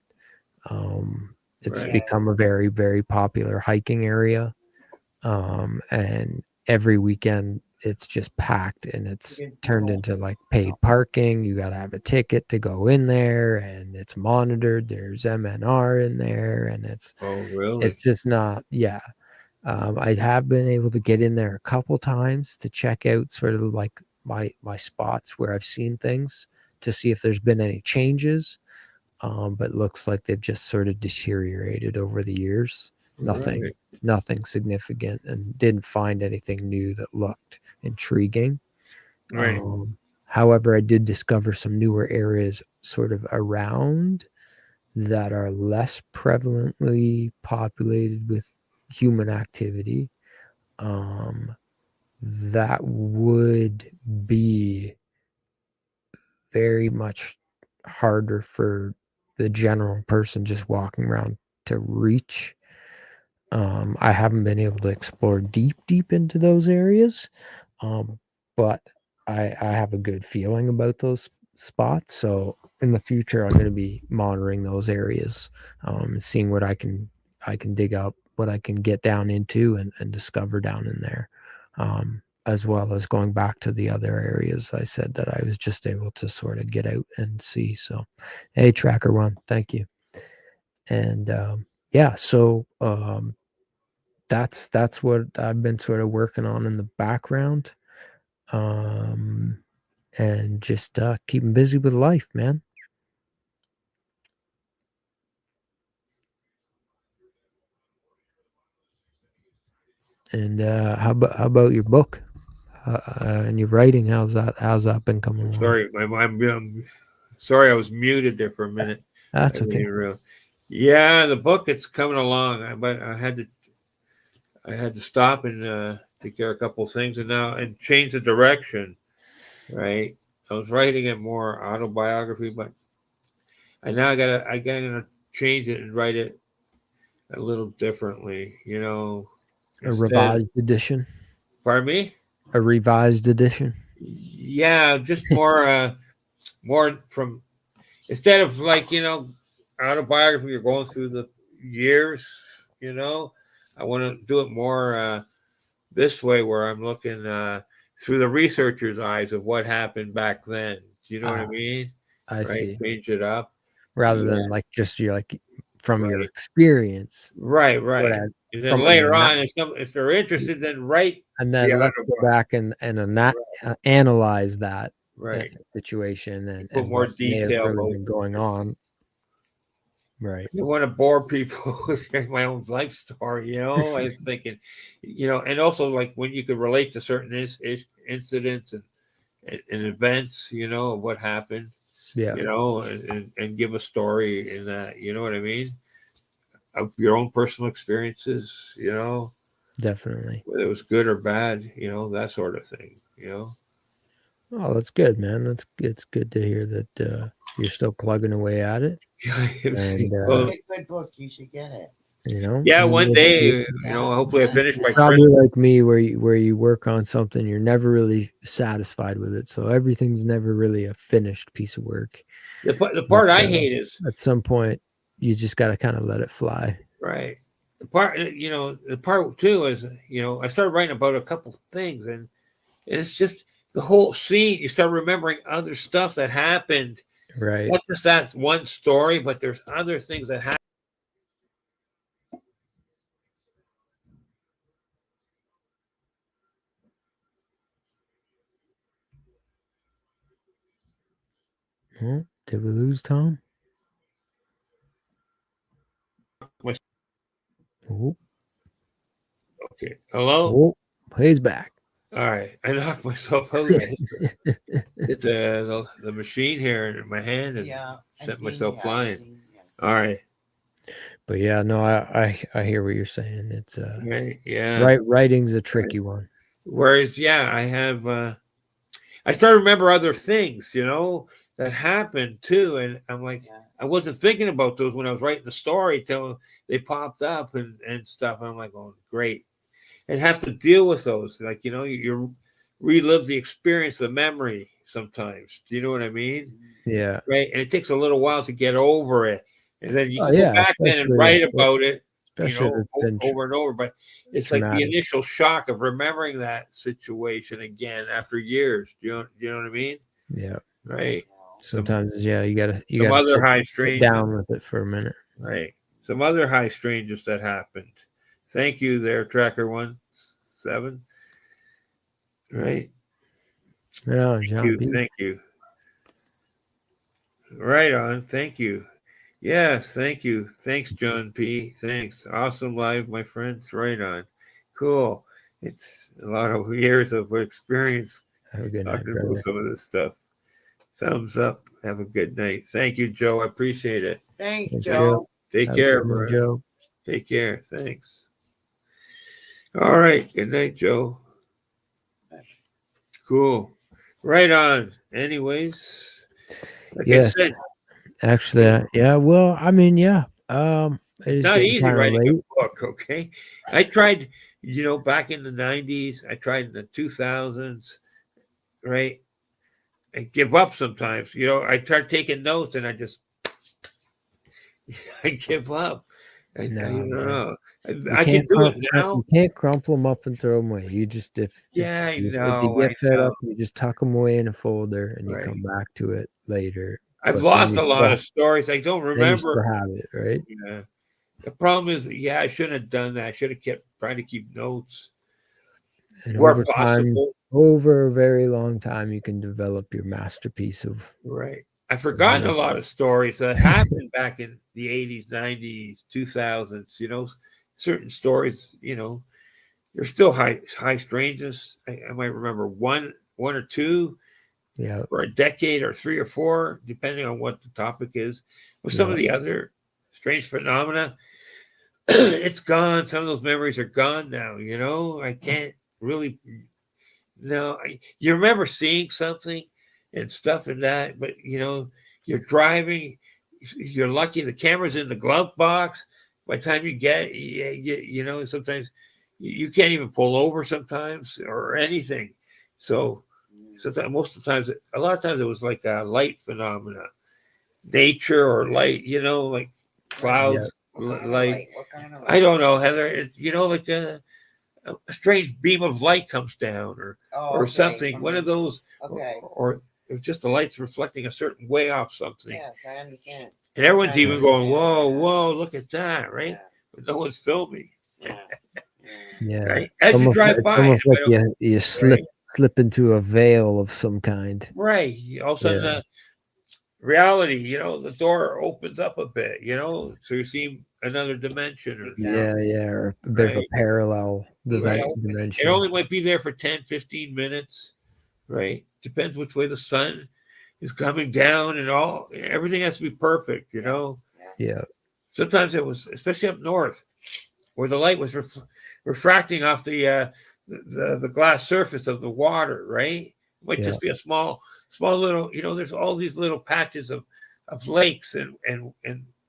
It's Right. become a very, very popular hiking area, and every weekend it's just packed, and it's turned into like paid parking. You got to have a ticket to go in there, and it's monitored. There's MNR in there, and Oh, really? it's just not. Yeah. I have been able to get in there a couple times to check out sort of like my spots where I've seen things to see if there's been any changes. But looks like they've just sort of deteriorated over the years. Right. Nothing significant, and didn't find anything new that looked intriguing. Right. However, I did discover some newer areas sort of around that are less prevalently populated with human activity. That would be very much harder for the general person just walking around to reach. I haven't been able to explore deep into those areas, but I have a good feeling about those spots. So in the future, I'm going to be monitoring those areas, and seeing what I can dig up, what I can get down into and discover down in there, as well as going back to the other areas I said that I was just able to sort of get out and see. So, hey, Tracker One, thank you. And yeah, so that's what I've been sort of working on in the background, um, and just keeping busy with life, man. And how about your book and your writing? How's that been coming along? Sorry, I'm sorry I was muted there for a minute. That's I okay. didn't realize. Yeah, the book it's coming along, but I had to stop and take care of a couple of things and change the direction. Right, I was writing it more autobiography, but I gotta change it and write it a little differently. You know, A instead. revised edition. Pardon me. A revised edition. Yeah, just more from instead of like autobiography. You're going through the years. You know, I want to do it more this way, where I'm looking through the researcher's eyes of what happened back then. Do you know what I mean? I right? see. Change it up. Rather Yeah. than like just you're like from your Right. experience. Right. Whereas And then from later on, if they're interested, then write and the then let's other go part. back and analyze that Right. situation Put and more what may have detail. really been going on. Right. I don't want to bore people with my own life story. I was thinking, and also like when you could relate to certain incidents and events, of what happened, Yeah, and give a story in that, you know what I mean? Of your own personal experiences, definitely. whether it was good or bad, that sort of thing. Oh, that's good, man. It's good to hear that you're still plugging away at it. And Well, It's a good book. You should get it. yeah, one day, Yeah. hopefully I finish by probably Christmas. like me where you work on something, you're never really satisfied with it. So everything's never really a finished piece of work. The But, part I hate is at some point you just got to kind of let it fly. right. The part too is, I started writing about a couple things, and it's just the whole scene. You start remembering other stuff that happened. Right. Not just that one story, but there's other things that happened. Oh, did we lose Tom? Oh, Okay. Hello? he's back. All right. I knocked myself out. It's the machine here in my hand and sent myself flying. All right. But yeah, no, I hear what you're saying. It's Right. Yeah. writing's a tricky one. Whereas, I have I started to remember other things, that happened too. And I'm like, I wasn't thinking about those when I was writing the story till they popped up and stuff. I'm like, oh, great. And have to deal with those. Like, you relive the experience, the memory sometimes. Do you know what I mean? Yeah. Right. And it takes a little while to get over it. And then you Oh, can go yeah, back then and write about it, especially if it's been over and over. But it's like the initial shock of remembering that situation again after years. Do you know what I mean? Yeah. Right. Sometimes, you gotta other high sit strangeness. down with it for a minute. Right. Some other high strangeness that happened. Thank you there, Tracker 17. Right. Yeah, John B. Thank you. Right on. Thank you. Yes, thank you. Thanks, John P. Thanks. Awesome live, my friends. Right on. Cool. It's a lot of years of experience Have a good night, talking brother. about some of this stuff. Thumbs up. Have a good night. Thank you, Joe. I appreciate it. Thanks, Thanks, Joe. Take Have care, a good one, bro. Joe. Take care. Thanks. All right. Good night, Joe. Cool. Right on. Anyways, like Yes. I said, Actually, yeah. Well, I mean, yeah. It it's is not getting easy kind of writing a late. book, okay? I tried, back in the 90s, I tried in the 2000s, right? I give up sometimes. I start taking notes and I just, I give up. I don't know. I can do it now. You can't crumple them up and throw them away. You just Yeah, I if you know. get fed up, you just tuck them away in a folder and you Right. come back to it later. I've But lost a lot of stories. I don't then you still remember. have it, right? Yeah. The problem is, I shouldn't have done that. I should have kept trying to keep notes. And Where over time, possible. over a very long time, you can develop your masterpiece of. Right. I've forgotten a lot of stories that happened back in the 80s, 90s, 2000s, certain stories, they're still high strangeness. I might remember one or two for a decade or 3 or 4, depending on what the topic is. With some of the other strange phenomena, it's gone. Some of those memories are gone now, I can't really, you remember seeing something and stuff and that, but you're driving, you're lucky the camera's in the glove box. By the time you get, sometimes you can't even pull over sometimes or anything. So sometimes, a lot of times it was like a light phenomena, nature or light, like clouds, light. What kind of light? I don't know, Heather. Like a strange beam of light comes down or okay. something. One of those, Okay. or It was just the lights reflecting a certain way off something. Yes, I understand. And everyone's I even going, whoa, understand, whoa, look at that, right? Yeah. But no one's filming, Yeah. Yeah. right? As you drive by, almost like if I don't- you slip right? slip into a veil of some kind. Right. All of a sudden, Yeah. reality, the door opens up a bit, so you see another dimension or Yeah, something, yeah, or a bit of a right? parallel Right. It dimension. only might be there for 10, 15 minutes, right? Depends which way the sun is coming down and all. Everything has to be perfect, Yeah. Sometimes it was, especially up north, where the light was refracting off the glass surface of the water, right? It might Yeah. just be a small little, there's all these little patches of lakes and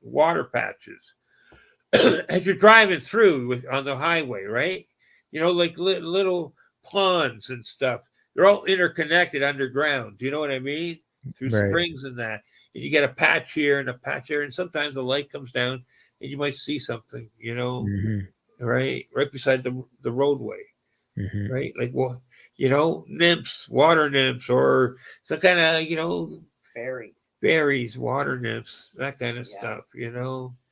water patches as you're driving through on the highway, right? Like little ponds and stuff. They're all interconnected underground. Do you know what I mean? Through Right. springs and that. And you get a patch here and a patch there, and sometimes the light comes down and you might see something, Mhm. right beside the roadway, Mhm. right? Like nymphs, water nymphs, or some kind of fairies, water nymphs, that kind of stuff,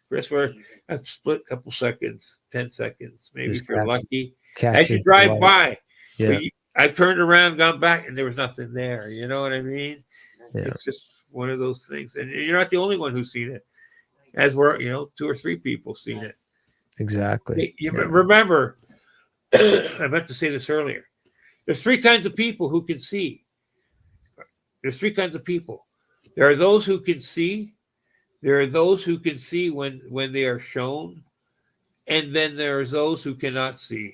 Chris, where a split couple seconds, 10 seconds, maybe Just if you're lucky. As you catches the drive light. by, Yeah. I've turned around, gone back, and there was nothing there. You know what I mean? Yeah. It's just one of those things. And you're not the only one who's seen it. As we're, 2 or 3 people seen it. Exactly. You Yeah. remember, I meant to say this earlier. There's 3 kinds of people who can see. There's 3 kinds of people. There are those who can see. There are those who can see when they are shown. And then there's those who cannot see.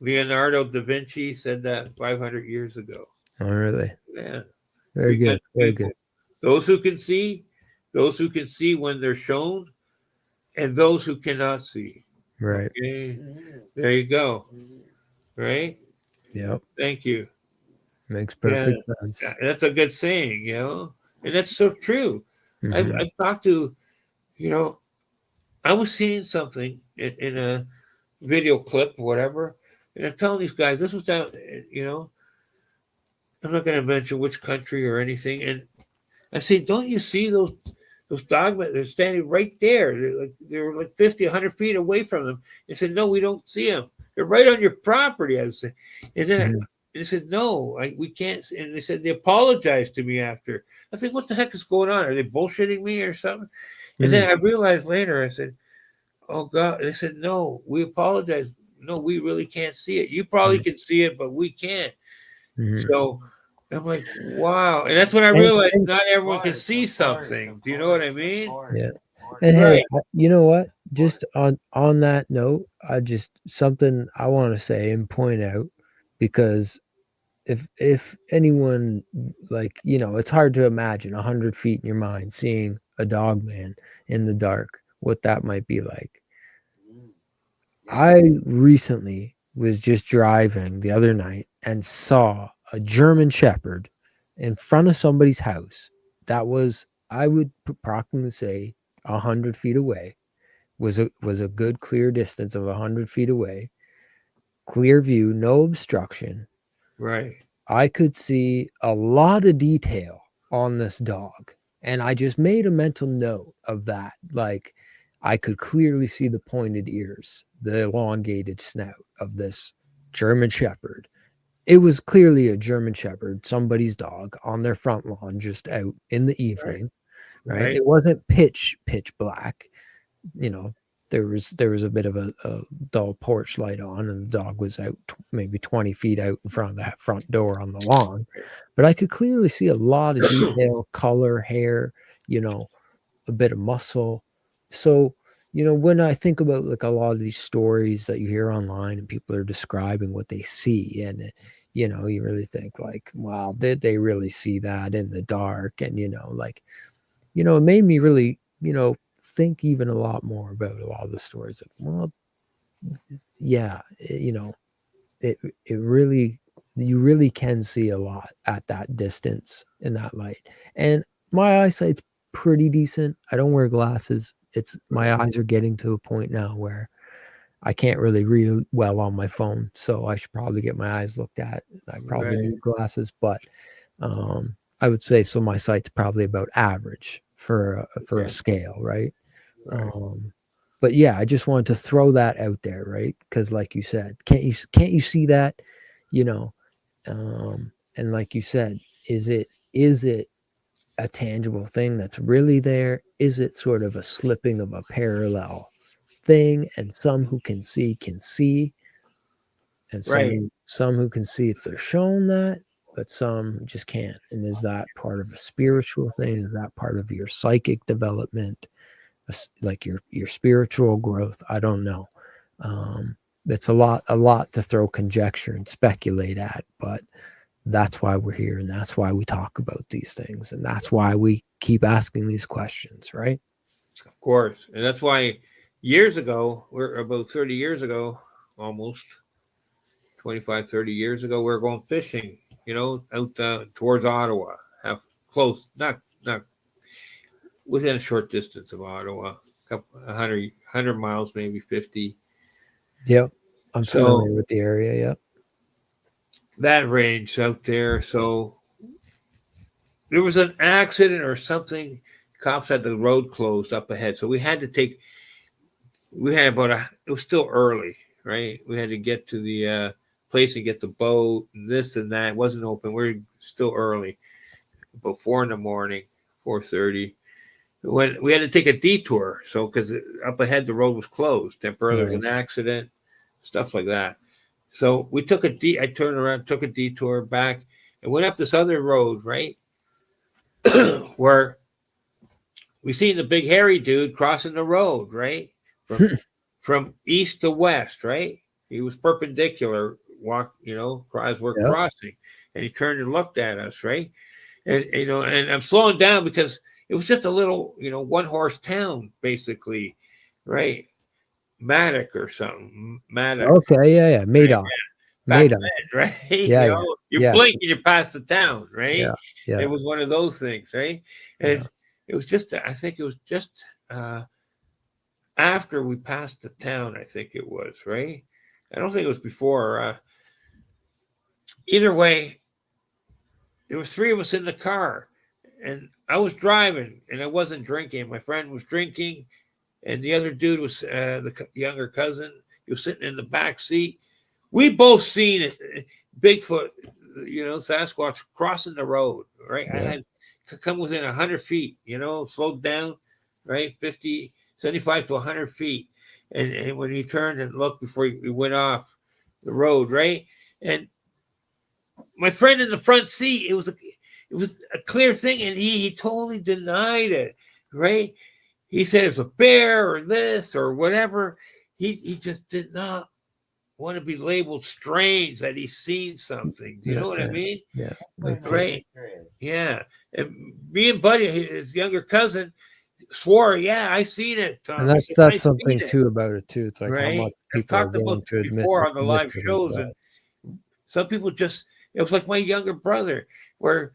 Leonardo da Vinci said that 500 years ago. Oh, really? Yeah. Very 3 good. kinds of Very people. good. Those who can see when they're shown, and those who cannot see. Right. Okay. There you go. Right? Yep. Thank you. Makes perfect sense. That's a good saying, and that's so true. Mhm. I've talked to, I was seeing something in a video clip or whatever, and I'm telling these guys this was down, I'm not going to mention which country or anything, and I say, don't you see those dogmen? They're standing right there. They're like 50, 100 feet away from them. They said, no, we don't see them. They're right on your property. I said, and then Mhm. they said, no, we can't. And they said they apologized to me after. I said, what the heck is going on? Are they bullshitting me or something? And then I realized later, I said, oh God. They said, no, we apologize. No, we really can't see it. You probably can see it, but we can't. Mhm. So I'm like, wow. And that's when I And- realized and- not everyone can see something. Do you know what I mean? Yeah. And Right. hey, you know what? Just on that note, something I want to say and point out, because if anyone, like, it's hard to imagine 100 feet in your mind seeing a dog man in the dark, what that might be like. I recently was just driving the other night and saw a German Shepherd in front of somebody's house. That was, I would approximately say, 100 feet away. Was a good clear distance of 100 feet away. Clear view, no obstruction. Right. I could see a lot of detail on this dog, and I just made a mental note of that. Like, I could clearly see the pointed ears, the elongated snout of this German Shepherd. It was clearly a German Shepherd, somebody's dog, on their front lawn, just out in the evening, right? Right. It wasn't pitch black. There was a bit of a dull porch light on, and the dog was out maybe 20 feet out in front of that front door on the lawn. But I could clearly see a lot of detail, color, hair, a bit of muscle. So, when I think about like a lot of these stories that you hear online and people are describing what they see, and you really think like, wow, did they really see that in the dark? And it made me really, think even a lot more about a lot of the stories. Like, well, yeah, it really, you really can see a lot at that distance in that light. And my eyesight's pretty decent. I don't wear glasses. My eyes are getting to a point now where I can't really read well on my phone, so I should probably get my eyes looked at. I probably Right. need glasses, but I would say so. My sight's probably about average for Okay. a scale, right? Right. But yeah, I just wanted to throw that out there, right? Because like you said, can't you see that, you know? And like you said, is it a tangible thing that's really there? Is it sort of a slipping of a parallel thing? And some who can see, and Right. some who can see if they're shown that, but some just can't. And is that part of a spiritual thing? Is that part of your psychic development, like your spiritual growth? I don't know. It's a lot to throw conjecture and speculate at, but that's why we're here, and that's why we talk about these things, and that's why we keep asking these questions, right? Of course. And that's why years ago, we're about 30 years ago, almost 25, 30 years ago, we were going fishing, out towards Ottawa, have close, not within a short distance of Ottawa, a couple, 100 miles, maybe 50. Yep, I'm So familiar with the area. Yep. that range out there. So there was an accident or something. Cops had the road closed up ahead. So we had it was still early, right? We had to get to the place and get the boat and this and that. It wasn't open. We're still early, about 4 in the morning, 4:30. When we had to take a detour, so because up ahead the road was closed temporarily, there was Right. an accident, stuff like that. So we took I turned around, took a detour back, and went up this other road, right, where we seen the big hairy dude crossing the road, right, from from east to west, right. He was perpendicular, as we're Yep. crossing, and he turned and looked at us, right, and I'm slowing down because it was just a little, one horse town basically, right, Maddox or something, Maddox, Okay. Yeah. Yeah. right? Madoff. Back Madoff. then, right? Yeah. Yeah. You Yeah. blink and you pass the town, right? Yeah. Yeah. It was one of those things, right? Yeah. And it was just, I think it was just after we passed the town, I think it was, right? I don't think it was before. Either way, there was three of us in the car, and I was driving, and I wasn't drinking. My friend was drinking, and the other dude was the younger cousin. He was sitting in the back seat. We both seen it, Bigfoot, Sasquatch crossing the road, right? I Yeah. had come within 100 feet, slowed down, right? 50, 75 to 100 feet. And when he turned and looked before he went off the road, right? And my friend in the front seat, it was a clear thing, and he totally denied it, right? He said it's a bear or this or whatever. He just did not want to be labeled strange that he's seen something. Do you Yeah. know what I Yeah. mean? Yeah. That's It's Right. Yeah. And me and Buddy, his younger cousin, swore, yeah, I seen it, and Tom. He said, I that's seen something it. too about it too. It's like how much Right. I've people are talked about willing to before on the admit live to shows, and themselves. some people it was like my younger brother, where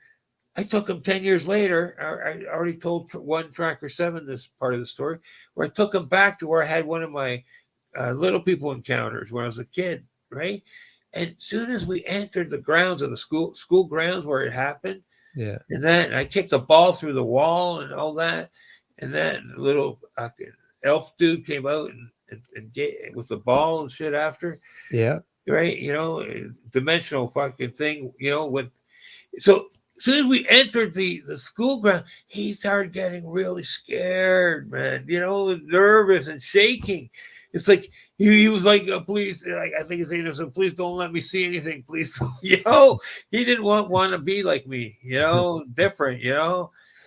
I took him 10 years later. I already told one Tracker 7 this part of the story, where I took him back to where I had one of my little people encounters when I was a kid, right? And as soon as we entered the grounds of the school grounds where it happened, Yeah. and then I kicked the ball through the wall and all that, and then little elf dude came out and with the ball and shit after, Yeah. right? Dimensional fucking thing, with so as soon as we entered the school ground, he started getting really scared, man. Nervous and shaking. It's like he was like, "Please," like I think he's saying, "So please don't let me see anything, please." He didn't want to be like me, different,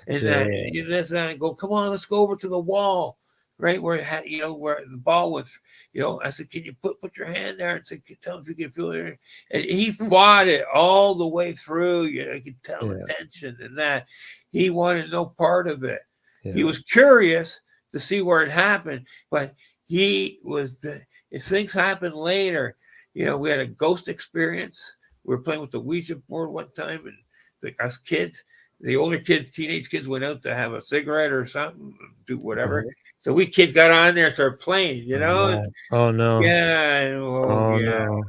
And Yeah. this and I go, "Come on, let's go over to the wall, right where it had, where the ball was." I said, "Can you put your hand there and say, tell him if you can feel it?" And he fought it all the way through. I could tell the Yeah. tension and that he wanted no part of it. Yeah. He was curious to see where it happened, but he was as things happened later. We had a ghost experience. We were playing with the Ouija board one time, and us kids, the older kids, teenage kids, went out to have a cigarette or something, do whatever. So we kids got on there, and started playing. Oh, man. Oh no. Yeah, Oh yeah. no.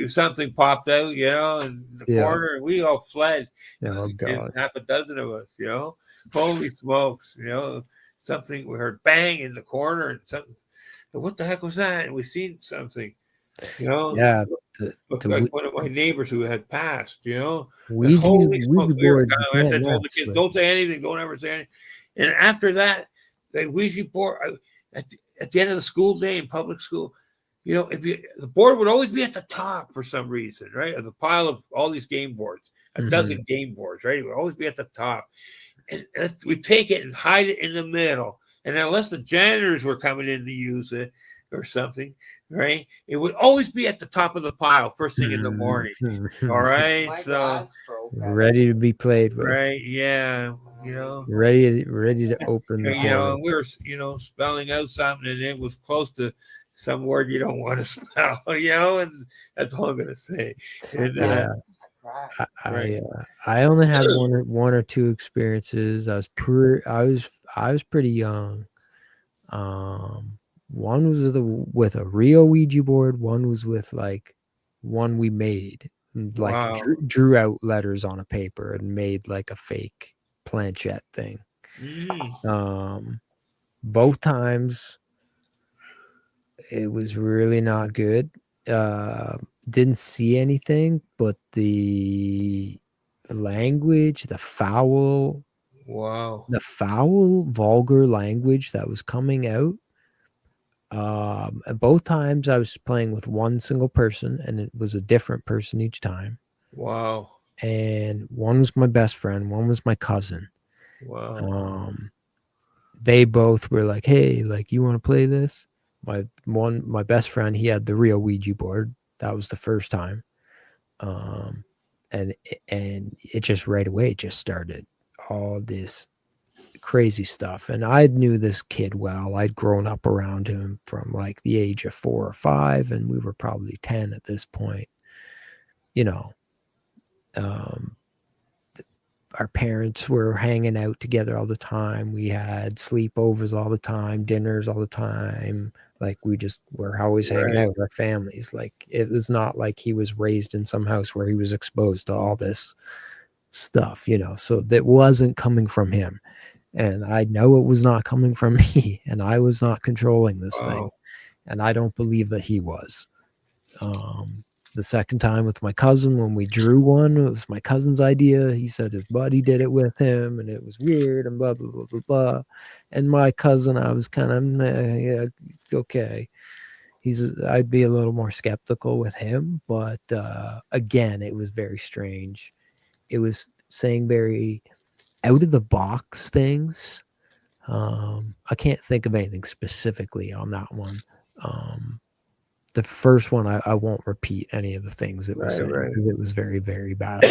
something popped out, in the Yeah. corner, and we all fled. Oh And God. half a dozen of us, Holy smokes, something we heard bang in the corner, and something. What the heck was that? And we seen something, Yeah. looked The like one of my neighbors who had passed, and Ouija holy Ouija smokes, we were board you kind of, as I can't told the mess kids, with. don't say anything, don't ever say anything. And after that, the Ouija board, at the end of the school day in public school, the board would always be at the top for some reason, right? Of the pile of all these game boards, a dozen game boards, right? It would always be at the top. And we take it and hide it in the middle. And unless the janitors were coming in to use it or something, right? It would always be at the top of the pile first thing in the morning. All right. My So glass broke. Ready to be played with. right, yeah, Ready to open the portal. we were, spelling out something, and it was close to some word you don't want to spell, and that's all I'm gonna say. And, Yeah. right. I only had one or two experiences. I was pretty young. One was with a real Ouija board. One was with like one we made, like Wow. drew out letters on a paper and made like a fake planchette thing. Both times it was really not good. Didn't see anything, but the language, the foul, vulgar language that was coming out. Both times I was playing with one single person, and it was a different person each time. Wow. And one was my best friend, one was my cousin. Wow. They both were like, "Hey, like, you want to play this?" My best friend, he had the real Ouija board. That was the first time. And it just right away just started all this crazy stuff. And I knew this kid well. I'd grown up around him from like the age of 4 or 5, and we were probably 10 at this point. Our parents were hanging out together all the time. We had sleepovers all the time, dinners all the time. Like, we just were always hanging out with our families. Like, it was not like he was raised in some house where he was exposed to all this stuff, so that wasn't coming from him. And I know it was not coming from me, and I was not controlling this thing. And I don't believe that he was. The second time with my cousin, when we drew one, it was my cousin's idea. He said his buddy did it with him, and it was weird, and blah, blah, blah, blah, blah. And my cousin, I was kind of, yeah, okay. I'd be a little more skeptical with him, but again, it was very strange. It was saying very out of the box things. I can't think of anything specifically on that one. The first one, I won't repeat any of the things it was saying, because it was very, very bad.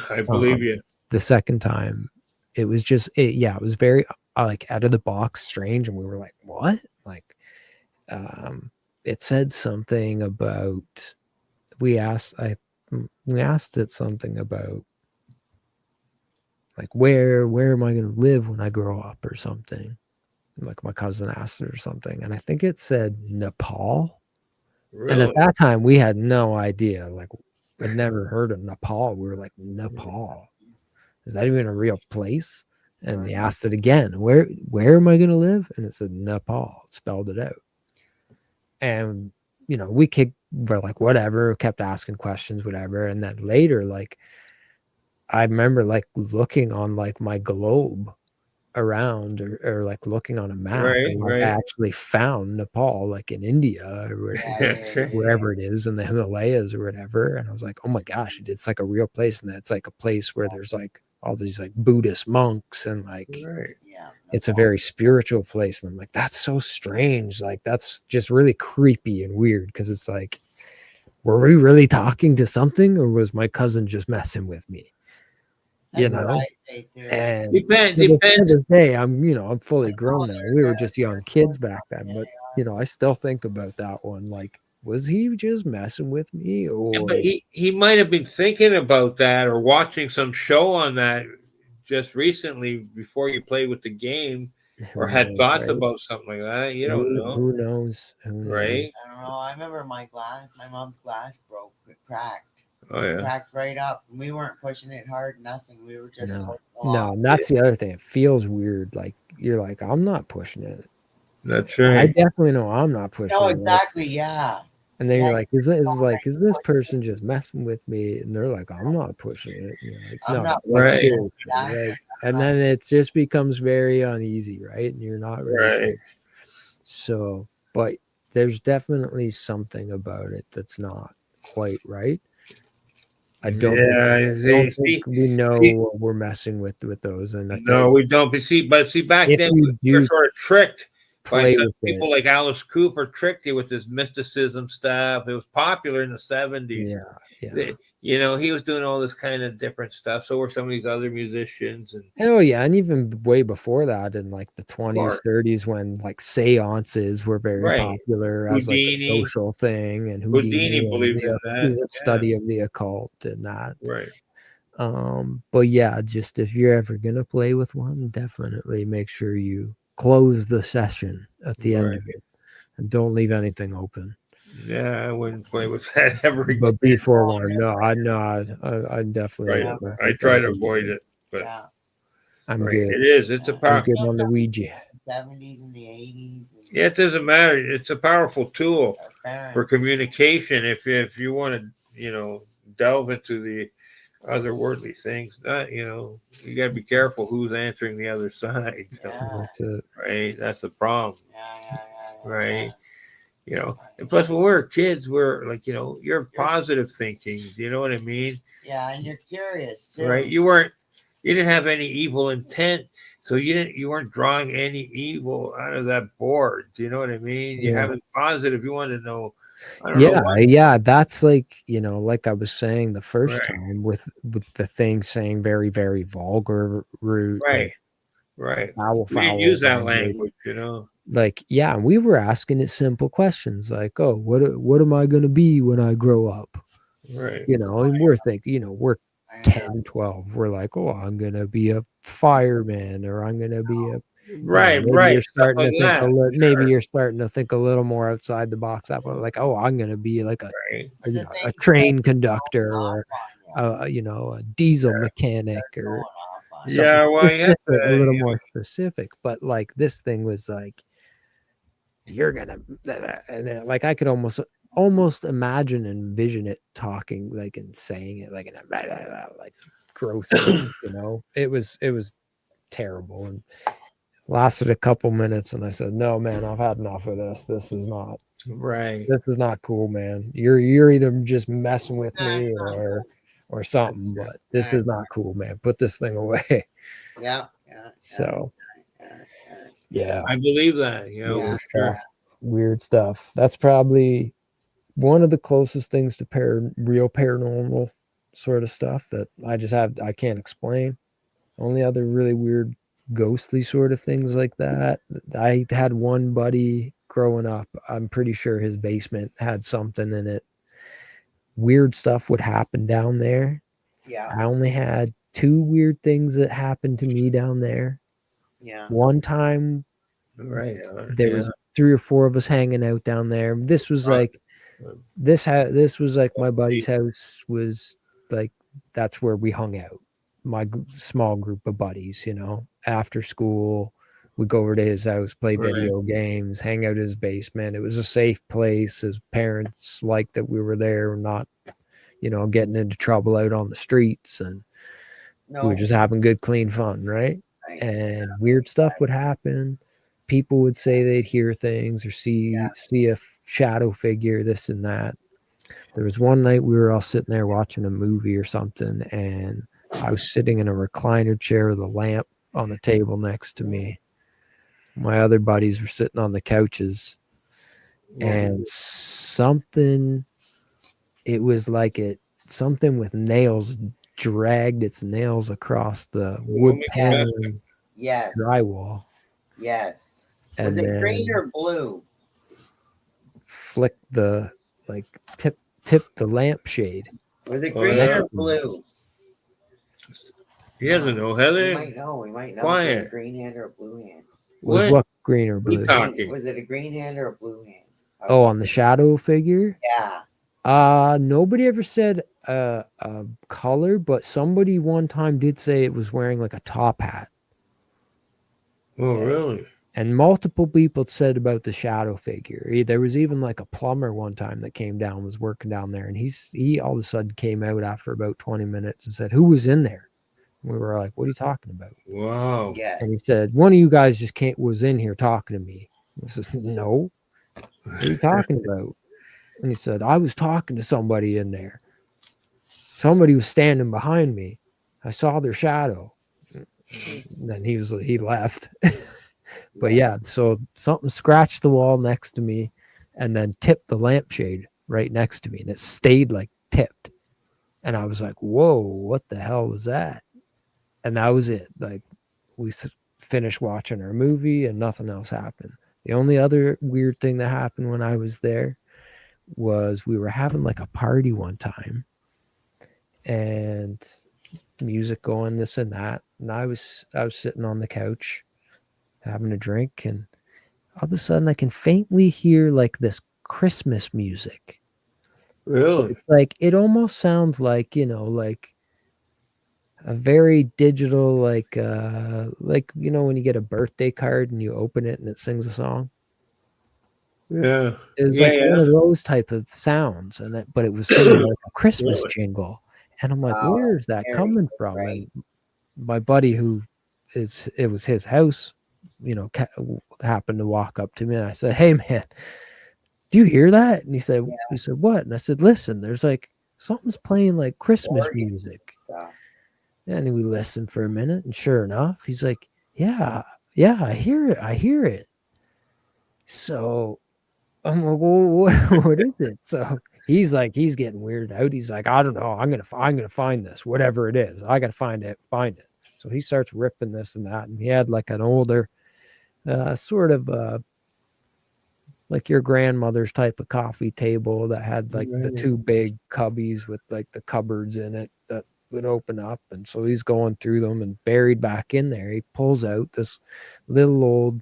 I believe you. The second time, it was just, it was very like out of the box, strange, and we were like, what? Like, it said something about, we asked it something about, like, where am I going to live when I grow up or something? Like, my cousin asked it or something, and I think it said Nepal. Really? And at that time, we had no idea. Like, I'd never heard of Nepal. We were like, Nepal? Is that even a real place? And they asked it again, where am I going to live? And it said Nepal. It spelled it out. And, we're like, whatever, kept asking questions, whatever. And then later, like, I remember like looking on like my globe around, or like looking on a map, and like, I actually found Nepal, like in India or wherever it is, in the Himalayas or whatever. And I was like, oh my gosh, it's like a real place. And it's like a place where there's like all these like Buddhist monks, and like it's a very spiritual place. And I'm like, that's so strange. Like, that's just really creepy and weird, because it's like, were we really talking to something, or was my cousin just messing with me? And depends. to this day, I'm fully grown now. We were just young kids back then, but I still think about that one. Like, was he just messing with me? Or but he might have been thinking about that, or watching some show on that just recently before you played with the game. or Who had knows, thoughts right? about something like that. You don't know, Who knows? Who knows? right? I don't know. I remember my mom's glass broke. It cracked. Oh yeah, Cracked right up. We weren't pushing it hard, nothing. We were just No, holding no, along. and that's the other thing. It feels weird. Like you're like, I'm not pushing it. that's I right. definitely know I'm not pushing No, it. Like, exactly. Yeah. and then Yeah. you're like, is this person just messing with me? And they're like, I'm not pushing it. And you're like, I'm no, not like Right. seriously, Yeah. right? And then it just becomes very uneasy, right? And you're not really sure. Right. So, but there's definitely something about it that's not quite right. I don't Yeah. think See, we know see, what we're messing with those. And I no, think we don't. But see, back if then you we were do sort of tricked by play some with people it, like Alice Cooper tricked you with this mysticism stuff. It was popular in the 70s. yeah. You know, he was doing all this kind of different stuff. So were some of these other musicians, and Oh yeah, and even way before that, in like the 20s, or 30s, when like seances were very right, popular as like a Houdini. social thing, and Houdini Houdini and believed in that. the Yeah, study of the occult and that. right, But yeah, just if you're ever gonna play with one, definitely make sure you close the session at the end right. of it and don't leave anything open. Yeah, I wouldn't play with that ever again. But before one, no, I definitely Right. Yeah. don't I think try I'd to do avoid that. it, but Yeah. I'm right, good. it is. It's a Yeah. I'm power. good on the Ouija. 70s and the 80s. Yeah, it doesn't matter. It's a powerful tool Our parents. for communication. If you want to, delve into the otherworldly things, you got to be careful who's answering the other side. Yeah. That's it. Right, that's the problem. Yeah. Right. And plus when we're kids, we're like, you're positive thinking. Do you know what I mean? Yeah, and you're curious too. Right. You didn't have any evil intent. So you weren't drawing any evil out of that board. Do you know what I mean? You Yeah. have it positive. You want to know, I don't know what. Yeah, that's like, like I was saying the first Right. time with the thing saying very, very vulgar, rude, Right. Right. foul, We didn't foul use that language. language. Like, yeah, and we were asking it simple questions like, oh, what am I gonna be when I grow up? Right. And we're thinking, we're Yeah. 10, 12. We're like, oh, I'm gonna be a fireman, or I'm gonna be a Right. maybe Right. you're Stuff starting like to think that. maybe Sure. you're starting to think a little more outside the box. Like, oh, I'm gonna be like a Right. But the a thing train is, conductor, going or off on you. a diesel mechanic, Going or off on you. something Yeah. Well, you have specific, a to, little more specific. But like this thing was like, you're gonna, and then, like I could almost imagine and envision it talking like and saying it like in a like gross thing. It was terrible and lasted a couple minutes, and I said, no man, I've had enough of this. This is not right. cool, man. You're either just messing with Nah, me it's not cool. or something, but this is not cool, man. Put this thing away. Yeah. So Yeah. yeah, I believe that, Yeah. for sure. weird stuff. That's probably one of the closest things to real paranormal sort of stuff that I can't explain. Only other really weird ghostly sort of things like that. I had one buddy growing up. I'm pretty sure his basement had something in it. Weird stuff would happen down there. Yeah. I only had 2 weird things that happened to me down there. Yeah. One time Right. there was 3 or 4 of us hanging out down there. This was like this was like my buddy's house was like that's where we hung out. My small group of buddies, after school, we'd go over to his house, play video games, hang out in his basement. It was a safe place. His parents liked that we were there, not, getting into trouble out on the streets, and we were just having good, clean fun, right? And weird stuff would happen. People would say they'd hear things or see a shadow figure, this and that. There was one night we were all sitting there watching a movie or something, and I was sitting in a recliner chair with a lamp on the table next to me. My other buddies were sitting on the couches, and something with nails dragged its nails across the wood paneling Yes. drywall. Yes. And Was it then green or blue? flicked tip the lampshade. Was it Oh, green yeah. or blue? He doesn't know, We Heather. might know. We might know. Quiet. Green hand or blue hand. Was What? what green or What are you blue? talking? Was it a green hand or a blue hand? Oh, on the shadow figure? Yeah. Nobody ever said a color, but somebody one time did say it was wearing like a top hat. Oh, Okay. really? And multiple people said about the shadow figure. There was even like a plumber one time that came down, was working down there, and he all of a sudden came out after about 20 minutes and said, "Who was in there?" And we were like, "What are you talking about?" Wow. Yeah. And he said, "One of you guys just was in here talking to me." I said, "No, what are you talking about?" And he said, "I was talking to somebody in there. Somebody was standing behind me. I saw their shadow." And then he left. But yeah, so something scratched the wall next to me and then tipped the lampshade right next to me, and it stayed like tipped. And I was like, whoa, what the hell was that? And that was it. Like, we finished watching our movie and nothing else happened. The only other weird thing that happened when I was there was we were having like a party one time and music going, this and that. And I was sitting on the couch having a drink, and all of a sudden I can faintly hear like this Christmas music. Really? It's like, it almost sounds like, like a very digital, like when you get a birthday card and you open it and it sings a song. Yeah. It was Yeah, like one yeah. of those type of sounds, but it was singing like a Christmas Really? jingle. And I'm like, Wow, where is that very coming from? right. And my buddy, it was his house, happened to walk up to me, and I said, "Hey man, do you hear that?" And he said, "What?" And I said, "Listen, there's like something's playing like Christmas Organ music." stuff. And we listened for a minute, and sure enough, he's like, yeah, I hear it. I hear it. So I'm like, well, what is it? So he's like, he's getting weirded out. He's like, I don't know. I'm gonna find this, whatever it is. I gotta find it. So he starts ripping this and that, and he had like an older, sort of like your grandmother's type of coffee table that had like the two big cubbies with like the cupboards in it that would open up. And so he's going through them, and buried back in there, he pulls out this little old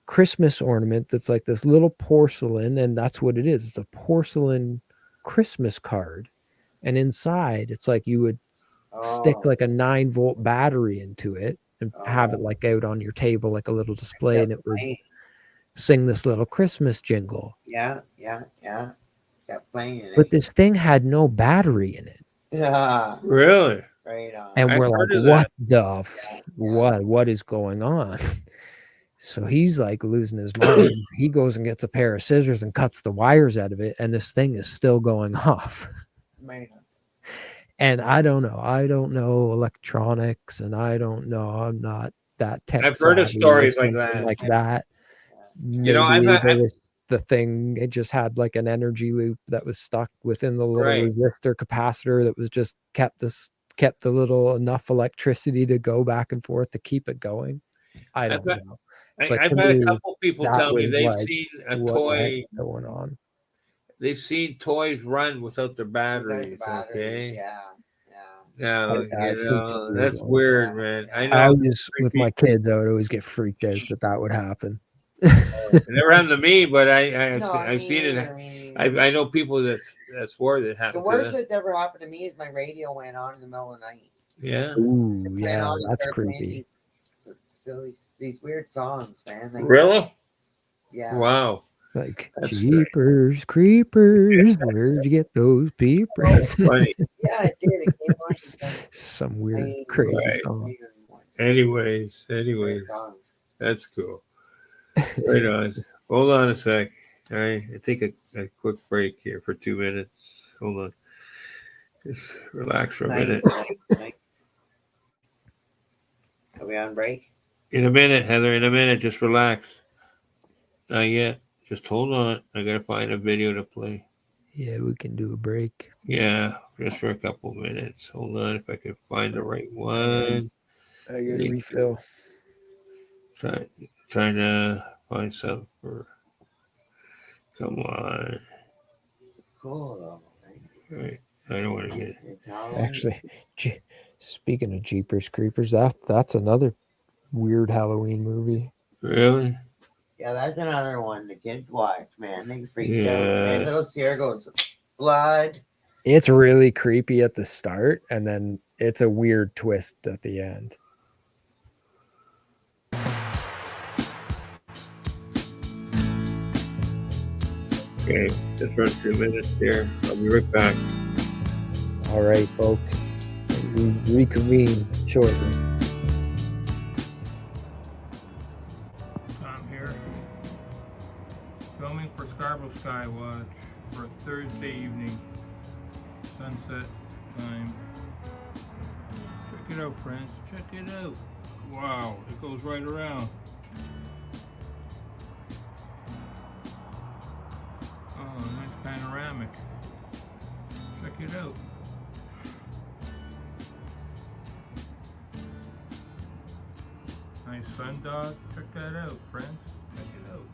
Christmas ornament that's like this little porcelain, and that's what it is. It's a porcelain Christmas card. And inside, it's like you would stick Oh, like a 9-volt battery into it and have it like out on your table like a little display, yeah, and it would playing. sing this little Christmas jingle. Yeah. Kept playing But it. this thing had no battery in it. Yeah. Really? Right on. And I've we're like, heard of what that. what is going on? So he's like losing his mind. He goes and gets a pair of scissors and cuts the wires out of it, and this thing is still going off. Right on. And I don't know electronics, and I don't know, I'm not that tech I've heard of savvy or stories like something that. like that. You know, Maybe there was the thing, it just had like an energy loop that was stuck within the little right. resistor capacitor that was just kept the little enough electricity to go back and forth to keep it going. I I've don't got, know. But I've to had a me, couple people that tell me was they've like, seen a what the heck toy. is going on? They've seen toys run without their Without the batteries. batteries, Okay. yeah. Now, I've seen some weird that's ones. weird, man. I I know. always, with my kids, I would always get freaked out that would happen. It never happened to me, but No, I've seen it. I mean, I know people that swore that the happened to worst them. that's ever happened to me is my radio went on in the middle of the night. Yeah. Ooh, Went yeah, on and that's started playing creepy. these silly, these weird songs, man. Like, Really? yeah. Wow. Like, That's Jeepers Creepers, where'd you get those peepers? funny. Yeah, it did. It came on. Some weird, Playing crazy Right. song. Anyways, Great songs. that's cool. Right on. Hold on a sec. All right, I take a quick break here for 2 minutes. Hold on. Just relax for a minute. Nice. Are we on break? In a minute, Heather. In a minute. Just relax. Not yet. Just hold on. I gotta find a video to play. Yeah, we can do a break. Yeah, just for a couple minutes. Hold on, if I can find the right one. I got a refill. Trying to find something for. Come on. Cool. All right. I don't want to get it. Actually, speaking of Jeepers Creepers, that's another weird Halloween movie. Really? Yeah, that's another one the kids watch, man. They freaked out. Yeah. And little Sierra goes, blood. It's really creepy at the start, and then it's a weird twist at the end. Okay, just run 2 minutes here. I'll be right back. All right, folks. We reconvene shortly. Tom here, filming for Scarborough Skywatch for Thursday evening, sunset time. Check it out, friends. Check it out. Wow, it goes right around. Oh, nice panoramic. Check it out. Nice sundog. Check that out, friends. Check it out.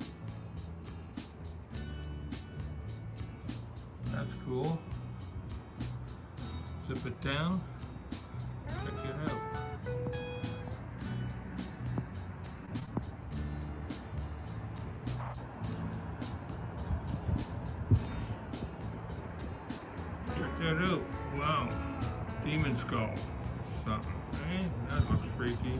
That's cool. Zip it down. Check it out. Check that out. Wow. Demon skull. Something. Hey, that looks freaky.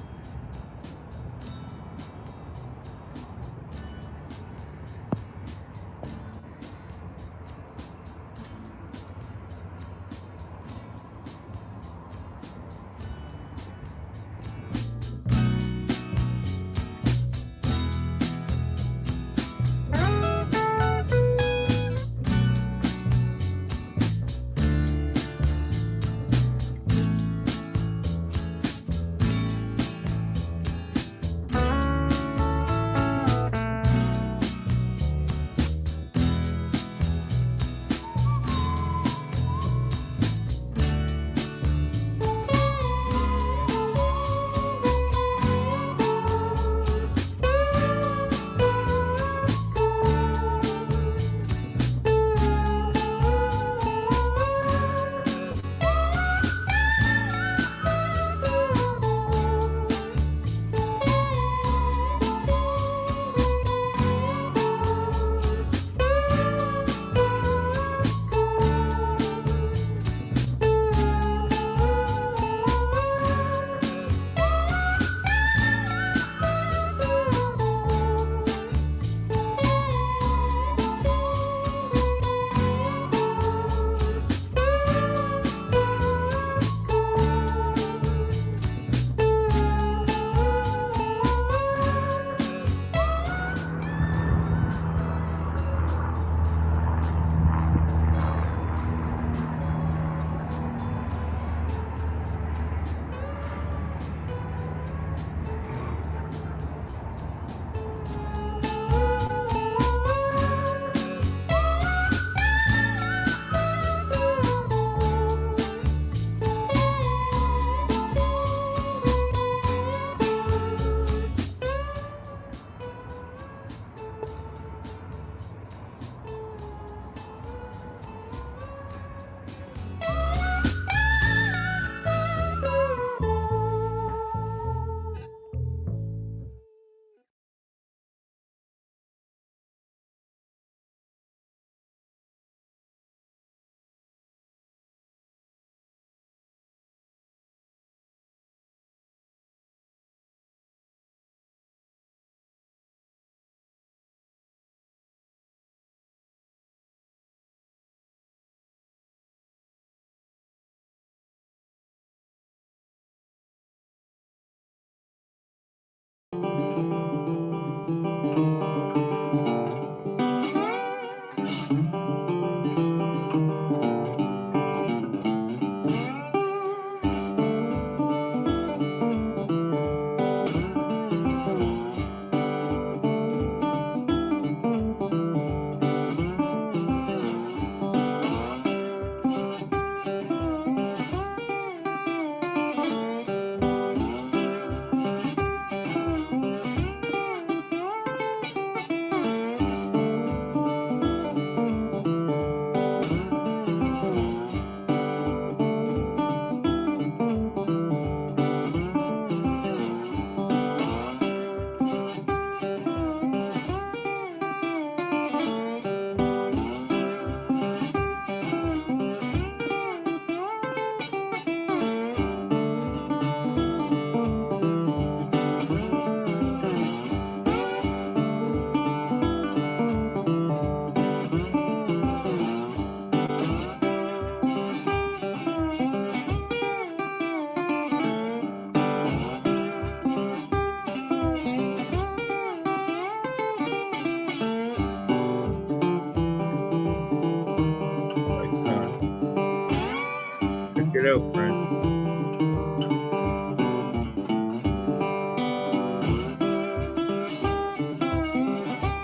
out, friend.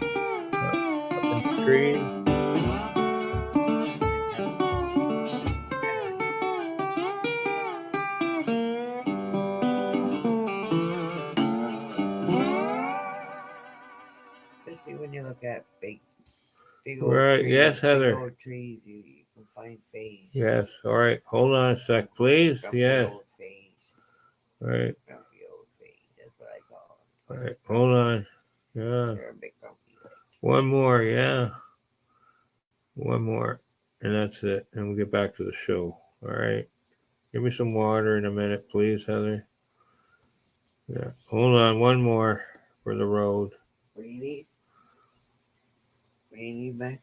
Up in the tree. Especially when you look at big old Right, trees. yes, Heather. Big old trees, you can find phage. Yes. All right. Hold on a sec, please. Grumpy Yes. old phage. Right. Grumpy old phage. That's what I call All them. right. Hold on. Yeah. They're a bit grumpy. One more. Yeah. One more. And that's it. And we'll get back to the show. All right. Give me some water in a minute, please, Heather. Yeah. Hold on. One more for the road. What do you need? What do you need, man?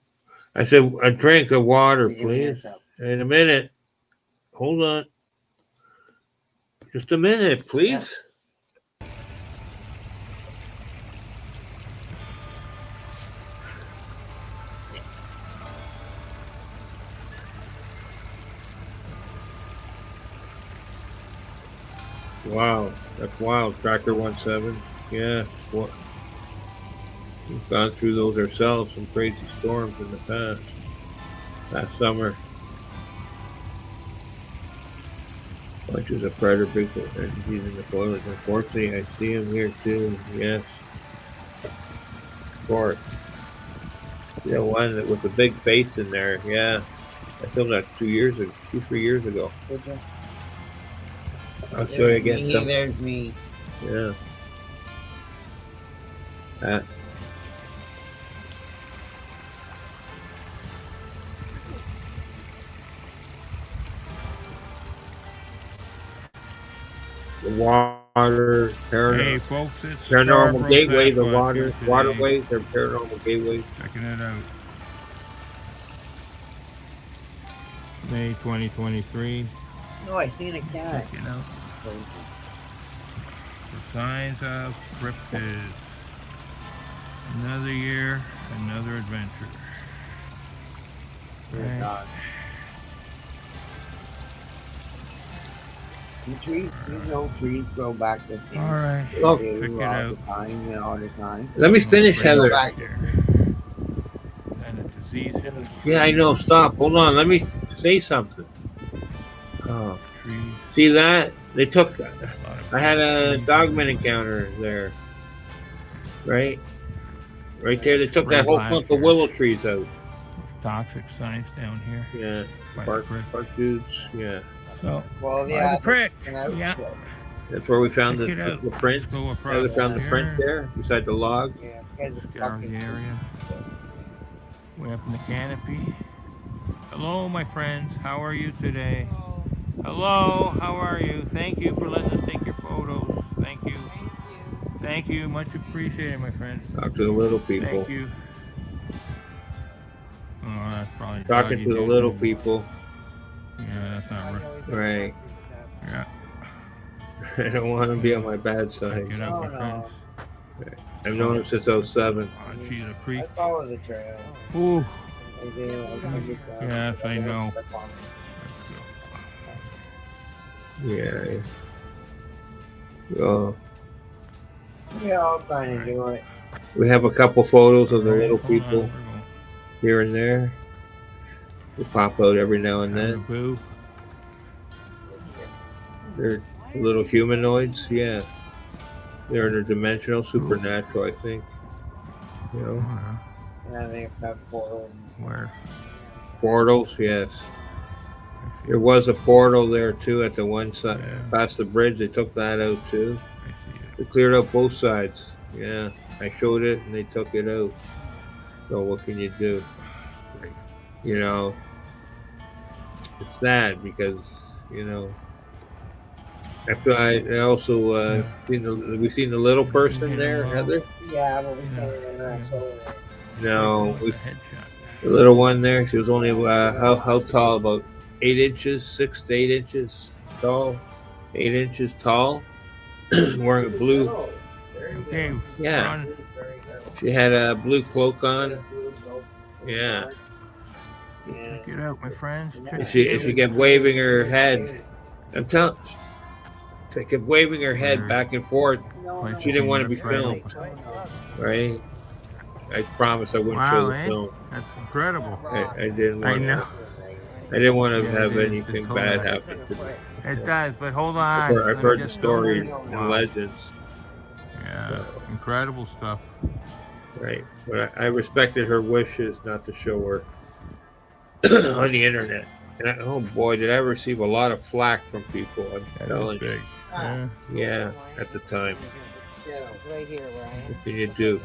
I said a drink of water, Give me a please. cup. In a minute. Hold on. Just a minute, please. Yeah. Wow. That's wild. Tracker 17. Yeah. What? We've gone through those ourselves, some crazy storms in the past. Last summer. Bunches of predator Bigfoot, and he's in the forest. Unfortunately, I see him here too. Yes. Of course. Yeah, one that with the big face in there. Yeah. I filmed that 3 years ago. Good job. I'll show you again. Me, there's me. Yeah. That. The water, Hey folks, it's paranormal Scarboro gateway, the Sasquatch here today. waterways, they're paranormal gateways. Checking it out. May 2023. No, I seen a cat. Check it out. The signs of cryptids. Another year, another adventure. Right. The trees, these old trees grow back the same. All right. Look, They check do it all out. the time and all the time. Let me finish, Bring it Heather. back here. And a disease in the Yeah, I know. Stop. Hold on. Let me say something. Oh, trees. see that? They took. A lot of I had a trees. dogman encounter there. Right? Right there. They took that whole clump of willow trees out. Toxic signs down here. Yeah. By the Bark creek. dudes. Yeah. So, Well, by yeah. the creek. and I- Yeah. That's where we found Check it out. the print. Let's go Heather across found the print here. there beside the log. Yeah, because of Scour fucking the area. Way up in the canopy. Hello, my friends. How are you today? Hello. How are you? Thank you for letting us take your photos. Thank you. Thank you. Much appreciated, my friends. Talk to the little people. Thank you. Oh, that's probably Talking doggy to the dude. little people. Yeah, that's not right. Right. Yeah. I don't want to be on my bad Check side. it out, my No, friends. I've known him since 07. Oh, geez, a I creek. follow the trail. Ooh. Yes, I know. Yeah. Oh, Yeah, I'll kind of do it. we have a couple photos of the little Hold on, people we're going. here and there. They pop out every now and then. Boo. They're little humanoids. Yeah. They're interdimensional, supernatural, I think. You know, Yeah, they have portals. Where? portals. Yes. There was a portal there too at the one side, Yeah. past the bridge. They took that out too. I see it. They cleared out both sides. Yeah, I showed it and they took it out. So what can you do? You know, it's sad because I also we seen the little person there, Heather. Yeah, but we Yeah. can't even actually. No, A headshot. the little one there. She was only how tall? About 8 inches, 6 to 8 inches tall, 8 inches tall. Wearing a blue. Okay. Yeah. Run. She had a blue cloak on. Yeah. Yeah. Check it out, my friends. Check She it out. kept waving her head. I'm telling. She kept waving her head Weird. back and forth. No, She didn't want to be Ripped right filmed, open. right? I promised I wouldn't show Wow, the eh? film. That's incredible. I didn't I want. know. I didn't want to Yeah, have it is. anything Just bad hilarious. happen to me. It does, but hold I've on. heard, I've Let me heard the just film stories it. and Wow. legends, Yeah, incredible stuff. right? But I respected her wishes not to show her on the internet. And oh boy, did I receive a lot of flack from people. I'm That's telling you. big. Yeah. Yeah, at the time. It's right here where I am. What can you do?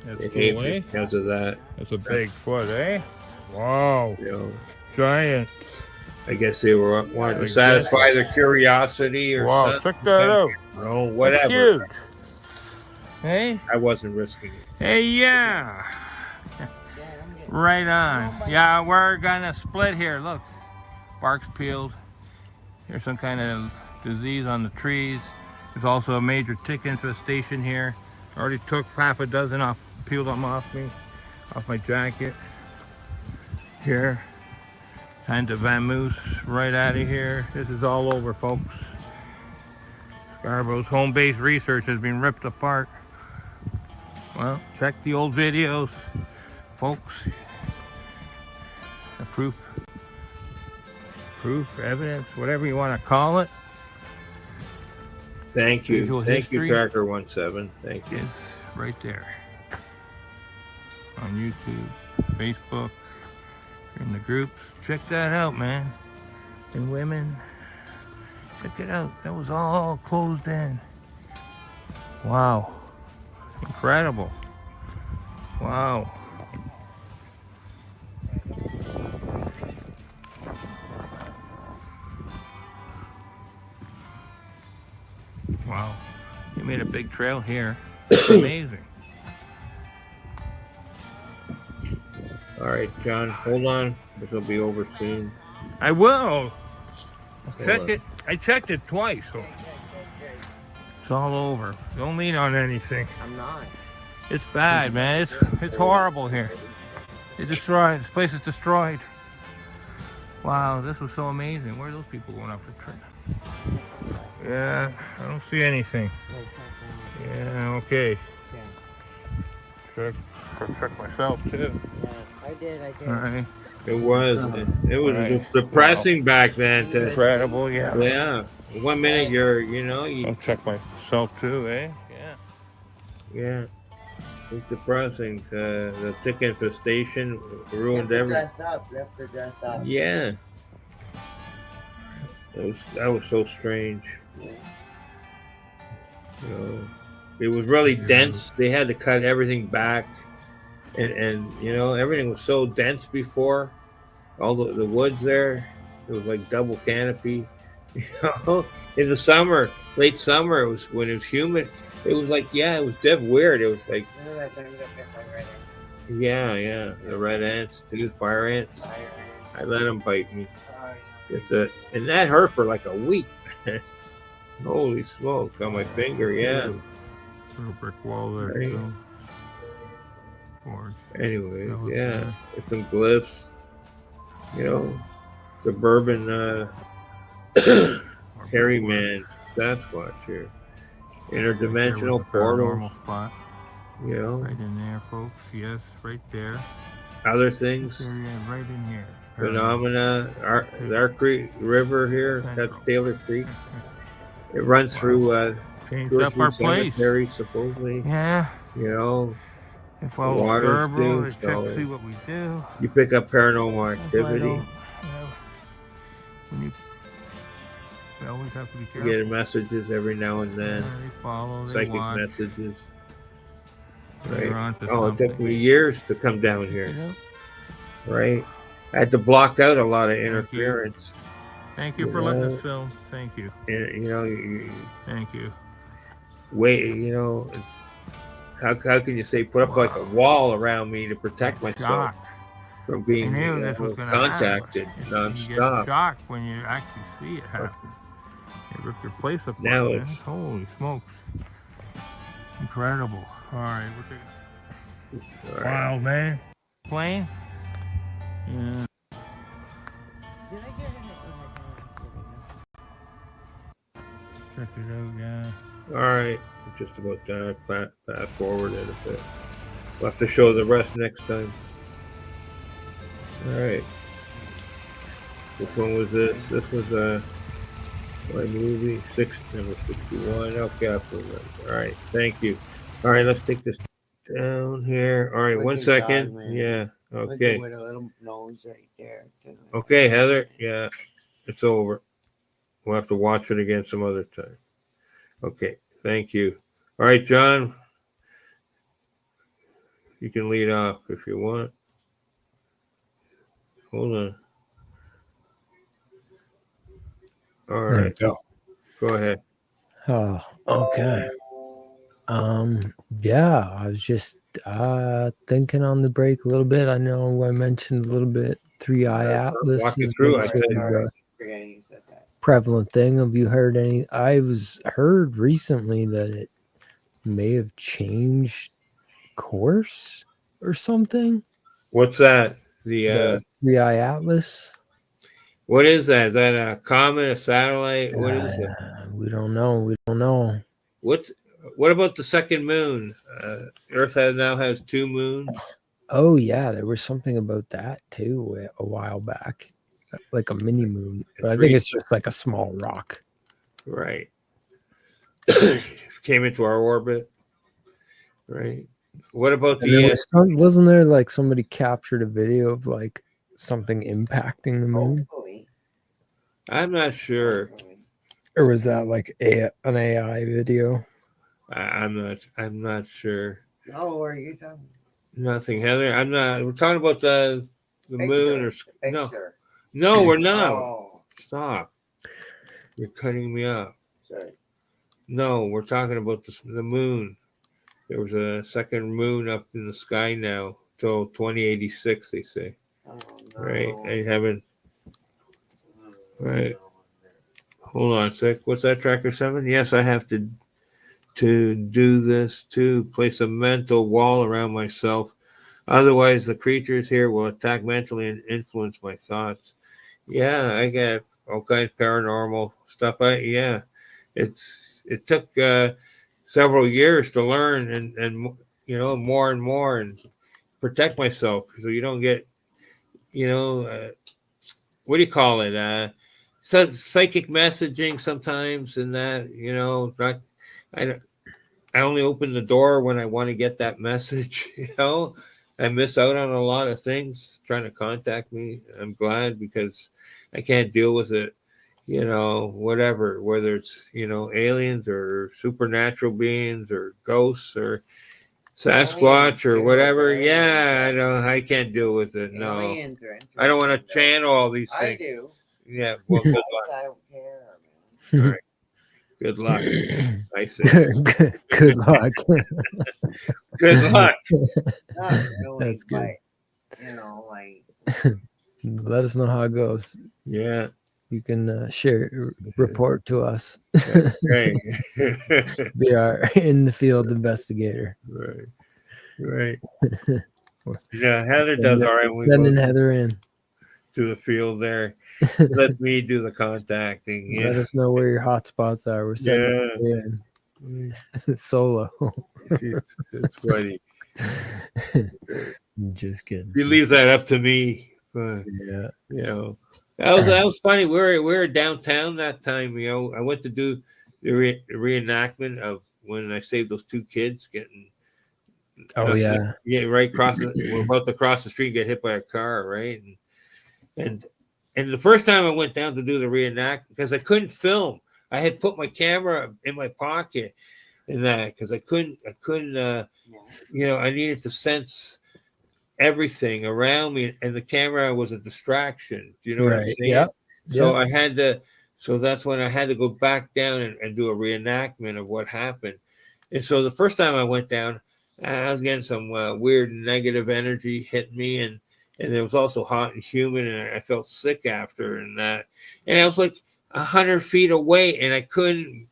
That's They hate cool, me eh? because of that. That's a big foot, eh? Wow. You know, Giant. I guess they were wanted to Like satisfy their curiosity or Wow, something. check that out. No, That's whatever. huge. Hey? I wasn't risking it. Hey, yeah. Right on. Yeah, we're gonna split here. Look, bark's peeled. There's some kind of disease on the trees. There's also a major tick infestation here. I already took half a dozen off, peeled them off me, off my jacket. Here, time to vamoose right out of here. This is all over, folks. Scarborough's home-based research has been ripped apart. Well, check the old videos, folks. The proof, evidence, whatever you want to call it, Thank you. Visual Thank history. you, Cracker17. Thank you. is right there. On YouTube, Facebook, in the groups. Check that out, man. And women, check it out. That was all closed in. Wow. Incredible. Wow. Wow. You made a big trail here. It's amazing. All right, John, hold on. This will be over soon. I will. Check on. it. I checked it twice. So it's all over. Don't lean on anything. I'm not. It's bad, man. It's horrible here. They destroyed. This place is destroyed. Wow, this was so amazing. Where are those people going up the trail? Yeah, I don't see anything. Yeah, okay. Check myself too. Yeah, I did. All right. It was. It was Right. depressing back then. To, Incredible, yeah. yeah. 1 minute you're, you know, you, I'll check myself too, eh? Yeah. yeah. It's depressing. The tick infestation ruined You have to everything. dress up. You have to dress up. Yeah. That was so strange. Yeah. You know, it was really dense. They had to cut everything back, and you know everything was so dense before. All the woods there, it was like double canopy. You know, in the summer, late summer, it was when it was humid. It was like it was dead weird. It was like Look at that, I'm gonna get my red yeah, the red ants, the fire ants. ant. I let them bite me. Sorry. And that hurt for like a week. Holy smokes, on my finger, yeah. Little brick wall there, Right. still. Or Anyway, That was yeah, nice. with some glyphs, you know, suburban hairy man Sasquatch here, interdimensional portals, Normal spot, you know, right in there, folks. Yes, right there. other This things, area, right in here. phenomena. Our Creek River here, that's Taylor Creek. It runs through Changed up our place. cemetery, supposedly. Yeah. You know, They follow waters Scarborough. do, They check, so- see what we do. you pick up paranormal That's why I activity. don't, when you, we always have to be You careful. get messages every now and then, Yeah, they follow, they psychic watch. messages. They're Right. onto Oh, it took something. me years to come down You here, know? right? I had to block out a lot of you. interference. Thank you for You letting know? us film. Thank you. And, you know, you Thank you. wait, you know, how can you say put up like a wall around me to protect myself Shocked. from I being knew this was going to contacted happen. You get nonstop? shocked when you actually see it happen. They rip your place apart. Now man. it's- Holy smokes. Incredible. All right, we're taking. All right. Wow, man. Plane? Yeah. Did I get him? Check it out, yeah. All right, just about done. Fast forward it a bit. We'll have to show the rest next time. All right. Which one was this? This was my movie number 61. Okay, I remember. All right, thank you. All right, let's take this down here. All right, Look one at second. God, man. Yeah. Look Okay. at with a little nose right there. too. Okay, Heather. Yeah, it's over. We'll have to watch it again some other time. Okay, thank you. All right, John, you can lead off if you want. Hold on. All There we right, go. go ahead. Oh, okay. Yeah, I was just thinking on the break a little bit. I know I mentioned a little bit Three Eye Atlas Walk it is through. what's I sort said, of the Forgetting you said that. prevalent thing. Have you heard any? I was heard recently that it may have changed course or something. what's that? The The Three Eye Atlas. what is that? Is that a comet, a satellite? What is it? We don't know. We don't know. What about the second moon? Earth now has two moons. Oh yeah, there was something about that too a while back, like a mini moon. But I think it's just like a small rock. Right. Came into our orbit. Right. What about And there the? was wasn't there like somebody captured a video of like something impacting the moon, Hopefully. I'm not sure. Hopefully. or was that like an AI video? I'm not sure. No, what are you talking? Nothing, Heather. I'm not. We're talking about the moon or no. Picture. No, we're not. Oh, Stop. You're cutting me off. sorry. No, we're talking about the moon. There was a second moon up in the sky now till 2086, they say. Oh, no. Right? I haven't. Right. Hold on a sec. What's that, Tracker 7? Yes, I have to do this to place a mental wall around myself. Otherwise, the creatures here will attack mentally and influence my thoughts. Yeah, I get all kinds of paranormal stuff. It took several years to learn and more and more and protect myself so you don't get what do you call it? Psychic messaging sometimes and that not I only open the door when I want to get that message. I miss out on a lot of things trying to contact me. I'm glad because I can't deal with it. Whatever, whether it's aliens or supernatural beings or ghosts or Sasquatch or whatever. Yeah, I know I can't deal with it. No, Aliens are I don't want to interesting, channel all these though. I things. do. Yeah, well, good luck. I don't care, man. All right. Good luck. I said. Good luck. Good luck. Not really, That's good. but, like. Let us know how it goes. Yeah. You can report to us. Right. Be our in the field investigator. Right. Yeah, Heather does all right when we Sending go Heather in. to the field there. Let me do the contacting. Yeah. Let us know where your hot spots are. We're sending you in. Solo. It's funny. Just kidding. He leaves that up to me. But, Yeah. that was funny. We were downtown that time. I went to do the reenactment of when I saved those two kids getting. Oh yeah. Yeah, right across. We're about to cross the street and get hit by a car, right? And the first time I went down to do the reenactment because I couldn't film. I had put my camera in my pocket and that because I couldn't. I needed to sense everything around me, and the camera was a distraction. Do you know what I'm saying? Yeah. So I had to. So that's when I had to go back down and do a reenactment of what happened. And so the first time I went down, I was getting some weird negative energy hit me, and it was also hot and humid, and I felt sick after, and I was like 100 feet away, and I couldn't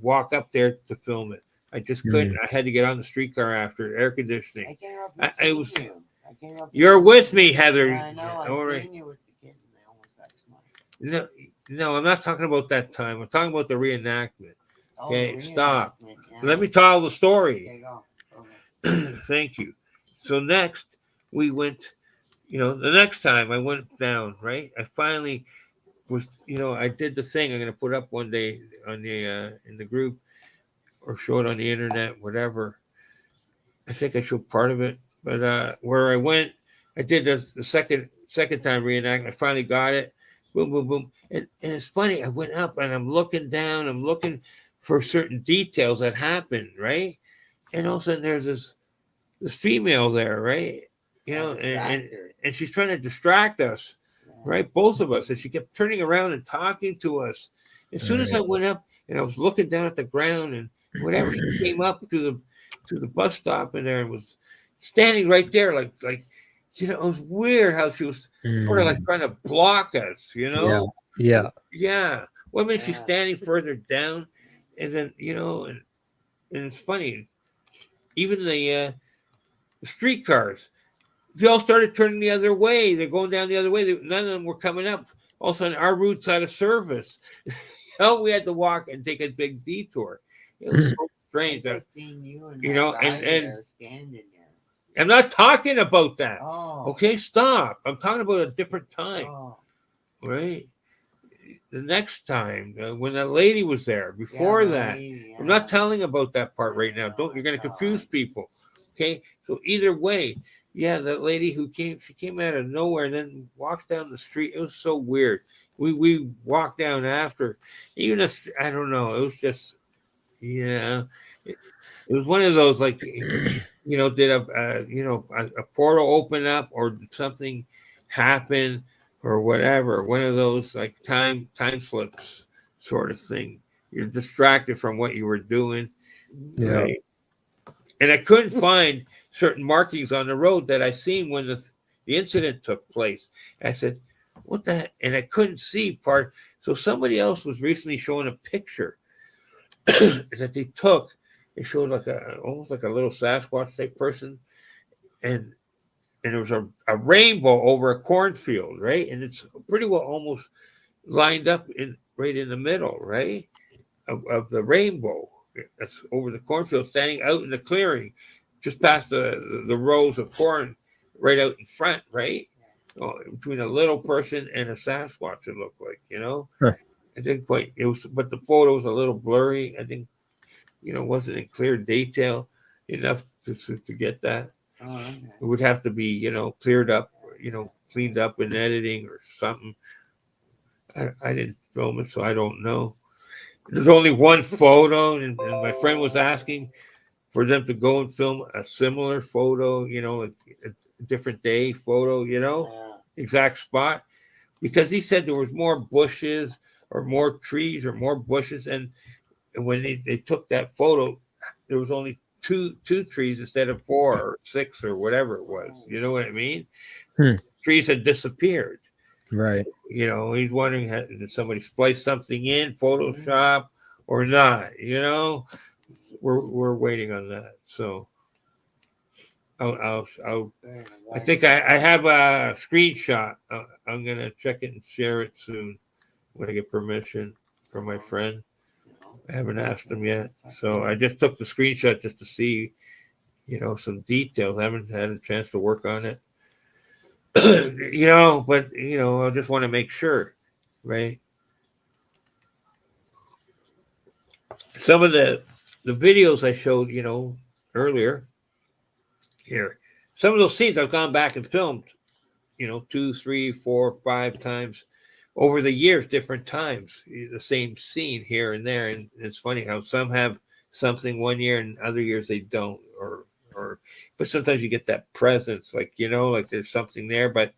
walk up there to film it. I just couldn't. I had to get on the streetcar after air conditioning. I came up and You're with me, Heather. I know. I All right. seen you with the kid, and they almost got smoked. No, No, I'm not talking about that time. I'm talking about the reenactment. Oh, Okay, the stop. reenactment, yeah. Let me tell the story. Okay, go. Okay. Thank you. So next we went, the next time I went down, right? I finally was, I did the thing I'm going to put up one day on the in the group or show it on the internet, whatever. I think I showed part of it, but where I went, I did the second time reenact. I finally got it. Boom, boom, boom. And it's funny. I went up and I'm looking down. I'm looking for certain details that happened, right? And all of a sudden there's this female there, right? And she's trying to distract us, right? Both of us. And she kept turning around and talking to us. As soon as I went up and I was looking down at the ground and whatever, she came up to the bus stop in there and was standing right there, like it was weird how she was sort of like trying to block us, Yeah. Yeah. One minute she's Yeah. standing further down, and then and it's funny, even the streetcars, they all started turning the other way. They're going down the other way. None of them were coming up. All of a sudden, our route's out of service. We had to walk and take a big detour. It was so strange. I seen you and and standing there. I'm not talking about that. Oh. Okay, stop. I'm talking about a different time, Oh. right? The next time when that lady was there. Before that, I'm not telling about that part right now. You're going to confuse people. Okay, so either way, yeah, that lady she came out of nowhere and then walked down the street. It was so weird. We walked down after, even if, I don't know. It was just, it was one of those like, did a portal open up or something happen or whatever? One of those like time slips sort of thing. You're distracted from what you were doing, Yeah. right? And I couldn't find certain markings on the road that I seen when the incident took place. I said, "What the heck?" And I couldn't see part. So somebody else was recently showing a picture that they took. It showed like almost like a little Sasquatch type person, and there was a rainbow over a cornfield, right? And it's pretty well almost lined up right in the middle, right, of the rainbow. That's over the cornfield, standing out in the clearing, just past the rows of corn, right out in front, right? Between a little person and a Sasquatch, it looked like, Huh. I didn't quite. It was, but the photo was a little blurry. I think, wasn't in clear detail enough to get that. Oh, okay. It would have to be, cleared up, cleaned up in editing or something. I didn't film it, so I don't know. There's only one photo, and my friend was asking for them to go and film a similar photo, like a different day photo, Yeah. exact spot, because he said there was more bushes or more trees or more bushes, and when they took that photo, there was only two trees instead of 4 or 6 or whatever it was. You know what I mean? Trees had disappeared. Right. He's wondering, did somebody splice something in Photoshop or not? We're waiting on that. So I think I have a screenshot. I'm gonna check it and share it soon when I get permission from my friend. I haven't asked him yet, so I just took the screenshot just to see, some details. I haven't had a chance to work on it. But I just want to make sure, right? Some of the videos I showed, earlier here, some of those scenes I've gone back and filmed, 2, 3, 4, 5 times over the years, different times, the same scene here and there. And it's funny how some have something one year and other years they don't, but sometimes you get that presence, like, like there's something there, but,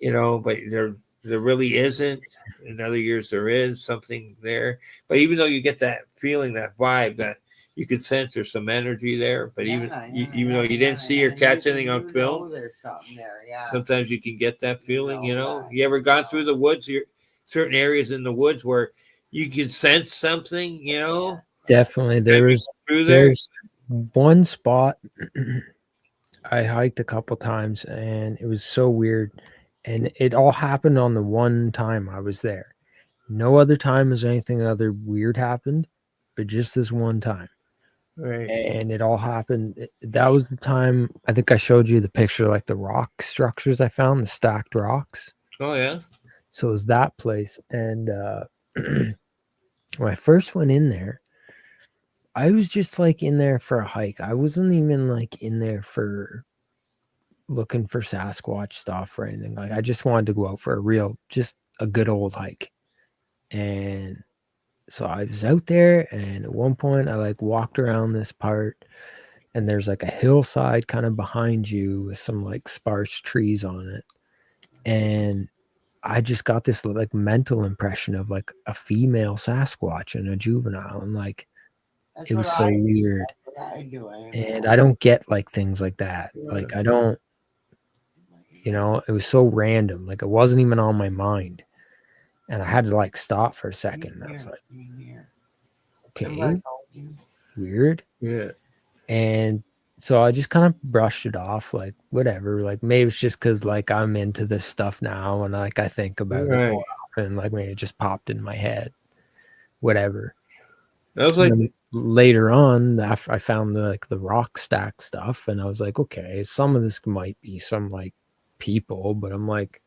but there really isn't. In other years, there is something there. But even though you get that feeling, that vibe, that you could sense there's some energy there, but even though you didn't see or catch anything on film, there's something there. Yeah. sometimes you can get that feeling, that. You ever gone through the woods, certain areas in the woods where you can sense something, Definitely. There's one spot I hiked a couple times and it was so weird, and it all happened on the one time I was there. No other time has anything other weird happened, but just this one time. Right. And it all happened. That was the time. I think I showed you the picture, like the rock structures I found, the stacked rocks. Oh yeah. So it was that place. And when I first went in there, I was just like in there for a hike. I wasn't even like in there for looking for Sasquatch stuff or anything. Like I just wanted to go out for just a good old hike. And so I was out there, and at one point I like walked around this part, and there's like a hillside kind of behind you with some like sparse trees on it. And I just got this like mental impression of like a female Sasquatch and a juvenile. And like, That's it was what so I do. weird. That's what I do. And I don't get like things like that. Like, I don't, it was so random. Like, it wasn't even on my mind. And I had to like stop for a second. I was like, Remember I okay, told you? weird. Yeah. And so I just kind of brushed it off, like whatever. Like maybe it's just because like I'm into this stuff now, and like I think about it Right. more often. Like maybe it just popped in my head, whatever. That was like And then later on, after I found the rock stack stuff, and I was like, okay, some of this might be some like people, but I'm like,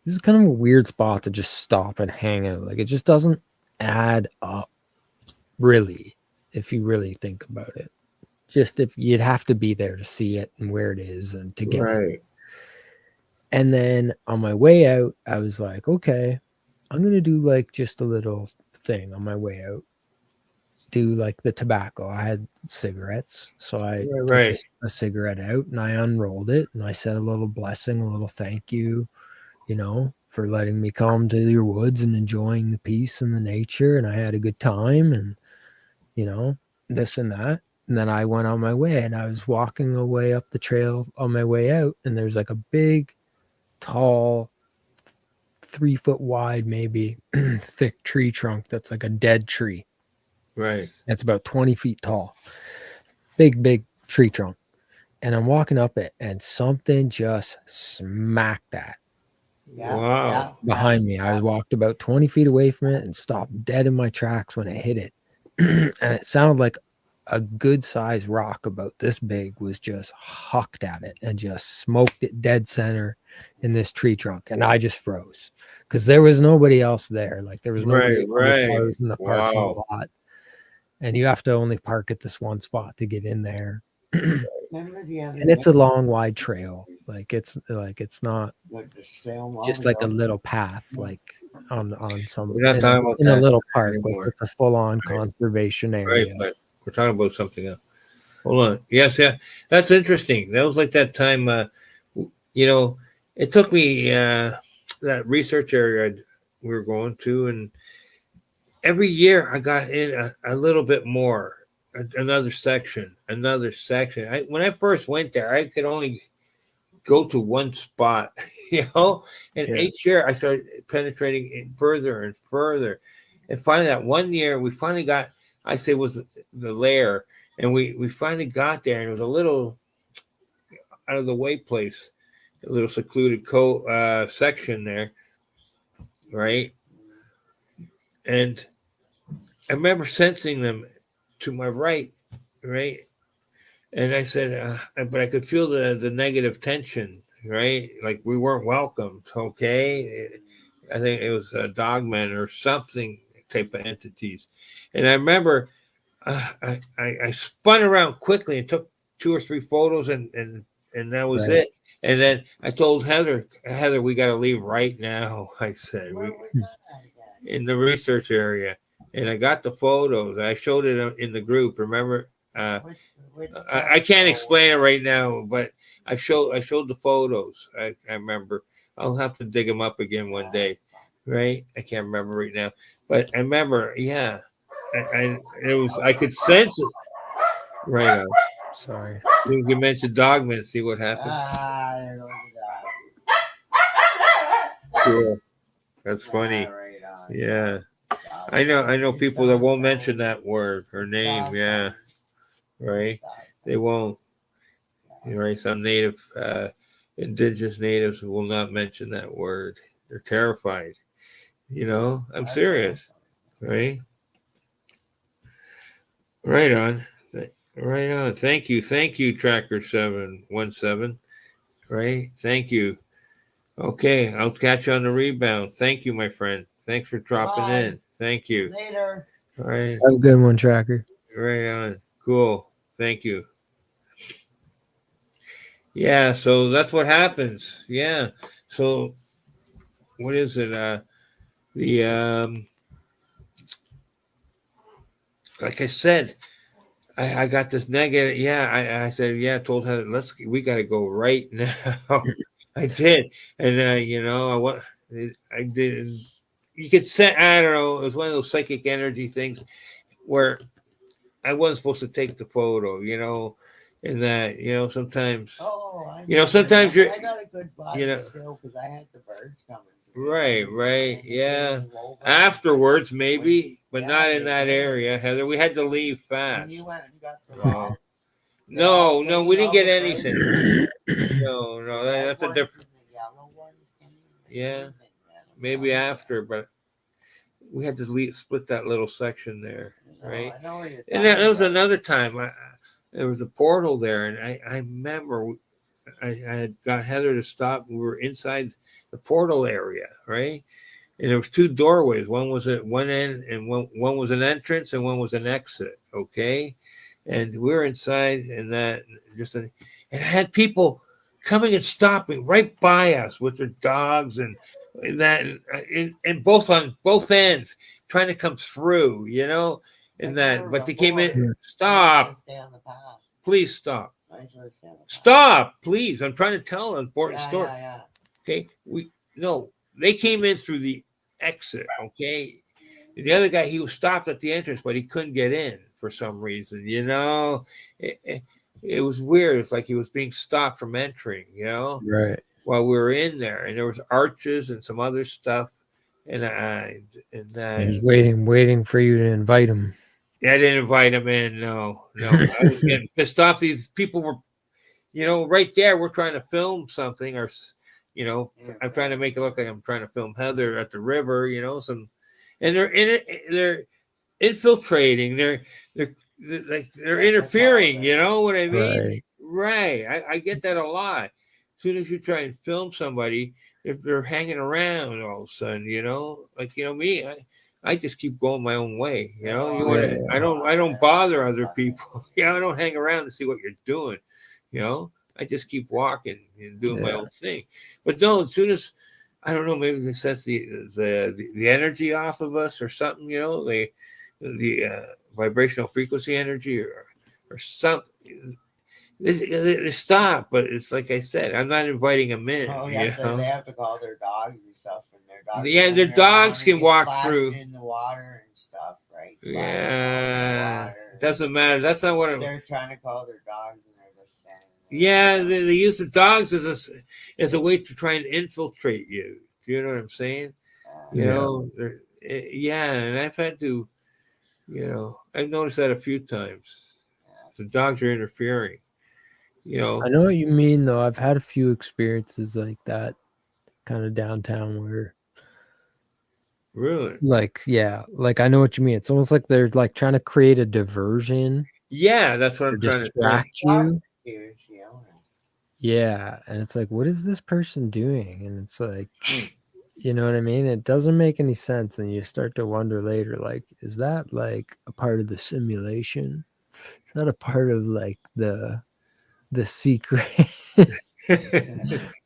this is kind of a weird spot to just stop and hang out. Like it just doesn't add up, really, if you really think about it. Just if you'd have to be there to see it and where it is and to get it. right. And then on my way out, I was like, okay, I'm going to do like just a little thing on my way out. Do like the tobacco. I had cigarettes. So I took Right. a cigarette out and I unrolled it and I said a little blessing, a little thank you, for letting me come to your woods and enjoying the peace and the nature. And I had a good time and, this and that. And then I went on my way and I was walking away up the trail on my way out. And there's like a big, tall, 3 foot wide, maybe thick tree trunk that's like a dead tree. Right. It's about 20 feet tall. Big tree trunk. And I'm walking up it and something just smacked that Wow. behind me. I walked about 20 feet away from it and stopped dead in my tracks when it hit it. And it sounded like a good sized rock about this big was just hucked at it and just smoked it dead center in this tree trunk. And I just froze because there was nobody else there. Like there was nobody Right. cars in the parking Wow. lot. And you have to only park at this one spot to get in there. Remember the other And it's a day? long, wide trail. Like it's not Like the sale just like a little path, like on some We're not talking about in a that little park. Like anymore. it's a full on Right. conservation Right. area. But we're talking about something else. Hold on. Yes. Yeah. That's interesting. That was like that time. It took me that research area we were going to, and every year I got in a little bit more. Another section. When I first went there, I could only go to one spot, and Yeah. each year I started penetrating it further and further. And finally, that one year, we finally got, I say, was the lair. And we finally got there, and it was a little out of the way place, a little secluded section there, right? And I remember sensing them to my right, and I said, but I could feel the negative tension, right? Like we weren't welcomed. Okay, I think it was dogmen or something type of entities, and I remember I spun around quickly and took 2 or 3 photos, and that was Right. it. And then I told Heather, we got to leave right now. I said, Where was that at again? in the research area, and I got the photos. I showed it in the group. Remember? Which I can't explain it right now, but I showed the photos. I remember. I'll have to dig them up again one day, right? I can't remember right now, but I remember. Yeah, I could sense it. Right on. Sorry. You mentioned Dogman. See what happens. There goes the dog. Cool. That's funny. Right on. Yeah, I know people that won't mention that word or name. Yeah, right. They won't. Right. Some indigenous natives will not mention that word. They're terrified. I'm serious, right? Right on. Right on. Thank you, Tracker 717. Right. Thank you. Okay, I'll catch you on the rebound. Thank you, my friend. Thanks for dropping Bye. in. Thank you. Later. All right. Have a good one, Tracker. Right on. Cool. Thank you. Yeah, so that's what happens. Yeah. So what is it? The like I said, I got this negative. Yeah, I said, yeah, I told her, we got to go right now. I did. And, I did. You could say, I don't know, it was one of those psychic energy things where I wasn't supposed to take the photo, and that, sometimes, Oh, I sometimes you're, I got a good body still because I had the birds coming. right, yeah. Wolfman. Afterwards, maybe, but not in that area, Heather. We had to leave fast. And you went and got the Oh. rats. No, we didn't get the anything. No, that's a different. Yellow ones came. Yeah, maybe after, but we had to split that little section there, right? I know where you're And that was about. another time. There was a portal there, and I remember I had got Heather to stop. We were inside the portal area, right? And there was two doorways. One was at one end, and one was an entrance, and one was an exit. Okay, and we were inside, and that and it had people coming and stopping right by us with their dogs and that, and both on both ends, trying to come through, and that. But they came in. Stop! Stay on the path. Please stop! Stay on the path. Stop! Please! I'm trying to tell an important story. Yeah. Okay, they came in through the exit. Okay, the other guy, he was stopped at the entrance, but he couldn't get in for some reason. It was weird. It's like he was being stopped from entering. Right. While we were in there, and there was arches and some other stuff, and He was waiting for you to invite him. I didn't invite him in. No, I was getting pissed off. These people were, right there. We're trying to film something, or I'm trying to make it look like I'm trying to film Heather at the river. And they're infiltrating. They're interfering. You know what I mean? Right. I get that a lot. As soon as you try and film somebody, if they're hanging around all of a sudden, like me, I just keep going my own way. I don't bother other people. I don't hang around to see what you're doing. I just keep walking and doing my own thing. But no, as soon as I don't know, maybe they sense the energy off of us or something. The vibrational frequency energy or something. They stop, but it's like I said, I'm not inviting them in. Oh, yeah, they have to call their dogs and stuff, and their dogs. Yeah, their dogs can walk through in the water and stuff, right? Yeah, doesn't matter. That's not what they're trying to call their dogs, and they're just standing there. Yeah, they use the dogs as a way to try and infiltrate you. Do you know what I'm saying? And I've had to, I've noticed that a few times. The dogs are interfering. I know what you mean, though. I've had a few experiences like that, kind of downtown where. Really? Like I know what you mean. It's almost like they're like trying to create a diversion. Yeah, that's what I'm trying to distract you. Yeah. Yeah, and it's like, what is this person doing? And it's like, you know what I mean? It doesn't make any sense, and you start to wonder later, like, is that like a part of the simulation? Is that a part of like the secret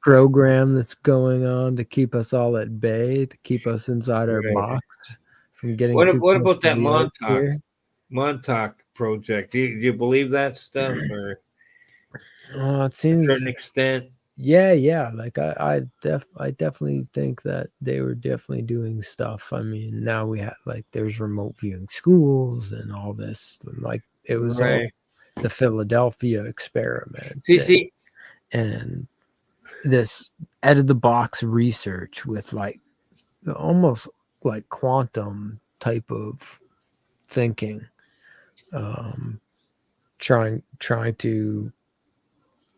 program that's going on to keep us all at bay, to keep us inside our box from getting what about that Montauk project? Do you believe that stuff, or it seems to a certain extent? Yeah, like I definitely think that they were definitely doing stuff. I mean, now we have like there's remote viewing schools and all this, like it was all the Philadelphia experiment. See, and this out of the box research with like almost like quantum type of thinking, trying to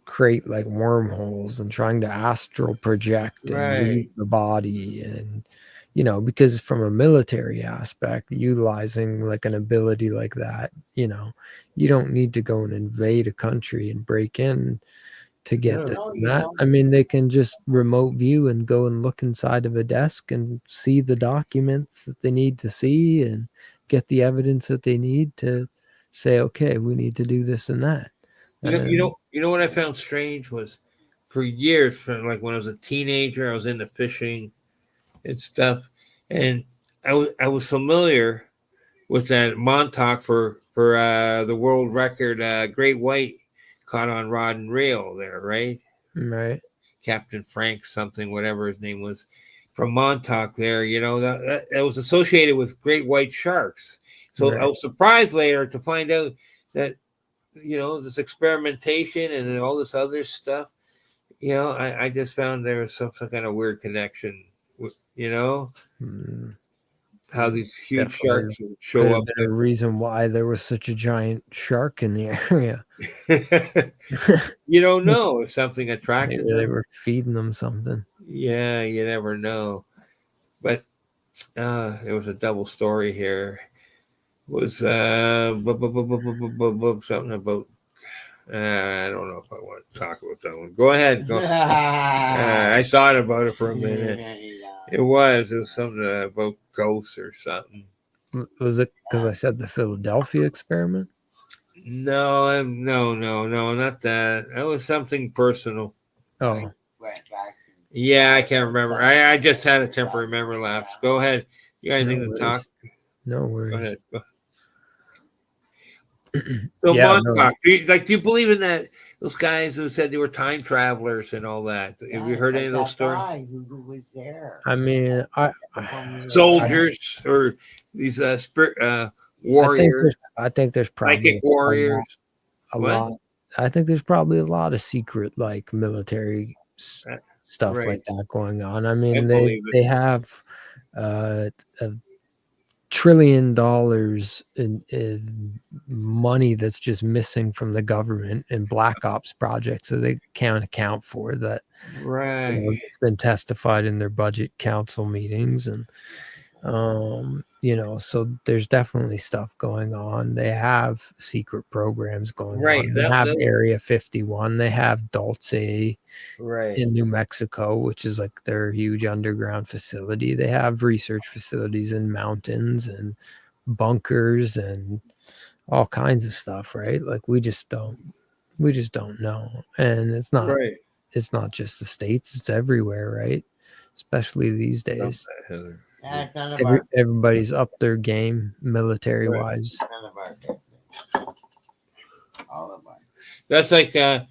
create like wormholes and trying to astral project and leave the body, and because from a military aspect, utilizing like an ability like that, you don't need to go and invade a country and break in to get No. this No, and you that. don't. I mean, they can just remote view and go and look inside of a desk and see the documents that they need to see and get the evidence that they need to say, okay, we need to do this and that. And You know what I found strange was, for years, from like when I was a teenager, I was into fishing and stuff, and I was familiar with that Montauk for the world record great white caught on rod and reel there, right? right, Captain Frank something, whatever his name was, from Montauk there. That was associated with great white sharks. So I right. was surprised later to find out that this experimentation and all this other stuff. I just found there was some kind of weird connection with Mm, how these huge definitely sharks would could show have up been a reason why there was such a giant shark in the area. there. You don't know if something Maybe attracted they them. were feeding them something. Yeah, you never know. But there was a double story here. Was something about I don't know if I want to talk about that one. Go ahead. Go. I thought about it for a minute. It was something about ghosts or something. Was it because I said the Philadelphia experiment? No, no, not that. That was something personal. Oh, Went back. Yeah, I can't remember. I just had a temporary memory lapse. Go ahead. You got no anything to talk? worries. No Go worries. ahead. So Yeah, no. Montauk, do you believe in that? Those guys who said they were time travelers and all that. Have you heard any of those stories? Guy who was there. I mean, Soldiers or these spirit warriors, I think there's probably psychic warriors. a What? lot. I think there's probably a lot of secret like military stuff right. like that going on. I mean, believe it. they have $1 trillion in money that's just missing from the government in black ops projects that they can't account for, that Right. it's been testified in their budget council meetings. And so there's definitely stuff going on. They have secret programs going Right. on. They have Area 51. They have Dulce right. in New Mexico, which is like their huge underground facility. They have research facilities in mountains and bunkers and all kinds of stuff, right? Like we just don't know. And it's not Right. just the States, it's everywhere, right? Especially these days. Yeah, it's none of our, Everybody's up their game military wise. none of our business. All of us. That's like out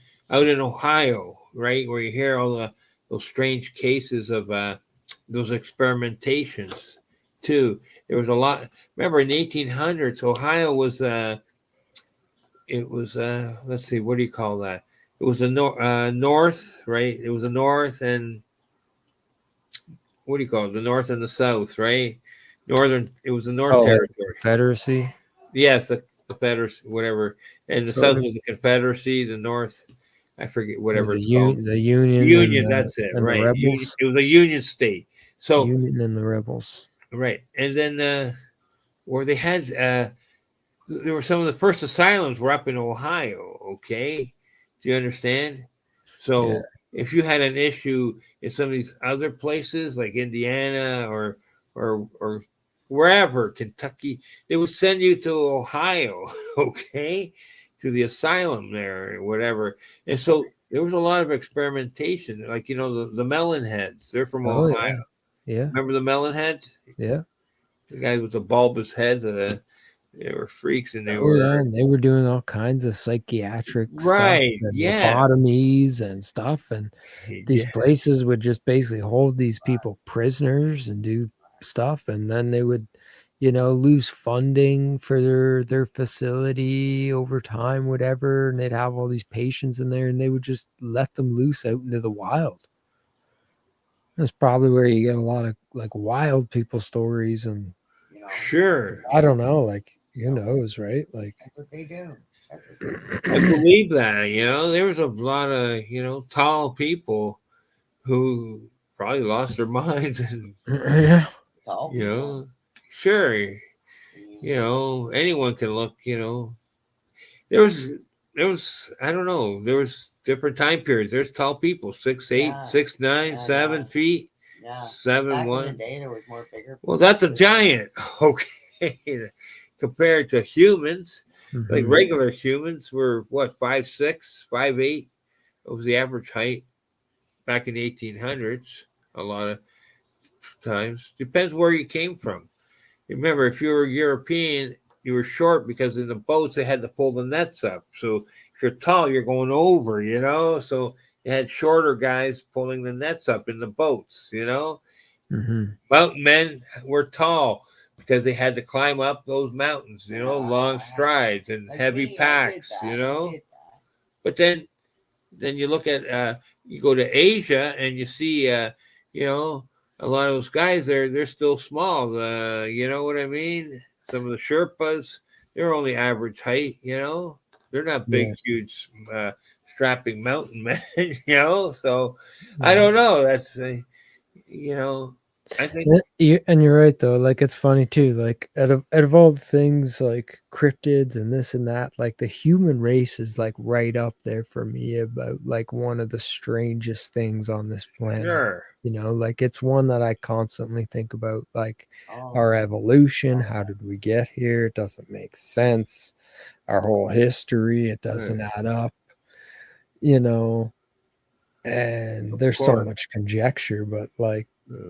in Ohio, right, where you hear all those strange cases of those experimentations too. There was a lot. Remember in the 1800s, Ohio was it was let's see, what do you call that? It was the north, right? It was the north and what do you call it? The north and the south, right? It was the North Territory. Confederacy. Yes, the Confederacy, whatever. And the Sort south was the Confederacy. The north, I forget whatever it's called. The Union. Union, that's it, and right? The rebels. It was a Union state. So Union and the rebels. right, and then where they had there were some of the first asylums were up in Ohio. Okay, do you understand? So if you had an issue in some of these other places like Indiana or wherever, Kentucky, they would send you to Ohio, okay, to the asylum there or whatever. And so there was a lot of experimentation, like the melon heads. They're from Ohio. Yeah. Remember the melon heads? Yeah. The guys with the bulbous heads. They were freaks, and they they were doing all kinds of psychiatric stuff, and lobotomies and stuff, and these places would just basically hold these people prisoners and do stuff, and then they would lose funding for their facility over time, whatever, and they'd have all these patients in there, and they would just let them loose out into the wild. That's probably where you get a lot of like wild people stories. And sure, I don't know, like who knows, right? Like that's what they do. I believe that. There was a lot of tall people who probably lost their minds and Tall You people. know, sure, Mm. anyone can look. There was I don't know. There was different time periods. There's tall people, 6'8", Yeah. 6'9", Yeah, 7 feet, Yeah. 7 Back in the 1. day, there was more bigger Well, people. that's a too. giant. Okay, compared to humans, like Mhm. regular humans were what 5'6", 5'8". That was the average height back in the 1800s. A lot of times depends where you came from. Remember, if you were European, you were short because in the boats they had to pull the nets up. So if you're tall, you're going over, So you had shorter guys pulling the nets up in the boats. Mhm. Mountain men were tall because they had to climb up those mountains, long strides and Like heavy me, I did packs, that. I did that. But then you look at you go to Asia and you see you know a lot of those guys they're still small. You know what I mean? Some of the Sherpas they're only average height. They're not big, Yeah. huge, strapping mountain men. So I Yeah. don't know. That's you know I think And you're right though. Like it's funny too. Like out of all the things like cryptids and this and that, like the human race is like right up there for me about like one of the strangest things on this planet. sure. Like it's one that I constantly think about, like Oh, our man. evolution. How did we get here? It doesn't make sense. Our whole history, it doesn't Right. add up. You know, and Of there's so course. much conjecture, but like,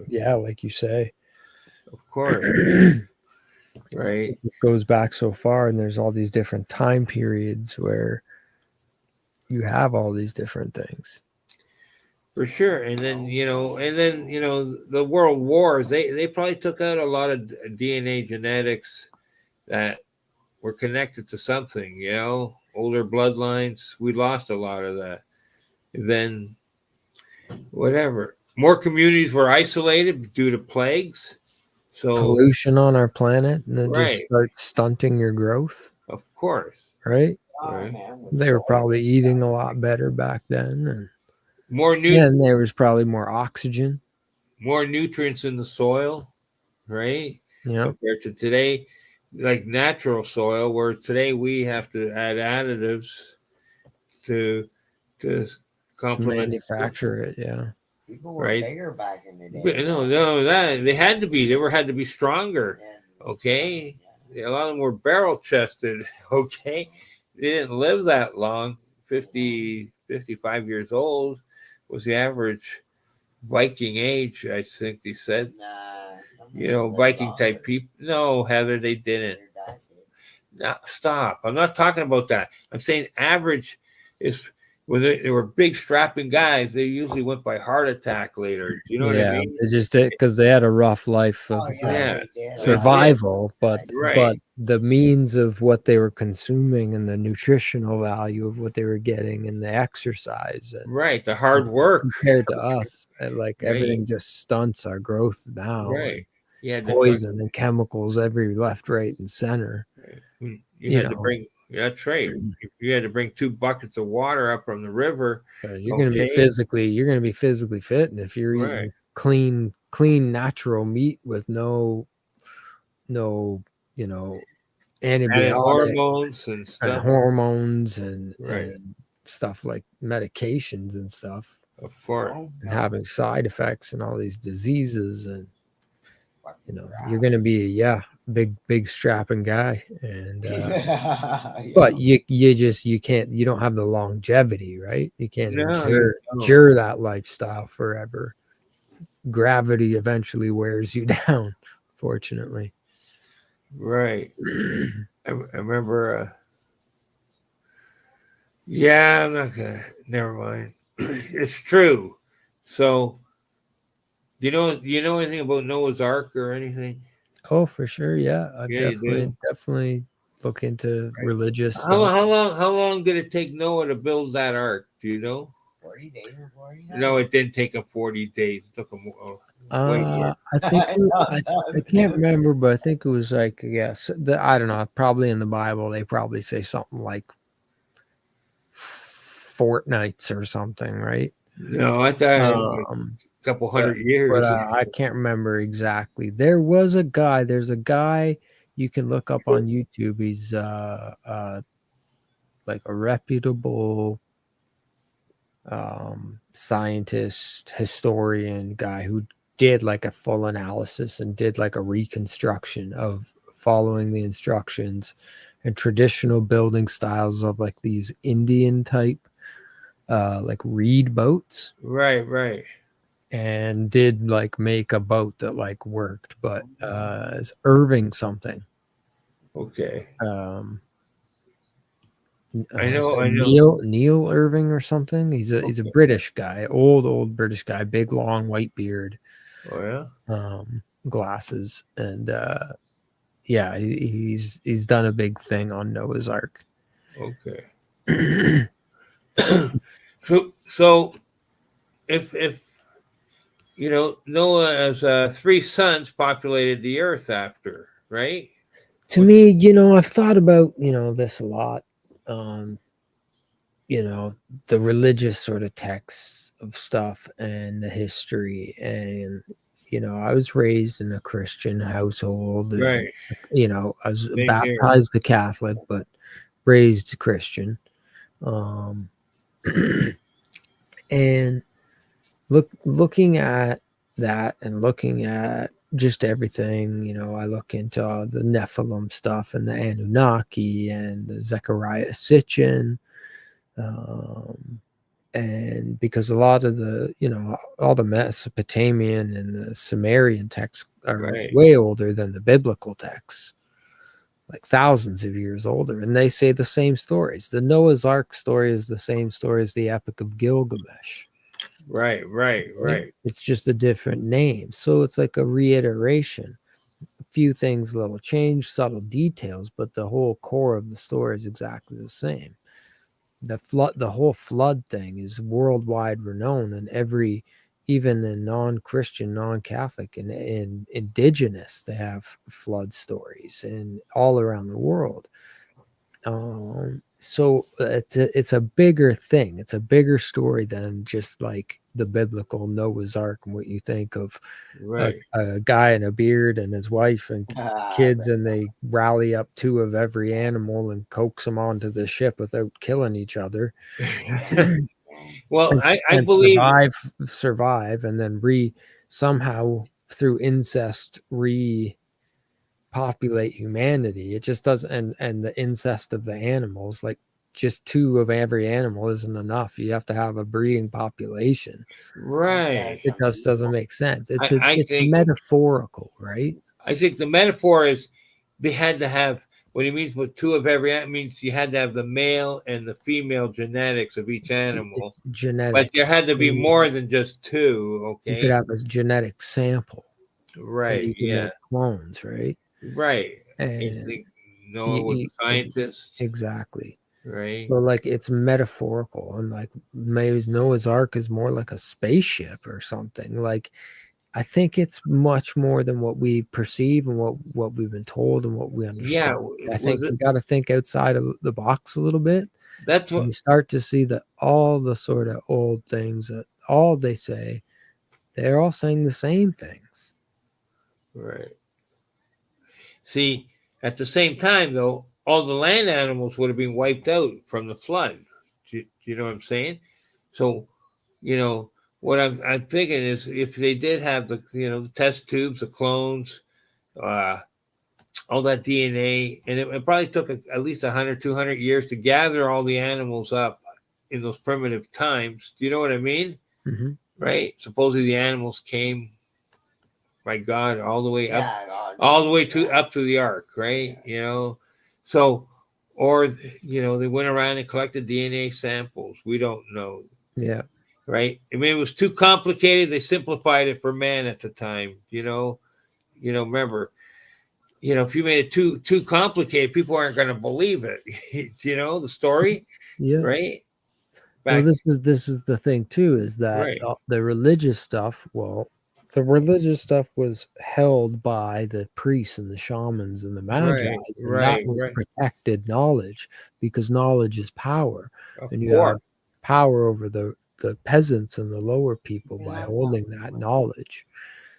yeah, like you say. Of course. Right. It goes back so far, and there's all these different time periods where you have all these different things. For sure, and then the world wars. They probably took out a lot of DNA genetics that were connected to something. Older bloodlines. We lost a lot of that. Then whatever. More communities were isolated due to plagues. So Pollution on our planet, and it just right, starts stunting your growth, of course, right? Oh, right. man. Was They were so probably eating a lot better back then, More and there was probably more oxygen. more nutrients in the soil, right? Yep. Compared to today, like natural soil, where today we have to add additives to to To complement the soil, manufacture it, yeah. people were right? bigger back in the But day. no, that they had to be. They had to be stronger. Okay, a lot of them were barrel chested. Okay, they didn't live that long. 50, 55 years old was the average Viking age. I think they said. Viking type people. No, Heather, they didn't. No, stop. I'm not talking about that. I'm saying average is when they were big strapping guys. They usually went by heart attack later. Do you know what I Yeah, mean? it just did because they had a rough life Oh, of yeah, Yeah, they did. they did. survival, but Right, the means of what they were consuming and the nutritional value of what they were getting and the exercise and right. The hard work. compared to us, like Right, everything just stunts our growth now, and right. You had to poison and chemicals every left, right, and center. you had to bring. That's right. You had to bring 2 buckets of water up from the river. You're gonna be Okay, physically fit, and if you're right. eating clean natural meat with no Added antibiotic hormones and and stuff. hormones and Right, stuff like medications and stuff, of course. and having side effects and all these diseases, and you're gonna be big strapping guy, and but you don't have the longevity, right? You can't No, you don't. endure that lifestyle forever. Gravity eventually wears you down, fortunately. Right. I remember. Yeah, I'm not gonna. Never mind. It's true. So, do you know anything about Noah's Ark or anything? Oh, for sure. Yeah. I've Yeah, you do. definitely look into Right. religious How stuff. long? How long? How long did it take Noah to build that ark? Do you know? 40 days or 40 nights? No, it didn't take him 40 days. It took him way more. I think I can't remember, but I think it was like, yes, I don't know, probably in the Bible they probably say something like fortnights or something, right? No, I thought it was like Um, couple but, hundred years. I can't remember exactly. There's a guy you can look up on YouTube. He's like a reputable scientist, historian guy who did like a full analysis and did like a reconstruction of following the instructions and traditional building styles of like these Indian type like reed boats, Right. and did like make a boat that like worked. But it's Irving something. Okay. I I want to know. say I know. Neil Irving or something. He's a British guy, old British guy, big long white beard, Oh yeah. glasses, and yeah, he's done a big thing on Noah's Ark. Okay. So if Noah as 3 sons populated the earth after, right? To me, I've thought about this a lot. The religious sort of texts of stuff and the history, and I was raised in a Christian household. Right. I was Same here. baptized a Catholic, but raised Christian. And looking at that and looking at just everything, I look into the Nephilim stuff and the Anunnaki and the Zechariah Sitchin, and because a lot of the all the Mesopotamian and the Sumerian texts are Right. way older than the biblical texts, like thousands of years older, and they say the same stories. The Noah's Ark story is the same story as the Epic of Gilgamesh. Right. It's just a different name, so it's like a reiteration. A few things, little change, subtle details, but the whole core of the story is exactly the same. The whole flood thing is worldwide renowned, and even in non-Christian, non-Catholic, and indigenous, they have flood stories, and all around the world. So it's a bigger thing. It's a bigger story than just like the biblical Noah's Ark and what you think of Right. a guy in a beard and his wife and kids, and they rally up 2 of every animal and coax them onto the ship without killing each other. Well, I And believe survive, and then somehow through incest repopulate humanity. It just doesn't, and the incest of the animals, like just 2 of every animal isn't enough. You have to have a breeding population. right. It just doesn't make sense. It's I think metaphorical, right? I think the metaphor is they had to have what he means with 2 of every animal means you had to have the male and the female genetics of each animal. It's genetics. But there had to be more than just 2. You Okay. could have a genetic sample. Right. You can make clones, right? Right. And Noah was a scientist. Exactly. Right. So like it's metaphorical, and like maybe Noah's Ark is more like a spaceship or something. Like I think it's much more than what we perceive and what we've been told and what we understand. I think you got to think outside of the box a little bit. That's what you start to see that all the sort of old things that all they say, they're all saying the same things. Right. See, at the same time, though, all the land animals would have been wiped out from the flood. Do you know what I'm saying? So, what I'm thinking is if they did have the the test tubes, the clones, all that DNA, and it probably took at least 100, 200 years to gather all the animals up in those primitive times. Do you know what I mean? Mm-hmm. Right? Supposedly the animals came, my God, all the way up, God. up to the ark, right? So, or they went around and collected DNA samples. We don't know. Yeah. Right. I mean, it was too complicated. They simplified it for man at the time. Remember, if you made it too complicated, people aren't going to believe it. The story. Yeah. Right. Well, this is the thing too, is that the religious stuff. Well, the religious stuff was held by the priests and the shamans and the magi, and that was protected knowledge, because knowledge is power, and you have power over the the peasants and the lower people by Yeah. holding that knowledge.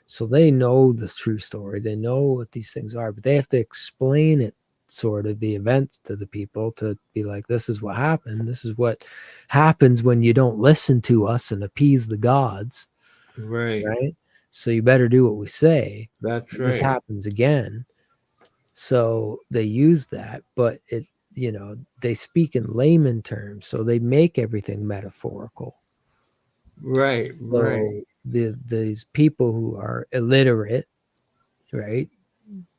So they know the true story. They know what these things are, but they have to explain it, sort of the events to the people, to be like, this is what happened. This is what happens when you don't listen to us and appease the gods, Right. right? So you better do what we say. That's This right. happens again. So they use that, but it, they speak in layman terms, so they make everything metaphorical. Right. Right. So these people who are illiterate, right?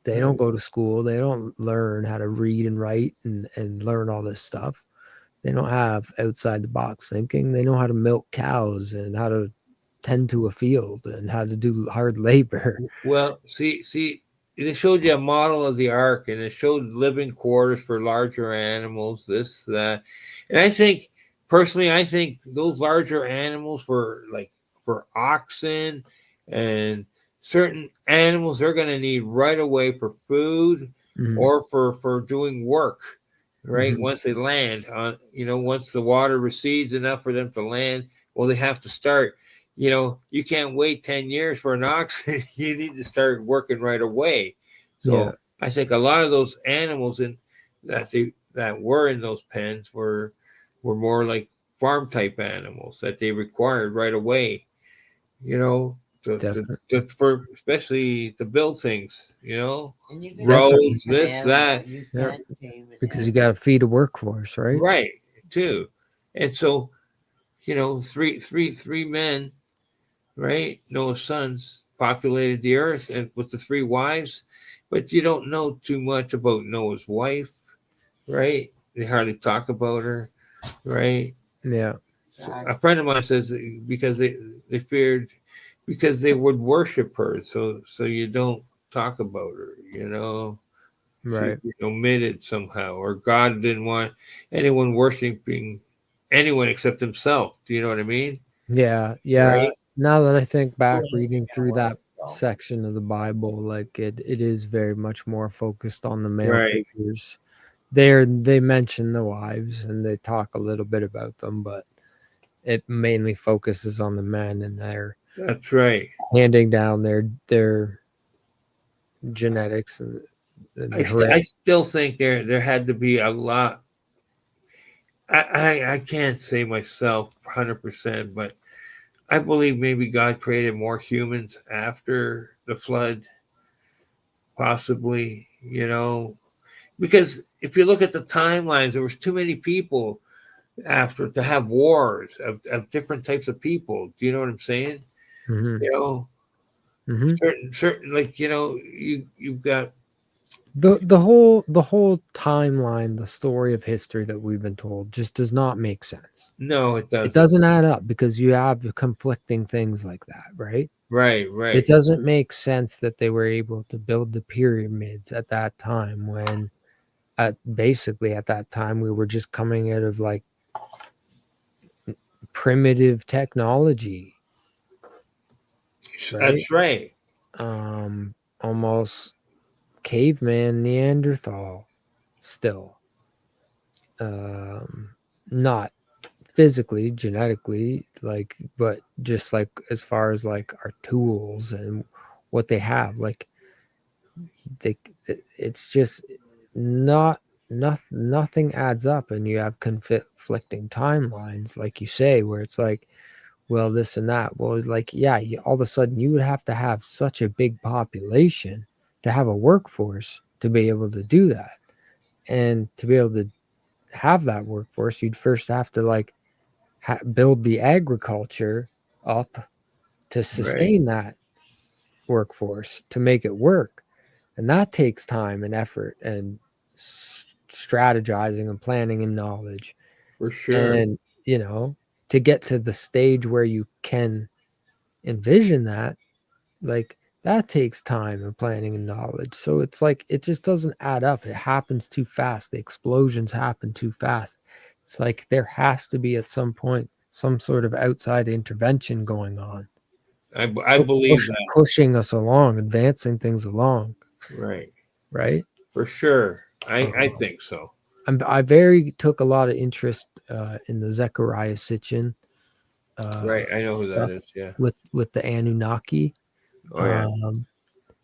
They don't go to school. They don't learn how to read and write and learn all this stuff. They don't have outside the box thinking. They know how to milk cows and how to tend to a field and how to do hard labor. Well, see, it showed you a model of the ark, and it showed living quarters for larger animals, this, that. And I think, personally, I think those larger animals were like for oxen and certain animals they're going to need right away for food Mhm. or for doing work, right? Mhm. Once they land on, once the water recedes enough for them to land, well, they have to start. You can't wait 10 years for an oxen. You need to start working right away. So Yeah. I think a lot of those animals that were in those pens were more like farm type animals that they required right away, Definitely. for especially to build things, And you can roads, tame an this, that. animal. You Yeah. can tame an Because you animal. got to feed a workforce, right? Right, too. And so, three men, right? Noah's sons populated the earth and with the three wives, but you don't know too much about Noah's wife, right? They hardly talk about her, right? Yeah. So a friend of mine says because they feared because they would worship her, so you don't talk about her. She'd Right. be omitted somehow, or God didn't want anyone worshiping anyone except himself. Do you know what I mean? Yeah. Yeah. Right? Now that I think back, Well, reading yeah, through well, that so- section of the Bible, like it is very much more focused on the male Right. figures. They mention the wives and they talk a little bit about them, but it mainly focuses on the men and their That's right. handing down their genetics and I still think there had to be a lot. I can't say myself 100%, but I believe maybe God created more humans after the flood, possibly. Because if you look at the timelines, there was too many people after to have wars of different types of people. Do you know what I'm saying? Mhm. You know, Mhm. certain like you've got The whole timeline, the story of history that we've been told just does not make sense. no, it It doesn't. doesn't add up because you have the conflicting things like that, right? Right, It right, doesn't make sense that they were able to build the pyramids at that time when basically at that time we were just coming out of like primitive technology, right? that's right. Almost caveman Neanderthal still. Not physically, genetically, like, but just like as far as like our tools and what they have, like they, it's just nothing adds up, and you have conflicting timelines, like you say, where it's like, well, this and that. Well, like, yeah, all of a sudden you would have to have such a big population to have a workforce to be able to do that, and to be able to have that workforce, you'd first have to like build the agriculture up to Right, sustain that workforce to make it work. And that takes time and effort and strategizing and planning and knowledge. for sure. And, to get to the stage where you can envision that, like, that takes time and planning and knowledge. So it's like it just doesn't add up. It happens too fast. The explosions happen too fast. It's like there has to be at some point some sort of outside intervention going on, I believe that. pushing us along, advancing things along, Right, right? for sure. I Uh, think so. I very took a lot of interest in the Zechariah Sitchin Right. I know who that stuff is. Yeah. with the Anunnaki. Oh yeah.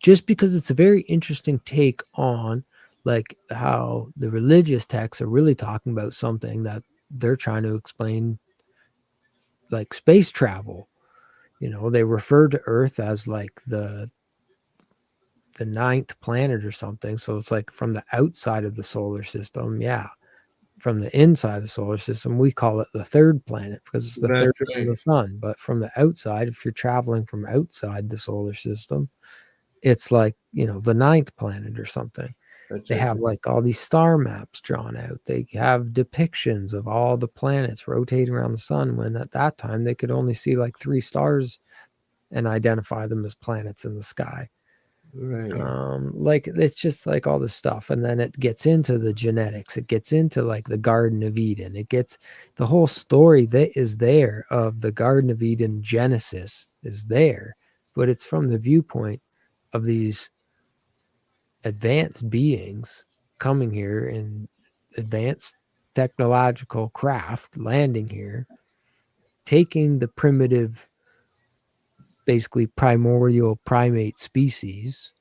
Just because it's a very interesting take on like how the religious texts are really talking about something that they're trying to explain, like space travel. They refer to Earth as like the ninth planet or something. So it's like from the outside of the solar system. Yeah. From the inside of the solar system, we call it the third planet because it's the third That's from right. the sun. But from the outside, if you're traveling from outside the solar system, it's like, the ninth planet or something. That's They it. have like all these star maps drawn out. They have depictions of all the planets rotating around the sun when at that time they could only see like 3 stars and identify them as planets in the sky. Right. Like it's just like all this stuff, and then it gets into the genetics. It gets into like the Garden of Eden. It gets the whole story that is there of the Garden of Eden Genesis is there, but it's from the viewpoint of these advanced beings coming here in advanced technological craft, landing here, taking the primitive, basically primordial primate species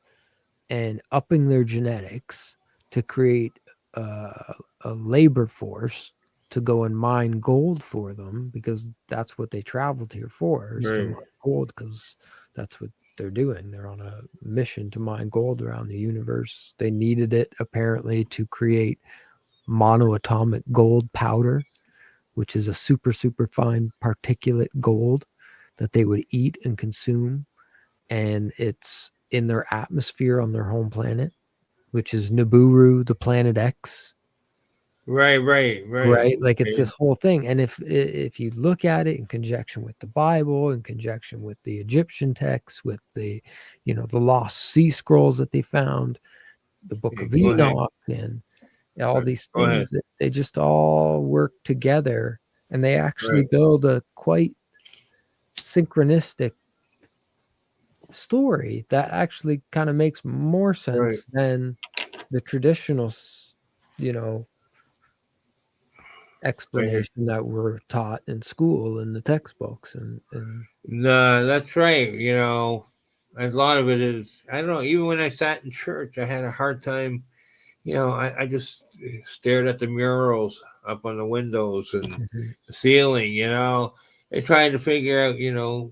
and upping their genetics to create a labor force to go and mine gold for them, because that's what they traveled here for, is to Right. mine gold, because that's what they're doing. They're on a mission to mine gold around the universe. They needed it apparently to create monoatomic gold powder, which is a super, super fine particulate gold that they would eat and consume. And it's in their atmosphere on their home planet, which is Nibiru, the planet X, Right. Right. Right. right? Like it's Okay. this whole thing. And if you look at it in conjunction with the Bible, in conjunction with the Egyptian texts, with the the lost sea scrolls that they found, the Book Okay, of go ahead. Enoch, and all these Go ahead. things, they just all work together, and they actually Right. build a quite synchronistic story that actually kind of makes more Right. sense than the traditional you know Right. explanation that we're taught in school in the textbooks. And No, that's right. A lot of it is, I don't know, even when I sat in church, I had a hard time. I just stared at the murals up on the windows and Mhm. the ceiling, and trying to figure out,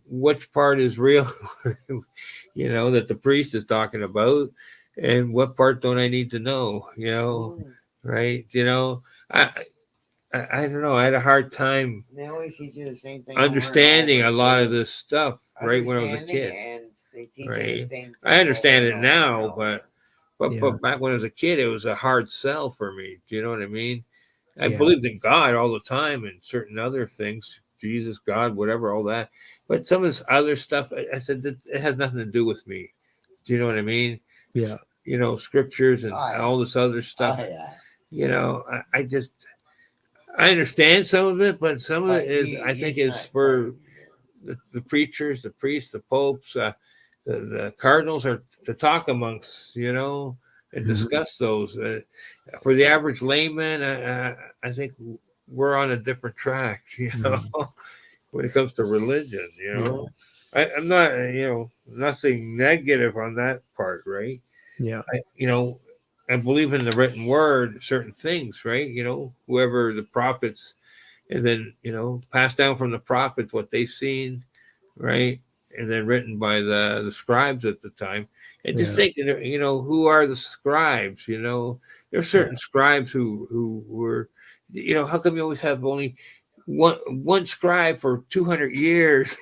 which part is real, that the priest is talking about, and what part don't I need to know, Mm. right? I, I don't know. I had a hard time They always teach you the same thing over and understanding over a lot of again. this stuff right when I was a Understanding, kid, and they teach you the right? same I thing over understand and it over and now, over. but Yeah, but back when I was a kid, it was a hard sell for me. Do you know what I mean? I yeah, believed in God all the time and certain other things, Jesus, God, whatever, all that. But some of this other stuff, I said that it has nothing to do with me. Do you know what I mean? yeah, Scriptures and Oh yeah. all this other Oh stuff. yeah. I just I understand some of it, but some of it But is I think it's is not part of for you. the preachers, the priests, the popes, the cardinals are to talk amongst, and Mhm. discuss those. For the average layman, I think we're on a different track, Mhm. when it comes to religion. Yeah, I'm not, nothing negative on that part, right? yeah, I, you know, I believe in the written word, certain things, right? Whoever the prophets, and then, passed down from the prophets what they've seen, right? And then written by the scribes at the time. And just yeah, think, who are the scribes? There's yeah. certain scribes who were, how come you always have only one scribe for 200 years?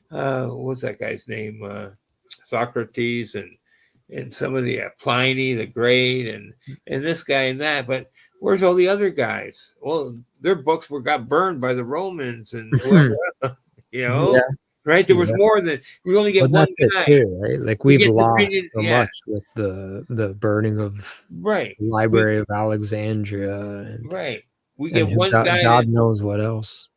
What's that guy's name? Socrates and some of the Pliny the Great and this guy and that. But where's all the other guys? Well, their books got burned by the Romans and whoever, you know, Yeah, right? There was yeah. more than we only Well, get one that's it guy. too, right? Like We we've get the lost opinion, so yeah, much with the burning of right. the We Library of Alexandria, right. We and get who one God, guy God that knows what else.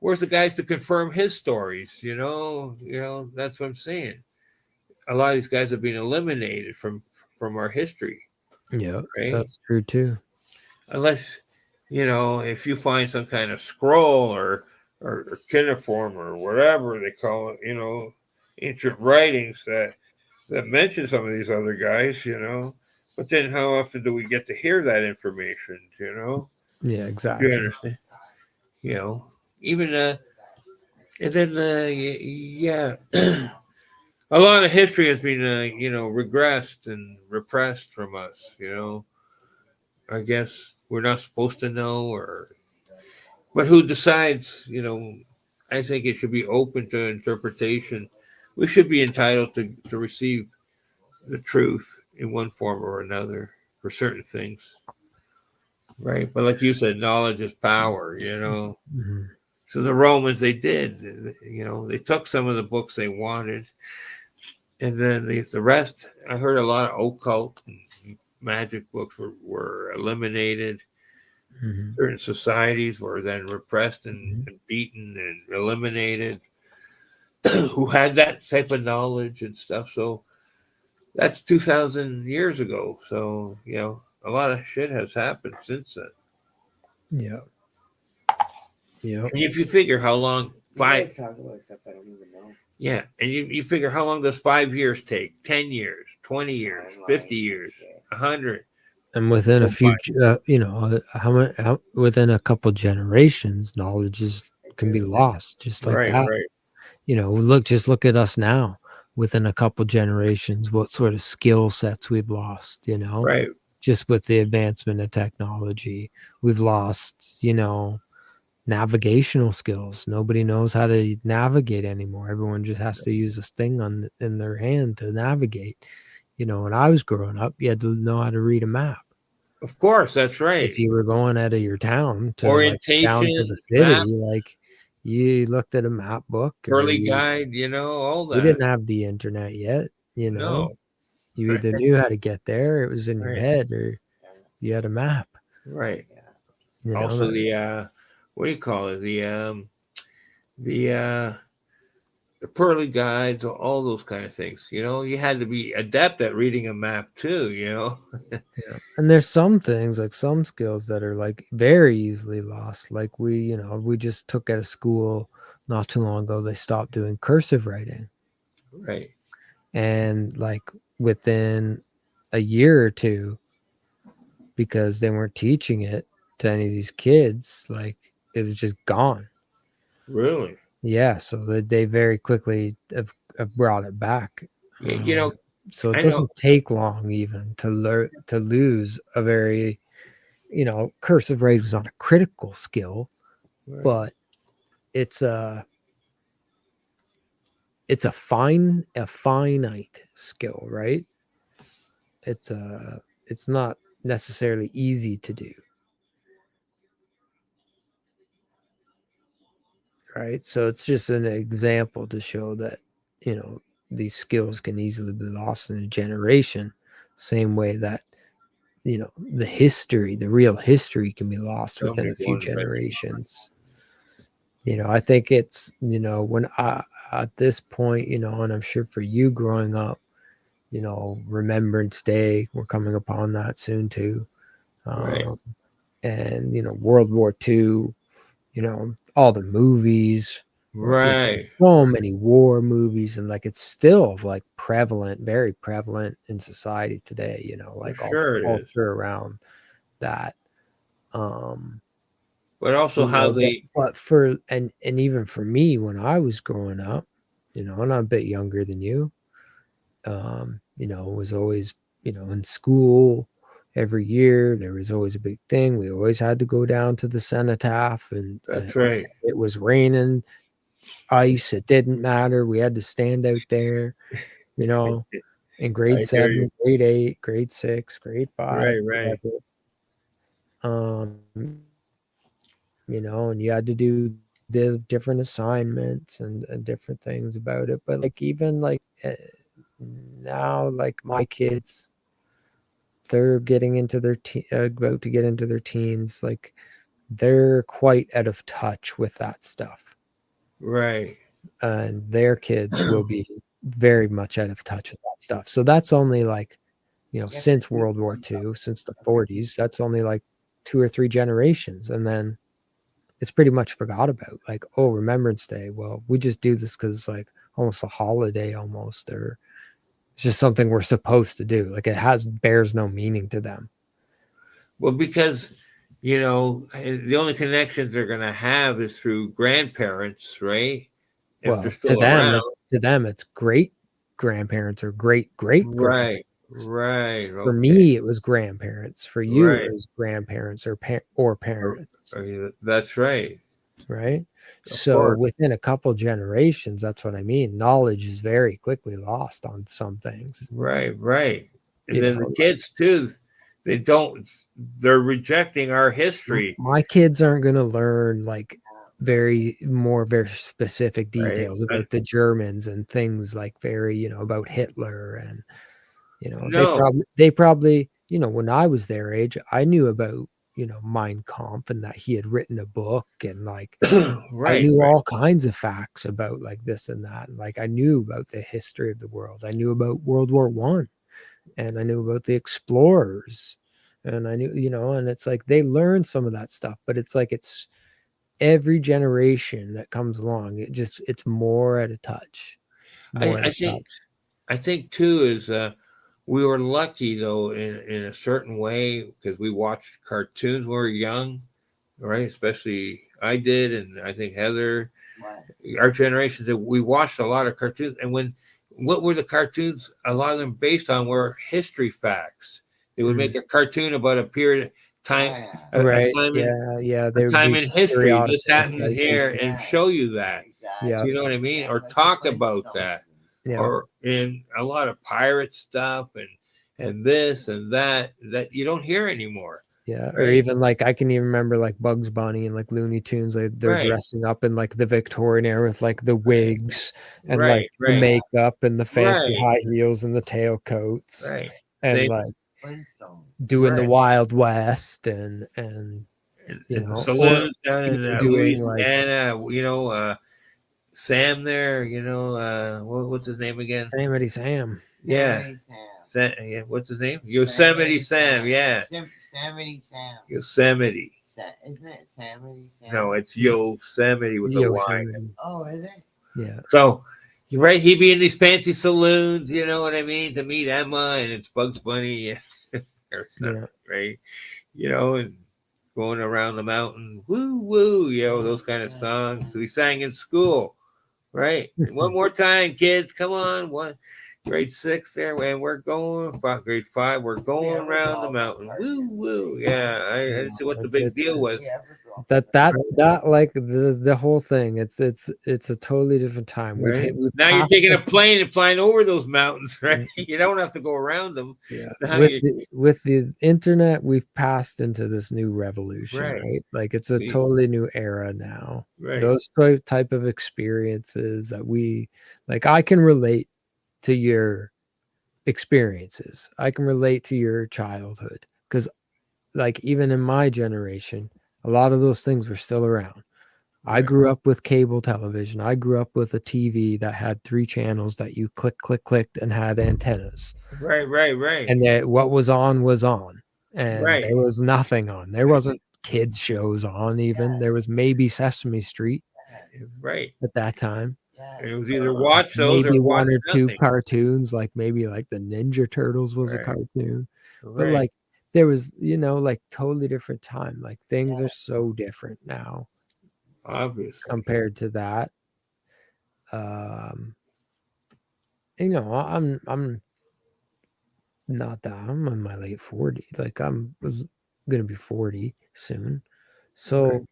where's the guys to confirm his stories, that's what I'm saying. A lot of these guys have been eliminated from our history, Yeah, right? that's true too. Unless if you find some kind of scroll or cuneiform or whatever they call it, ancient writings that mention some of these other guys, But then how often do we get to hear that information, Yeah, Do you exactly. understand? You know, even and then yeah, a lot of history has been regressed and repressed from us. I guess we're not supposed to know, but who decides? I think it should be open to interpretation. We should be entitled to receive the truth in one form or another for certain things, right? But like you said, knowledge is power. Mhm. So the Romans, they did, they took some of the books they wanted, and then the rest. I heard a lot of occult and magic books were eliminated. Mhm. Certain societies were then repressed Mhm. and beaten and eliminated who had that type of knowledge and stuff. So that's 2,000 years ago. So, a lot of shit has happened since then. Yeah. Yeah. And if you figure how long You five, guys talk about stuff I don't even know. yeah, and you figure how long does 5 years take? 10 years, 20 years, Timeline 50 and years, shit. 100. And within a Go by. few, within a couple generations, knowledge can be lost just like Right, that. right, Just look at us now. Within a couple generations, what sort of skill sets we've lost, right, just with the advancement of technology. We've lost, navigational skills. Nobody knows how to navigate anymore. Everyone just has to use this thing in their hand to navigate. When I was growing up, you had to know how to read a map. of course, that's right. If you were going out of your town to like down to the Orientation, map, city, like you looked at a map book, or early guide, all we that. didn't have the internet yet. No, You either knew how to get there, it was in your right, head, or you had a map. right. Yeah. Also, That, what do you call it? The the pearly guides, all those kind of things. You had to be adept at reading a map too. yeah. And there's some things, like some skills, that are like very easily lost. Like we just took at a school not too long ago, they stopped doing cursive writing. Right, And like within a year or two, because they weren't teaching it to any of these kids, like it was just gone. really. Yeah, so they very quickly have brought it back. Yeah, So it I know. doesn't take long even to lose a very, cursive writing is not a critical skill, Right, but it's a finite skill, right? It's not necessarily easy to do, right? So it's just an example to show that, these skills can easily be lost in a generation, same way that, the real history can be lost tell within me a few one invention. generations. I think it's, when at this point, and I'm sure for you growing up, Remembrance Day, we're coming upon that soon too. Right, And, World War II, all the movies, right. so many war movies, and like it's still like prevalent, very prevalent in society today, For like all the sure it is. culture around that. Um, But also how they. but and even for me when I was growing up, and I'm a bit younger than you, was always, in school every year. There was always a big thing. We always had to go down to the cenotaph, and That's right. it was raining, ice. It didn't matter. We had to stand out there, you know, in grade I hear you. 7, grade 8, grade 6, grade 5, Right, right. whatever. And you had to do the different assignments and different things about it. But like even like now, like my kids, they're getting into about to get into their teens. Like they're quite out of touch with that stuff, Right. and their kids will be very much out of touch with that stuff. So that's only like, Yes, since World War II, since the 40s, that's only like 2 or 3 generations. And then it's pretty much forgot about. Like, oh, Remembrance Day. Well, we just do this because it's like almost a holiday almost, or it's just something we're supposed to do. Like it bears no meaning to them. Well, because the only connections they're going to have is through grandparents, right? If they're Well, still around. to them it's great grandparents or great Right. grandparents. Right. For Okay. me, it was grandparents. For you, Right. it was grandparents or parents, That's right. right? Of So course. within a couple generations, that's what I mean. Knowledge is very quickly lost on some things. Right. Right. And You then know, the kids too. They're rejecting our history. my kids aren't going to learn like very specific Right. details about the Germans and things like very, about Hitler and No. they probably, when I was their age, I knew about, Mein Kampf and that he had written a book and like I Right. knew Right. all kinds of facts about like this and that. And like I knew about the history of the world. I knew about World War One and I knew about the explorers. And I knew, and it's like they learned some of that stuff, but it's like it's every generation that comes along, it's more at a touch. More at I a think touch. I think too is we were lucky though in a certain way because we watched cartoons when we were young, right? Especially I did, and I think Heather, Right. our generation, that we watched a lot of cartoons. And what were the cartoons? A lot of them based on were history facts. They would make a cartoon about a period of time, Oh, a Right. time in Yeah. a They would time do in history. periodical This happened here, pieces. and show you that. Yeah. Do you know what I mean? Yeah, Or like the talk about Flintstones that. and Yeah. Or in a lot of pirate stuff and this and that you don't hear anymore. Yeah. Or Right. even like I can even remember like Bugs Bunny and like Looney Tunes, like they're Right. dressing up in like the Victorian era with like the wigs and Right. like the Right. makeup and the fancy Right. high heels and the tailcoats Right. and Same. like Flintstones. doing the Right. Wild West and And you the know, or saloons down in even doing like Louisiana, Sam there, what's his name again? Samity Sam. Yeah. Sam. Yeah, what's his name? Yosemite Sam. Yeah. Yosemite Sam. Yosemite. Isn't it Yosemite Sam? No, it's Yosemite with a Y. Yosemite. Oh, is it? Yeah. So you're right. He'd be in these fancy saloons, you know what I mean, to meet Emma, and it's Bugs Bunny or something, right? And going around the mountain, woo woo, those kind of songs we sang in school, right? One more time, kids, come on, grade 6 there, and we're going. Grade 5, we're going around the mountain, woo woo, yeah. I didn't see what the big deal was. That like the whole thing. It's a totally different time. Right. Now you're taking a plane and flying over those mountains, right? You don't have to go around them. Yeah. With the internet, we've passed into this new revolution, right? Like it's a totally new era now. Right. Those type of experiences that we like, I can relate to your experiences. I can relate to your childhood because, like, even in my generation, a lot of those things were still around. I grew up with cable television. I grew up with a TV that had 3 channels that you clicked and had antennas. Right. And that what was on, and there was nothing on. There wasn't kids shows on even. There was maybe Sesame Street, right, at that time. It was either watch those maybe or watch one or nothing. 2 cartoons, like maybe like the Ninja Turtles was a cartoon, but Right. like there was, like totally different time. Like things are so different now, obviously, compared to that. I'm not that. I'm in my late 40s. Like I'm gonna be 40 soon, so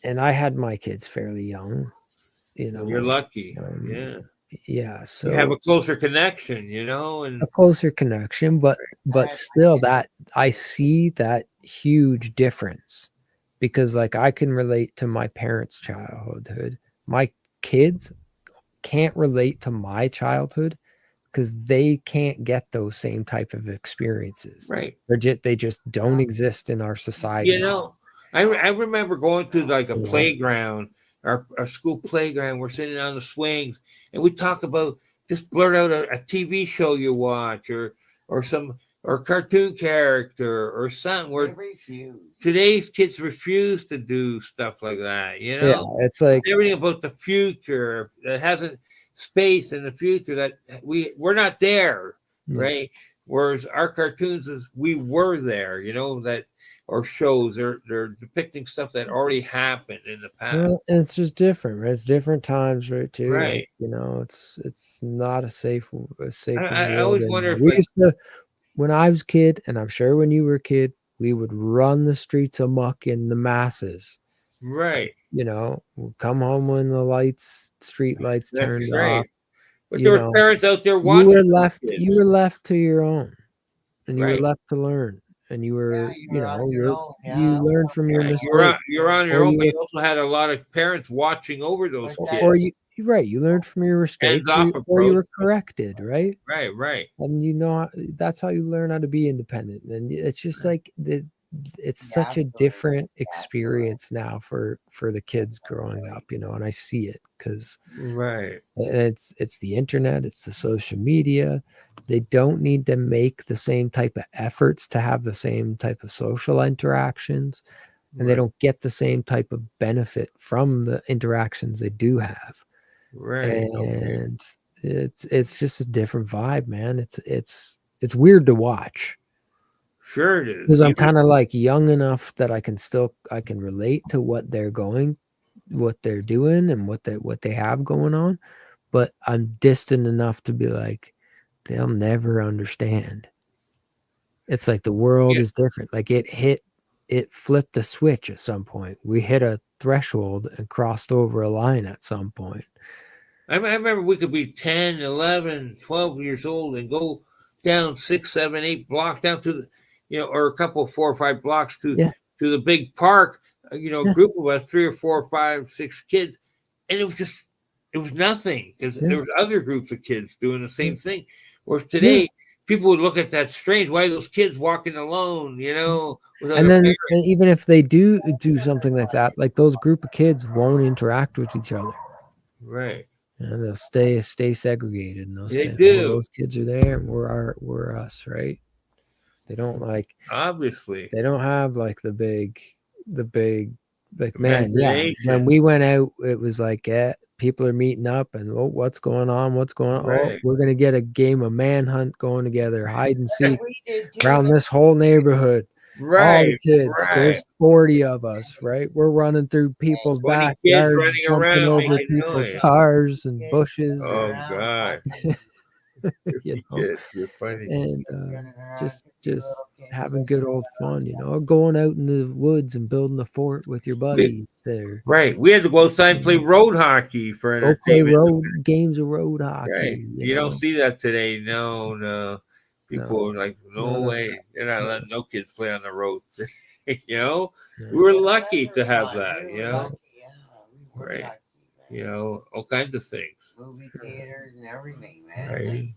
and I had my kids fairly young. You're lucky. So you have a closer connection, and a closer connection, but still, that I see that huge difference, because like I can relate to my parents' childhood. My kids can't relate to my childhood because they can't get those same type of experiences. Right. They just don't exist in our society. I remember going to like a playground, our school playground. We're sitting on the swings, and we talk about, just blurt out a TV show you watch, or some or cartoon character or something They where refuse. today's kids refuse to do stuff like that, you Yeah, know? it's like Everything about the future that hasn't space in the future that we're not there, Yeah. right? Whereas our cartoons is we were there, you know, that or shows they're depicting stuff that already happened in the past. well, it's just different, right? It's different times, right? Too, like, Right. you know, it's not a safer I world always wonder anymore. if We like used to, when I was a kid, and I'm sure when you were a kid, we would run the streets amok in the masses. right. You know, we'd come home when the street lights That's turned right. off. But You there was know, parents out there you watching were those left. kids. You were left to your own, and you were Right. left to learn. And you Yeah, were, you you were on know, your own. you Yeah. learned from your Yeah, mistakes, you're on your or own, you but were you also had a lot of parents watching over those But kids. or you're right, you learned from your mistakes, Hands-off or you approach. were corrected, right? Right, right. And you know that's how you learn how to be independent. And it's just like it's such a Absolutely. different experience now for the kids growing up, you know. And I see it because Right. it's the internet, it's the social media. They don't need to make the same type of efforts to have the same type of social interactions, and they Right. don't get the same type of benefit from the interactions they do have. Right. Okay. And it's just a different vibe, man. It's weird to watch Sure it is. because I'm Even kind of like young enough that I can relate to what they're doing and what they have going on, but I'm distant enough to be like they'll never understand. It's like the world yeah, is different. Like it flipped a switch at some point. We hit a threshold and crossed over a line at some point. I remember we could be 10, 11, 12 years old and go down 6, 7, 8 blocks down to the, you know, or a couple, 4 or 5 blocks Yeah. to the big park. You know, a Yeah. group of us, 3 or 4, 5, 6 kids, and it was nothing because Yeah. there was other groups of kids doing the same thing. Whereas Yeah. today, people would look at that strange. Why are those kids walking alone? You know, without And their then parents. and even if they do something like that, like those group of kids won't interact with each other. Right. And they'll stay segregated, and they'll They stay, oh, do. those kids are there and we're us, right? They don't Obviously. they don't have like the big like, man, yeah. Imagination. When we went out, it was like, people are meeting up and, oh, what's going on? What's going on? Oh, Right. we're gonna get a game of manhunt going together, hide and seek We did too. around this whole neighborhood. All the Right. kids, Right. there's 40 of us, right? We're running through people's 20 kids backyards, running jumping around over making people's noise. cars and Kids bushes, running Oh, around, God. fucking you 50 know, kids. You're funny. and running around, just 50 little kids having running good old around. fun, you know, going out in the woods and building a fort with your buddies there. Right. We had to go outside and play road hockey for Go play entertainment. games of road hockey. Right. You know? don't see that today. No, no. People are like, no No. way. They're not letting no kids play on the road. You know? No. We were Yeah, lucky that to was have fun. that, We you were know? lucky, yeah, we were Right. lucky, man. You know, all kinds of things. Movie theaters and everything, man. Right.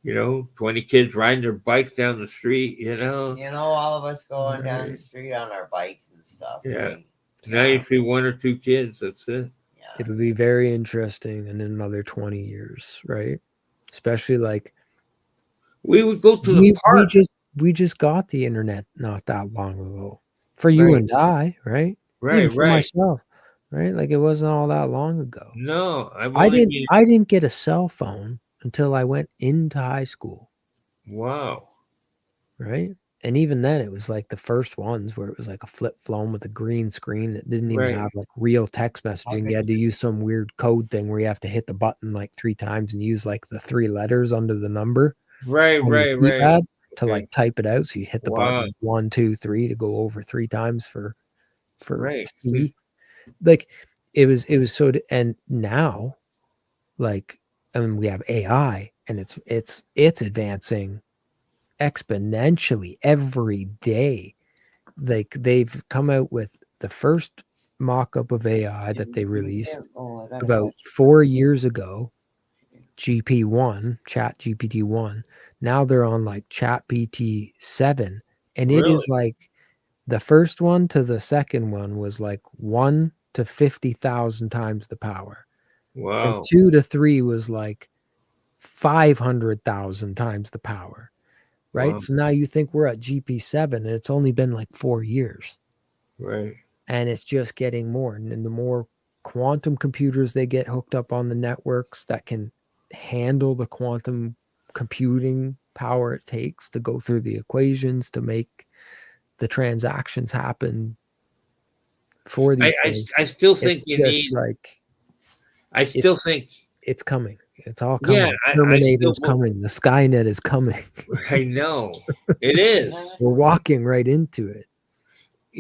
You know, 20 kids riding their bikes down the street, you know? You know, all of us going down the Right. street on our bikes and stuff. Yeah. right? Now you see 1 or 2 kids. That's it. Yeah. It'll be very interesting in another 20 years, right? Especially like We would go to the park. we just got the internet not that long ago. For you Right. and I, right? Right, Even for right. myself, right? Like it wasn't all that long ago. No, I've I only been. didn't get a cell phone until I went into high school, Wow. right? And even then it was like the first ones where it was like a flip phone with a green screen that didn't even Right. have like real text messaging. You had to use some weird code thing where you have to hit the button like 3 times and use like the 3 letters under the number Right, on your right, right. keypad to Okay. like type it out. So you hit the Wow. button 1, 2, 3 to go over 3 times for Right. C. Like it was so and now like I mean we have AI and it's advancing exponentially every day. Like they've come out with the first mock-up of AI that they released Oh, I got a about question. 4 years ago, Chat GPT 1. Now they're on like Chat PT 7, and it Really? is like the first one to the second one was like 1 to 50,000 times the power. From Wow. 2 to 3 was like 500,000 times the power. right? Wow. So now you think we're at GP7 and it's only been like 4 years. Right. And it's just getting more. And the more quantum computers they get hooked up on the networks that can handle the quantum computing power it takes to go through the equations to make the transactions happen for these things. I still It's think you just need. like I still think. it's coming. It's all Yeah, coming. I Terminator's still. coming. The Skynet is coming. I know it is. We're walking right into it.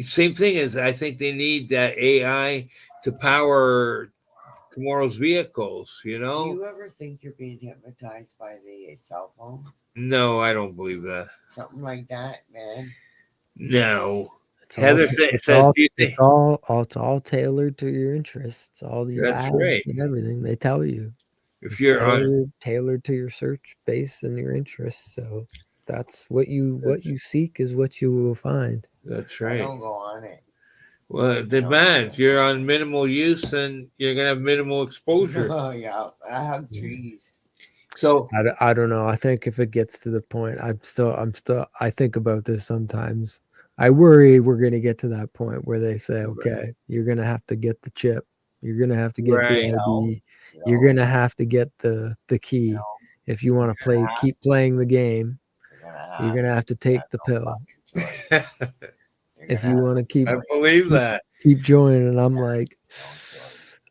Same thing as I think they need that AI to power tomorrow's vehicles. You Do know. you ever think you're being hypnotized by the cell phone? No, I don't believe that. Something like that, man. No. It's Heather all, says, it's do all, you it's think? all, it's all tailored to your interests. All your That's ads right. and everything they tell you. If It's you're on, tailored to your search base and your interests. So that's what you seek is what you will find. that's I right. don't go on it. Well, it depends. You're on minimal use, and you're gonna have minimal exposure. Oh yeah, I hug trees. So I don't know. I think if it gets to the point, I think about this sometimes. I worry we're going to get to that point where they say, okay, you're going to have to get the chip. You're going to have to get Right. the ID. You You're know, going to have to get the key. If you want to keep playing the game, you're going to have to take the pill. If you want to keep I believe that. keep joining, and I'm like,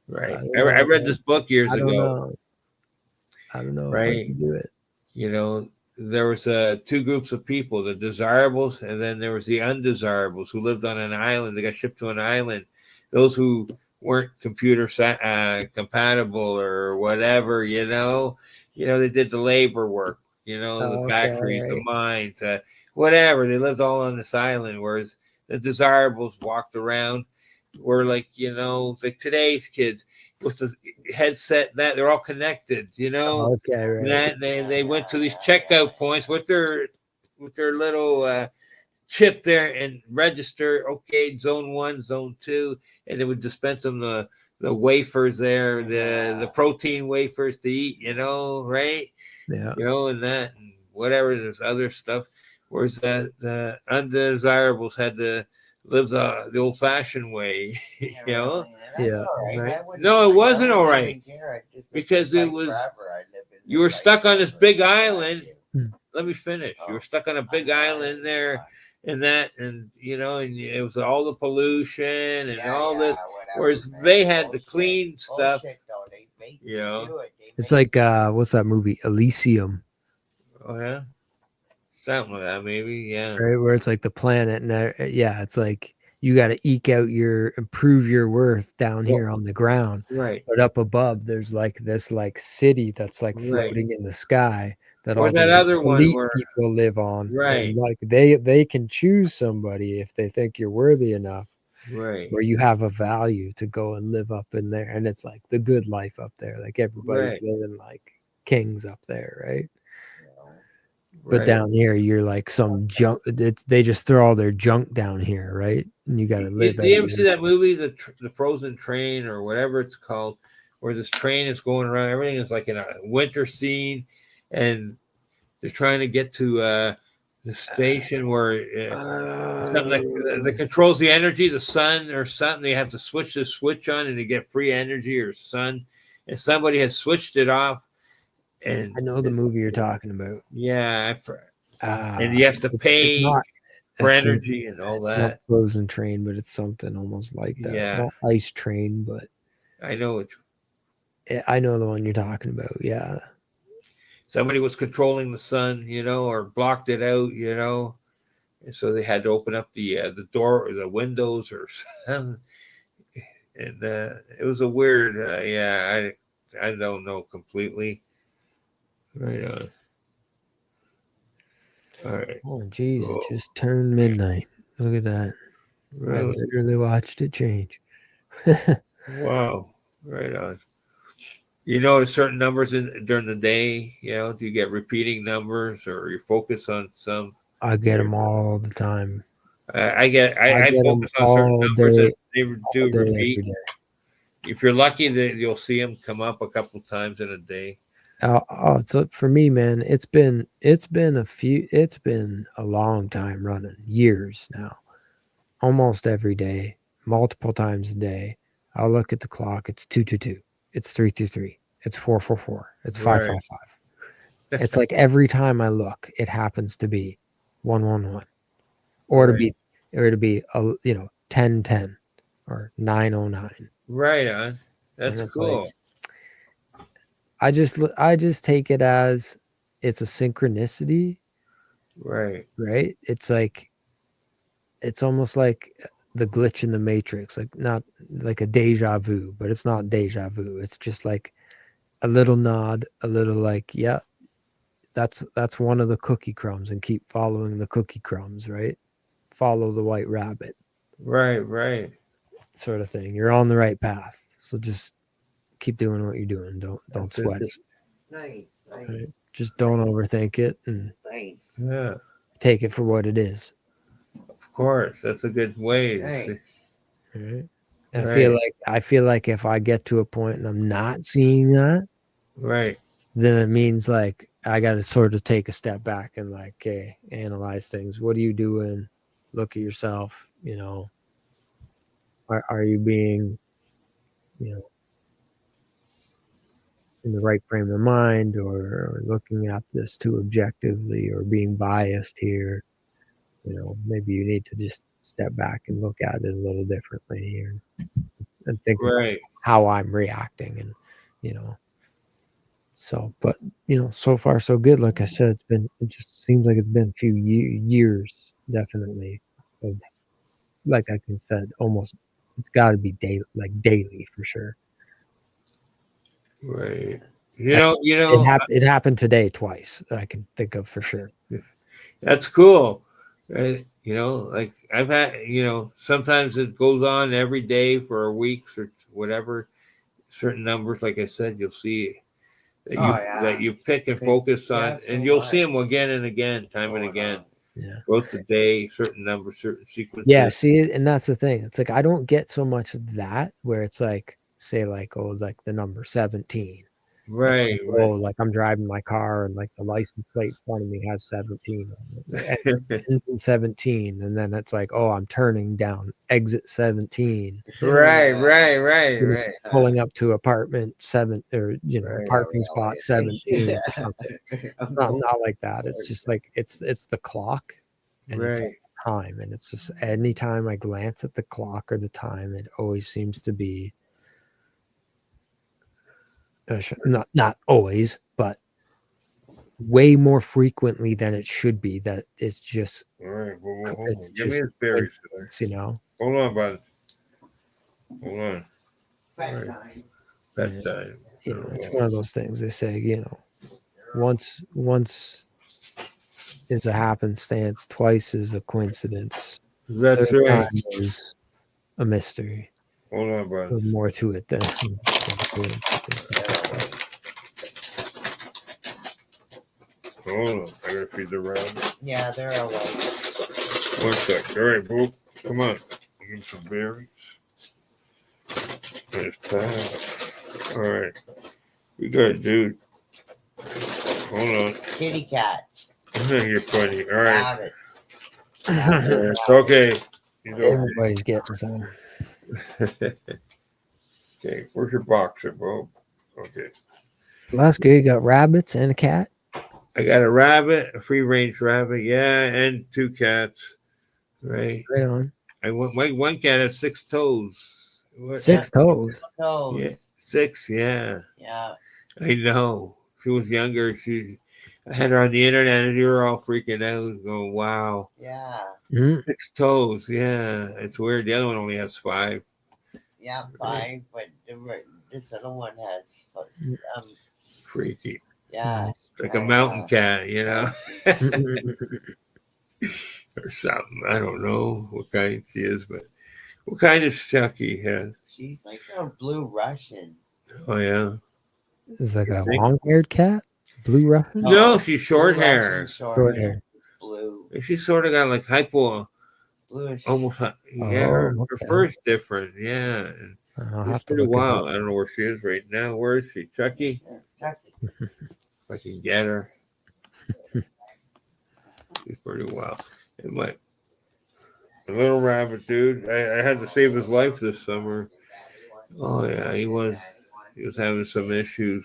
Right. don't know, I read man. this book years I don't ago. know. I don't know if I Right. can do it. You know, there was two groups of people: the desirables, and then there was the undesirables who lived on an island. They got shipped to an island. Those who weren't computer compatible or whatever, you know, they did the labor work. You know, the Okay, factories, the right. mines, whatever. They lived all on this island, whereas the desirables walked around. Were like, like today's kids with the headset, that they're all connected, Okay, right. that they went to these checkout points with their little chip there and register, okay, zone 1, zone 2, and they would dispense them the wafers there, the protein wafers to eat, right? Yeah. And that and whatever, there's other stuff. Whereas the undesirables had to live the old-fashioned way, Yeah. right? No, it wasn't all right because it was you were stuck on this big island. Let me finish. You were stuck on a big island there, and that, and and it was all the pollution and all this. Whereas they had the clean stuff. It's like what's that movie? Elysium. Oh yeah, something like that maybe. Yeah. Right, where it's like the planet, and it's like you got to improve your worth down here on the ground, Right. but up above there's like this like city that's like floating in the sky that Or all that the other one elite where people live on. Right. And like they can choose somebody if they think you're worthy enough, right. where you have a value to go and live up in there, and it's like the good life up there. Like everybody's living like kings up there, right? But down here, you're like some junk. They just throw all their junk down here, right? And you got to live. Do you ever see that movie, the Frozen Train or whatever it's called, where this train is going around? Everything is like in a winter scene, and they're trying to get to the station where something that controls the energy, the sun or something. They have to switch the switch on, and they get free energy or sun. And somebody has switched it off. And I know the movie you're talking about. Yeah, and you have to pay for energy and all that. Not Frozen Train, but it's something almost like that. Yeah, not Ice Train, but I know I know the one you're talking about. Yeah, somebody was controlling the sun, or blocked it out, and so they had to open up the door or the windows or something. And it was a weird. I don't know completely. Right on. All right. Oh, geez, it just turned midnight. Look at that. Right. I literally watched it change. Wow. Right on. You notice certain numbers during the day, do you get repeating numbers or you focus on some? I get them all the time. I focus on certain numbers that they do repeat. If you're lucky, you'll see them come up a couple times in a day. So for me, man, it's been a long time running, years now, almost every day, multiple times a day. I'll look at the clock. It's 222. It's 333. It's 444. It's Right. 555. It's like every time I look, it happens to be 111, or Right. to be 1010 or 909. Right on. That's it's cool. like, I just take it as it's a synchronicity, Right. right? It's like it's almost like the glitch in the matrix, like not like a deja vu, but it's not deja vu. It's just like a little nod, a little like, yeah, that's one of the cookie crumbs, and keep following the cookie crumbs, right? Follow the white rabbit, Right. Right. sort of thing. You're on the right path. So just keep doing what you're doing. Don't That's sweat it. Nice. Right? Just don't overthink it, and Nice. Yeah. take it for what it is. Of course. That's a good way. to Nice. see- Right? And Right. I feel like if I get to a point and I'm not seeing that, Right. then it means like I got to sort of take a step back and like, okay, analyze things. What are you doing? Look at yourself. Are you being, in the right frame of mind, or looking at this too objectively, or being biased here? Maybe you need to just step back and look at it a little differently here, and think about Right. how I'm reacting, and so, but so far so good. Like I said, it just seems like it's been a few years, definitely, of, like I said, almost, it's got to be daily for sure. Right. It happened today twice that I can think of for sure. That's cool. Right? Like I've had, sometimes it goes on every day for a week or whatever. Certain numbers, like I said, you'll see that that you pick and focus on, and you'll see them again and again, time and again. Yeah. Throughout the day, certain numbers, certain sequences. Yeah, see, and that's the thing. It's like I don't get so much of that where it's like, say, like, oh, like the number 17. Right. Like, oh, like I'm driving my car and like the license plate in front of me has 17 on it. It ends in 17, and then it's like, oh, I'm turning down exit 17. right. Pulling up to apartment 7, or parking spot 17 or something. It's not like that. It's just like it's the clock, and it's like time, and it's just anytime I glance at the clock or the time, it always seems to be not always, but way more frequently than it should be, that it's just All right. Well, hold on. it's Give me just his berries. coincidence, Hold on, bud. Hold on. Bedtime. Bedtime. It's one of those things they say, once is a happenstance, twice is a coincidence, That's third right. time is a mystery. Hold on, bud. There's more to it than Hold on. I gotta feed the rabbit. Yeah, they're awake. 1 sec. All right, boo. Come on. Give him some berries. There's that. All right. We good, dude. Hold on. Kitty cats. You're funny. All right. Rabbits. Okay. everybody's getting some. Okay. Where's your boxer, bro? Okay. Well, that's good. You got rabbits and a cat. I got a rabbit, a free range rabbit, yeah, and 2 cats. Right. Right on. My one cat has 6 toes. What? 6 toes. Toes. Yeah, 6. Yeah, Yeah. I know. She was younger. I had her on the internet, and you were all freaking out, going, "Wow, Yeah. 6 toes." Yeah, it's weird. The other one only has 5. Yeah, 5, but this other one has Freaky, yeah. like a mountain cat, or something. I don't know what kind she is, but what kind is Chucky? Yeah. She's like a blue Russian. Oh yeah. Is like a long-haired cat? Blue Russian? No, she's short Blue hair. Russian, Short hair. Blue. She's sort of got like hypo, Bluish. almost. Yeah, her okay. fur's different. Yeah, and I'll She's have to pretty look it up. wild. I don't know where she is right now. Where is she? Chucky? Yeah, Chucky. If I can get her. She's pretty wild. And my little rabbit dude, I had to save his life this summer. Oh yeah, he was having some issues.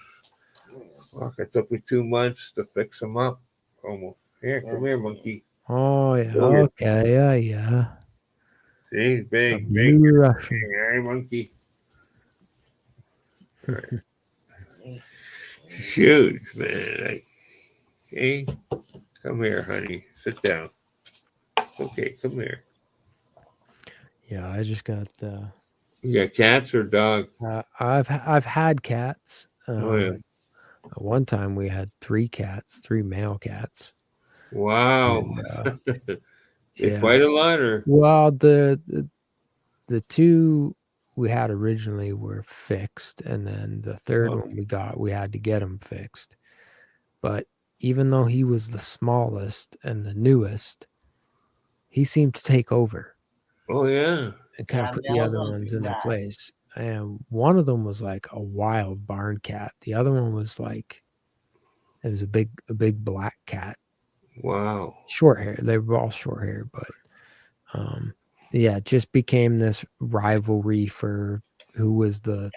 Fuck, it took me 2 months to fix him up. Almost. Here, come here, monkey. Oh yeah, Go here. okay, yeah. See, he's A big, blue big. Russian. Hey, monkey. All right. She's huge, man. Hey, come here, honey. Sit down. Okay, come here. Yeah, I just got. You got cats or dogs? I've had cats. Oh yeah. At one time we had 3 cats, 3 male cats. Wow. And, They yeah. fight a lot, or Well, the 2 we had originally were fixed, and then the third Oh. one we had to get him fixed. But even though he was the smallest and the newest, he seemed to take over Oh yeah. and kind Yeah, of put the males other don't ones do in their that. place. And one of them was like a wild barn cat. The other one was like it was a big black cat. Wow. Short hair. They were all short hair, but yeah, it just became this rivalry for who was the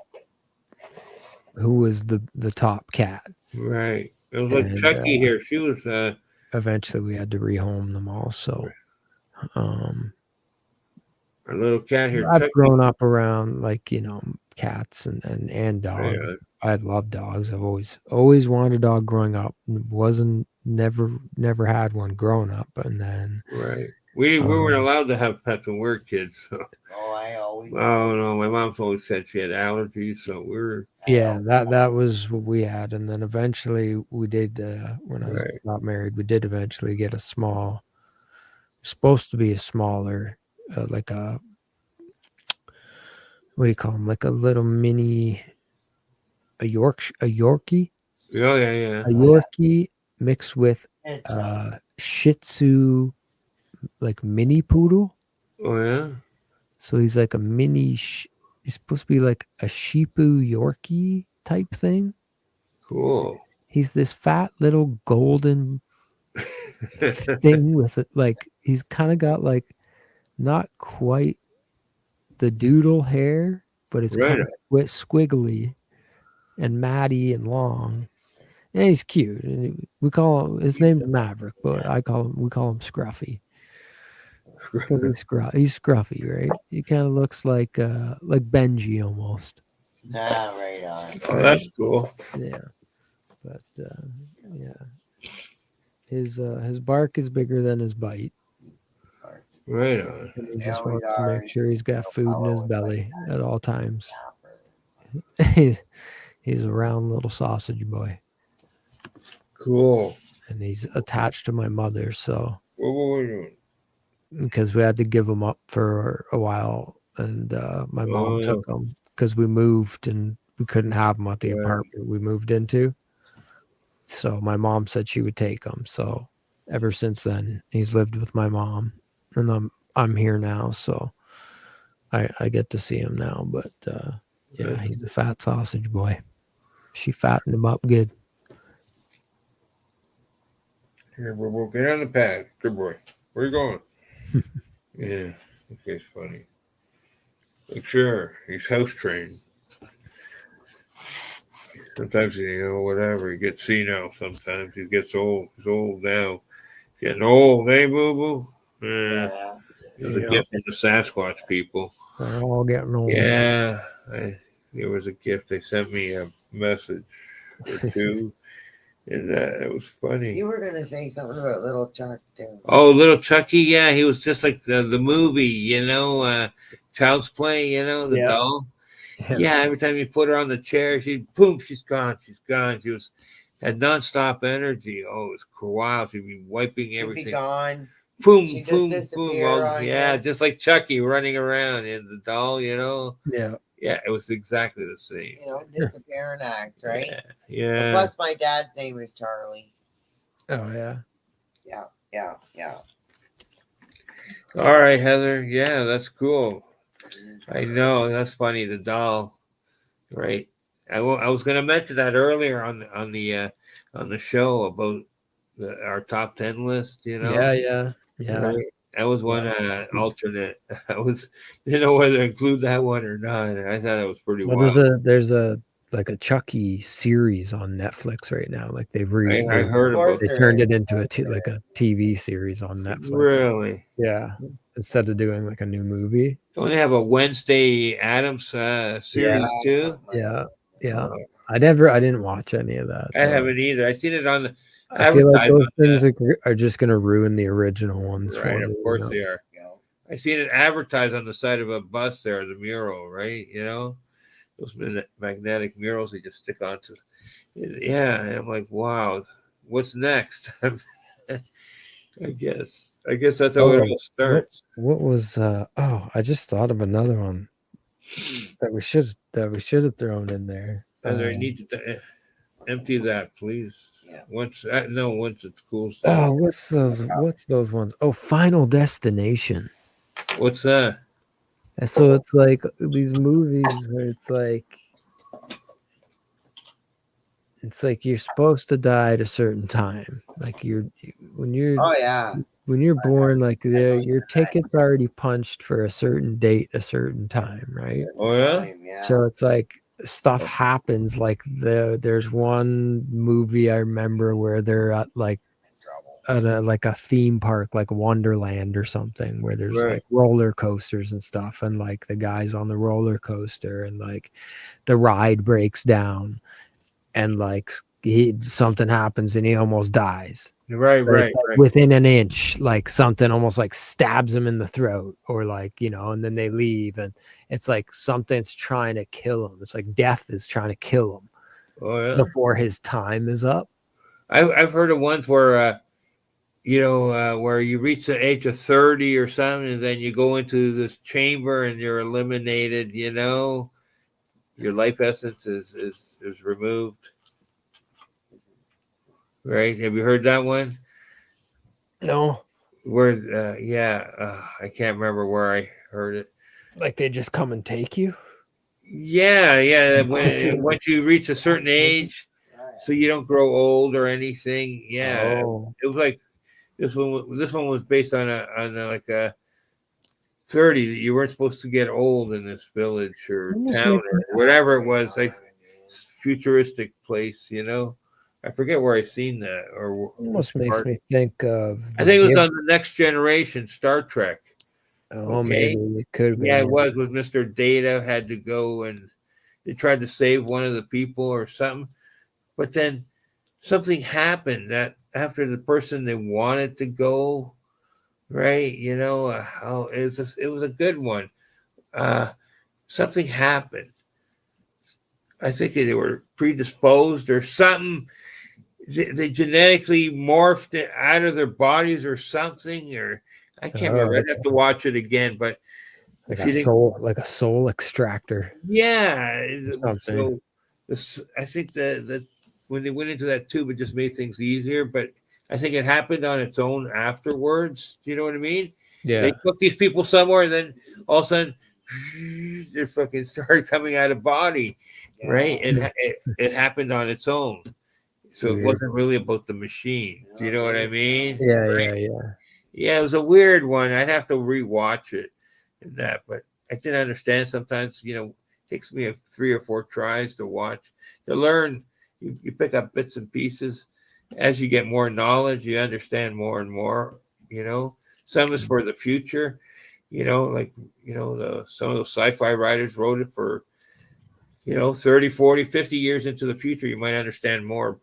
top cat. Right. It was like And Chucky here. She was eventually we had to rehome them all. So our little cat here. I've Chucky. grown up around like, cats and dogs. Yeah. I love dogs. I've always wanted a dog growing up. Never had one growing up, and then Right. We weren't allowed to have pets when we were kids. So. Oh, I always. Oh no, my mom's always said she had allergies, so we were yeah, that was what we had, and then eventually we did. When I was Right. not married, we did eventually get a small. Supposed to be a smaller, like a what do you call them? Like a little mini, a Yorkie, Oh yeah. a Yorkie mixed with It's, Shih Tzu, like mini poodle. Oh yeah. So he's like a mini. He's supposed to be like a Shipu Yorkie type thing. Cool. He's this fat little golden thing with it. Like he's kind of got like not quite the doodle hair, but it's Right. kind of squiggly and matty and long. And he's cute. And we call him, his name's Maverick, but we call him Scruffy. Because he's scruffy, right? He kind of looks like Benji almost. right on. Oh, that's cool. Yeah, but yeah, his bark is bigger than his bite, Right on. and he Yeah, just we wants to are. make sure he's got food in his Follow it belly like at all times. that. He's a round little sausage boy, Cool. and he's attached to my mother. So What were we doing? because we had to give him up for a while, and my mom took him because we moved and we couldn't have him at the apartment we moved into. So my mom said she would take him. So ever since then, he's lived with my mom, and I'm here now, so I get to see him now. But yeah, he's a fat sausage boy. She fattened him up good. Here, we'll get on the pad. Good boy. Where you going? Yeah. Okay, it's funny. Like, sure, he's house trained. Sometimes, whatever. He gets senile sometimes. He gets old. He's old now. Getting old, eh, boo-boo? Yeah. It was a gift from the Sasquatch people. They're all getting old. Yeah. There was a gift. They sent me a message or two. And it was funny. You were gonna say something about Little Chuck too. Oh, little Chucky, yeah, he was just like the movie, Child's Play, the doll. Yeah, every time you put her on the chair, she's gone. She had nonstop energy. Oh, it was wild. She'd be wiping everything. She'd be gone. Boom, She'd just boom, boom. disappear on Yeah, you. just like Chucky running around in the doll, Yeah. Yeah, it was exactly the same. Disappear and act, right? Yeah. Plus, my dad's name is Charlie. Oh yeah. Yeah. All right, Heather. Yeah, that's cool. I know, that's funny. The doll, right? I was going to mention that earlier on the show about our top 10 list. Yeah. Right. That was one Yeah. alternate. I was didn't know whether to include that one or not. I thought that was pretty Well, wild. there's a like a Chucky series on Netflix right now. Like I heard about they turned it into like a TV series on Netflix. really. Yeah, instead of doing like a new movie. Don't they have a Wednesday Adams series too? Yeah. Uh, I didn't watch any of that. I haven't either. I seen it on the I feel like advertised those on things are just gonna ruin the original ones for right. me. Of course they are. I seen it advertised on the side of a bus there, the mural, right? Those magnetic murals they just stick onto. Yeah, and I'm like, wow, what's next? I guess that's how it all starts. What was I just thought of another one that we should have thrown in there. I need to empty that, please. Yeah. Once it cools down. Oh, what's those ones? Oh, Final Destination. What's that? And so it's like these movies where it's like you're supposed to die at a certain time. Like when you're Oh yeah. when you're born, like your ticket's already punched for a certain date, a certain time, right? Oh yeah. Yeah. So it's like stuff happens. Like there's one movie I remember where they're at like like a theme park, like Wonderland or something, where there's Right. like roller coasters and stuff, and like the guys on the roller coaster, and like the ride breaks down, and like something happens, and he almost dies. Right. But it's, like, within an inch, like something almost like stabs him in the throat, or like and then they leave, and it's like something's trying to kill him. It's like death is trying to kill him Oh yeah. before his time is up. I've heard of ones where where you reach the age of 30 or something, and then you go into this chamber and you're eliminated. Your life essence is removed. Right? Have you heard that one? No, Where I can't remember where I heard it. like they just come and take you. Yeah. Once you reach a certain age, so you don't grow old or anything. Yeah, Oh. it was like this one. This one was based on like a 30. You weren't supposed to get old in this village or Almost town make or whatever it was, like futuristic place. I forget where I seen that or Almost makes me think of. I think it was on the Next Generation, Star Trek. Oh, Okay. maybe it could be. Yeah, it was with Mr. Data had to go and they tried to save one of the people or something, but then something happened that after the person they wanted to go, right? It was a good one. Something happened. I think they were predisposed or something. They genetically morphed it out of their bodies or something, or I can't remember. I'd have to watch it again, but like a soul extractor. Yeah. Something. So I think that when they went into that tube, it just made things easier. But I think it happened on its own afterwards. Do you know what I mean? Yeah. They took these people somewhere, and then all of a sudden, they fucking started coming out of body, right? And it happened on its own. So it wasn't really about the machine. Do you know what I mean? Yeah. Yeah, it was a weird one. I'd have to rewatch it and that, but I didn't understand sometimes, it takes me 3 or 4 tries to learn. You pick up bits and pieces. As you get more knowledge, you understand more and more, Some is for the future, some of those sci-fi writers wrote it for, 30, 40, 50 years into the future. You might understand more.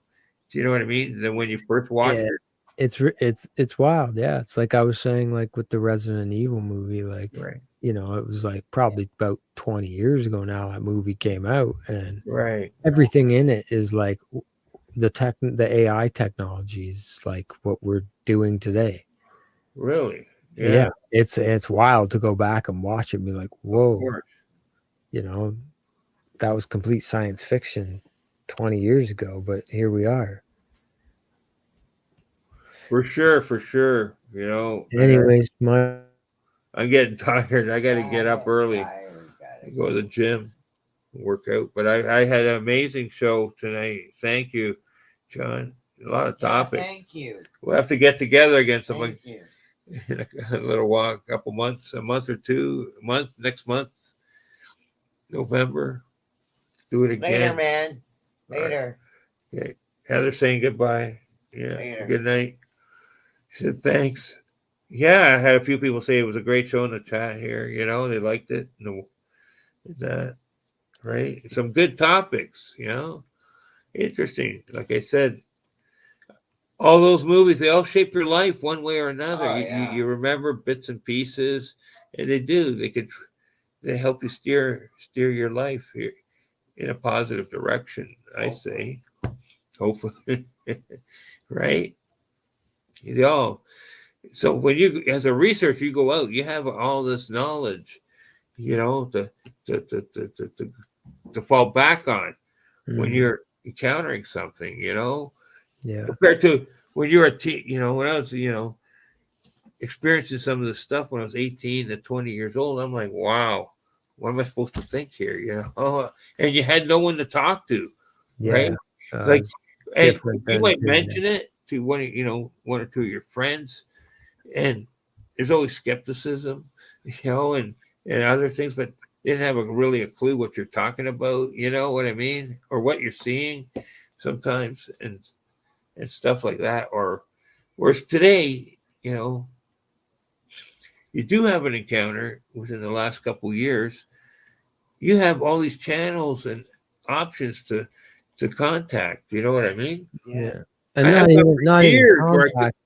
Do you know what I mean? Than when you first watched it. It's wild. Yeah. It's like I was saying, like with the Resident Evil movie, like, Right. It was like probably about 20 years ago now that movie came out, and Right. everything in it is like the AI technologies, like what we're doing today. Really? Yeah. It's wild to go back and watch it and be like, whoa, that was complete science fiction 20 years ago, but here we are. For sure. Anyways, I'm getting tired. I got to get up early. I go to the gym, work out. But I had an amazing show tonight. Thank you, John. A lot of Yeah, topics. thank you. We'll have to get together again some Thank you. in a little while, a couple months, a month or two, next month, November. Do it again. Later, man. All right. Later. Okay. Heather saying goodbye. Yeah. Later. Good night. She said thanks. Yeah, I had a few people say it was a great show in the chat here. You know, they liked it. And that right. Some good topics. You know, interesting. Like I said, all those movies, they all shape your life one way or another. Oh, You yeah. remember bits and pieces, and they do. They help you steer your life here in a positive direction. I say, hopefully, right? You know, so when you, as a researcher, you go out, you have all this knowledge, you know, to fall back on when Mhm. you're encountering something, you know, Yeah. compared to when you're a teen, you know, when I was, you know, experiencing some of this stuff when I was 18 to 20 years old, I'm like, wow, what am I supposed to think here, you know? And you had no one to talk to, right? Yeah. Like, It's and different you than might today. mention it to one, you know, one or two of your friends, and there's always skepticism, you know, and other things, but they didn't have really a clue what you're talking about, you know what I mean, or what you're seeing sometimes, and stuff like that. Or whereas today, you know, you do have an encounter within the last couple of years, you have all these channels and options to contact. You know what I mean? Yeah. Yeah. And I not remember even years where contact,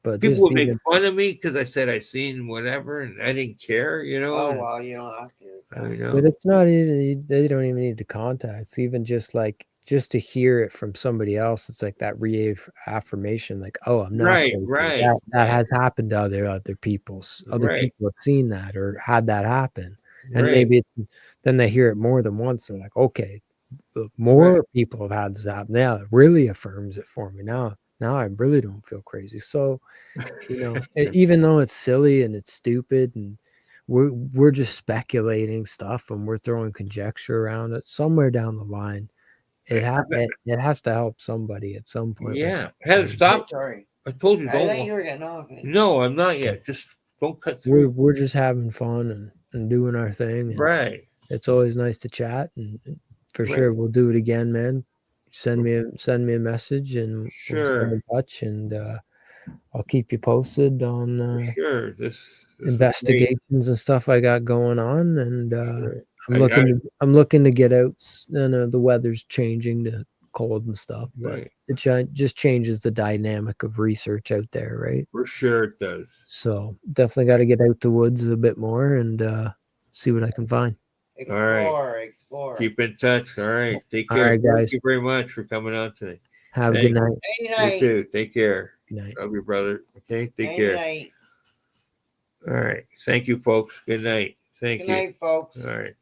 but people just would make even fun of me because I said I seen whatever and I didn't care. You know? Oh, And, well, you don't have to. I know. but it's not even they don't even need to contact. It's even just like just to hear it from somebody else. It's like that reaffirmation, like, oh, I'm not Right, crazy. right, That right, has happened to other people's. Other right, people have seen that or had that happen. And right, maybe then they hear it more than once. They're like, okay, look, right. more people have had this happen. Yeah, it really affirms it for me. Now I really don't feel crazy. So, you know, even though it's silly and it's stupid and we're just speculating stuff and we're throwing conjecture around it, somewhere down the line it has to help somebody at some point with Yeah, Heather, something. Hey, stop. Tori. I told you I don't. thought you were getting off it. No, I'm not Okay. yet. Just don't cut We're through. we're just having fun and doing our thing, and Right, it's always nice to chat, and for right. sure we'll do it again, man. Send me a message and we'll stay Sure, in touch, and I'll keep you posted on for sure. This was great. investigations and stuff I got going on, and Sure. I I'm looking to get out. I know the weather's changing to cold and stuff, but right, it just changes the dynamic of research out there, right? for sure it does. So definitely got to get out the woods a bit more and see what I can find. All right. Explore. Keep in touch. All right. Take All care. right, Thank guys. you very much for coming on today. Have a good Thanks. night. Nighty You night. too. Take care. Good night. Love you, brother. Okay. Take Nighty care. night. All right. Thank you, folks. Good night. Thank Good you. night, folks. All right.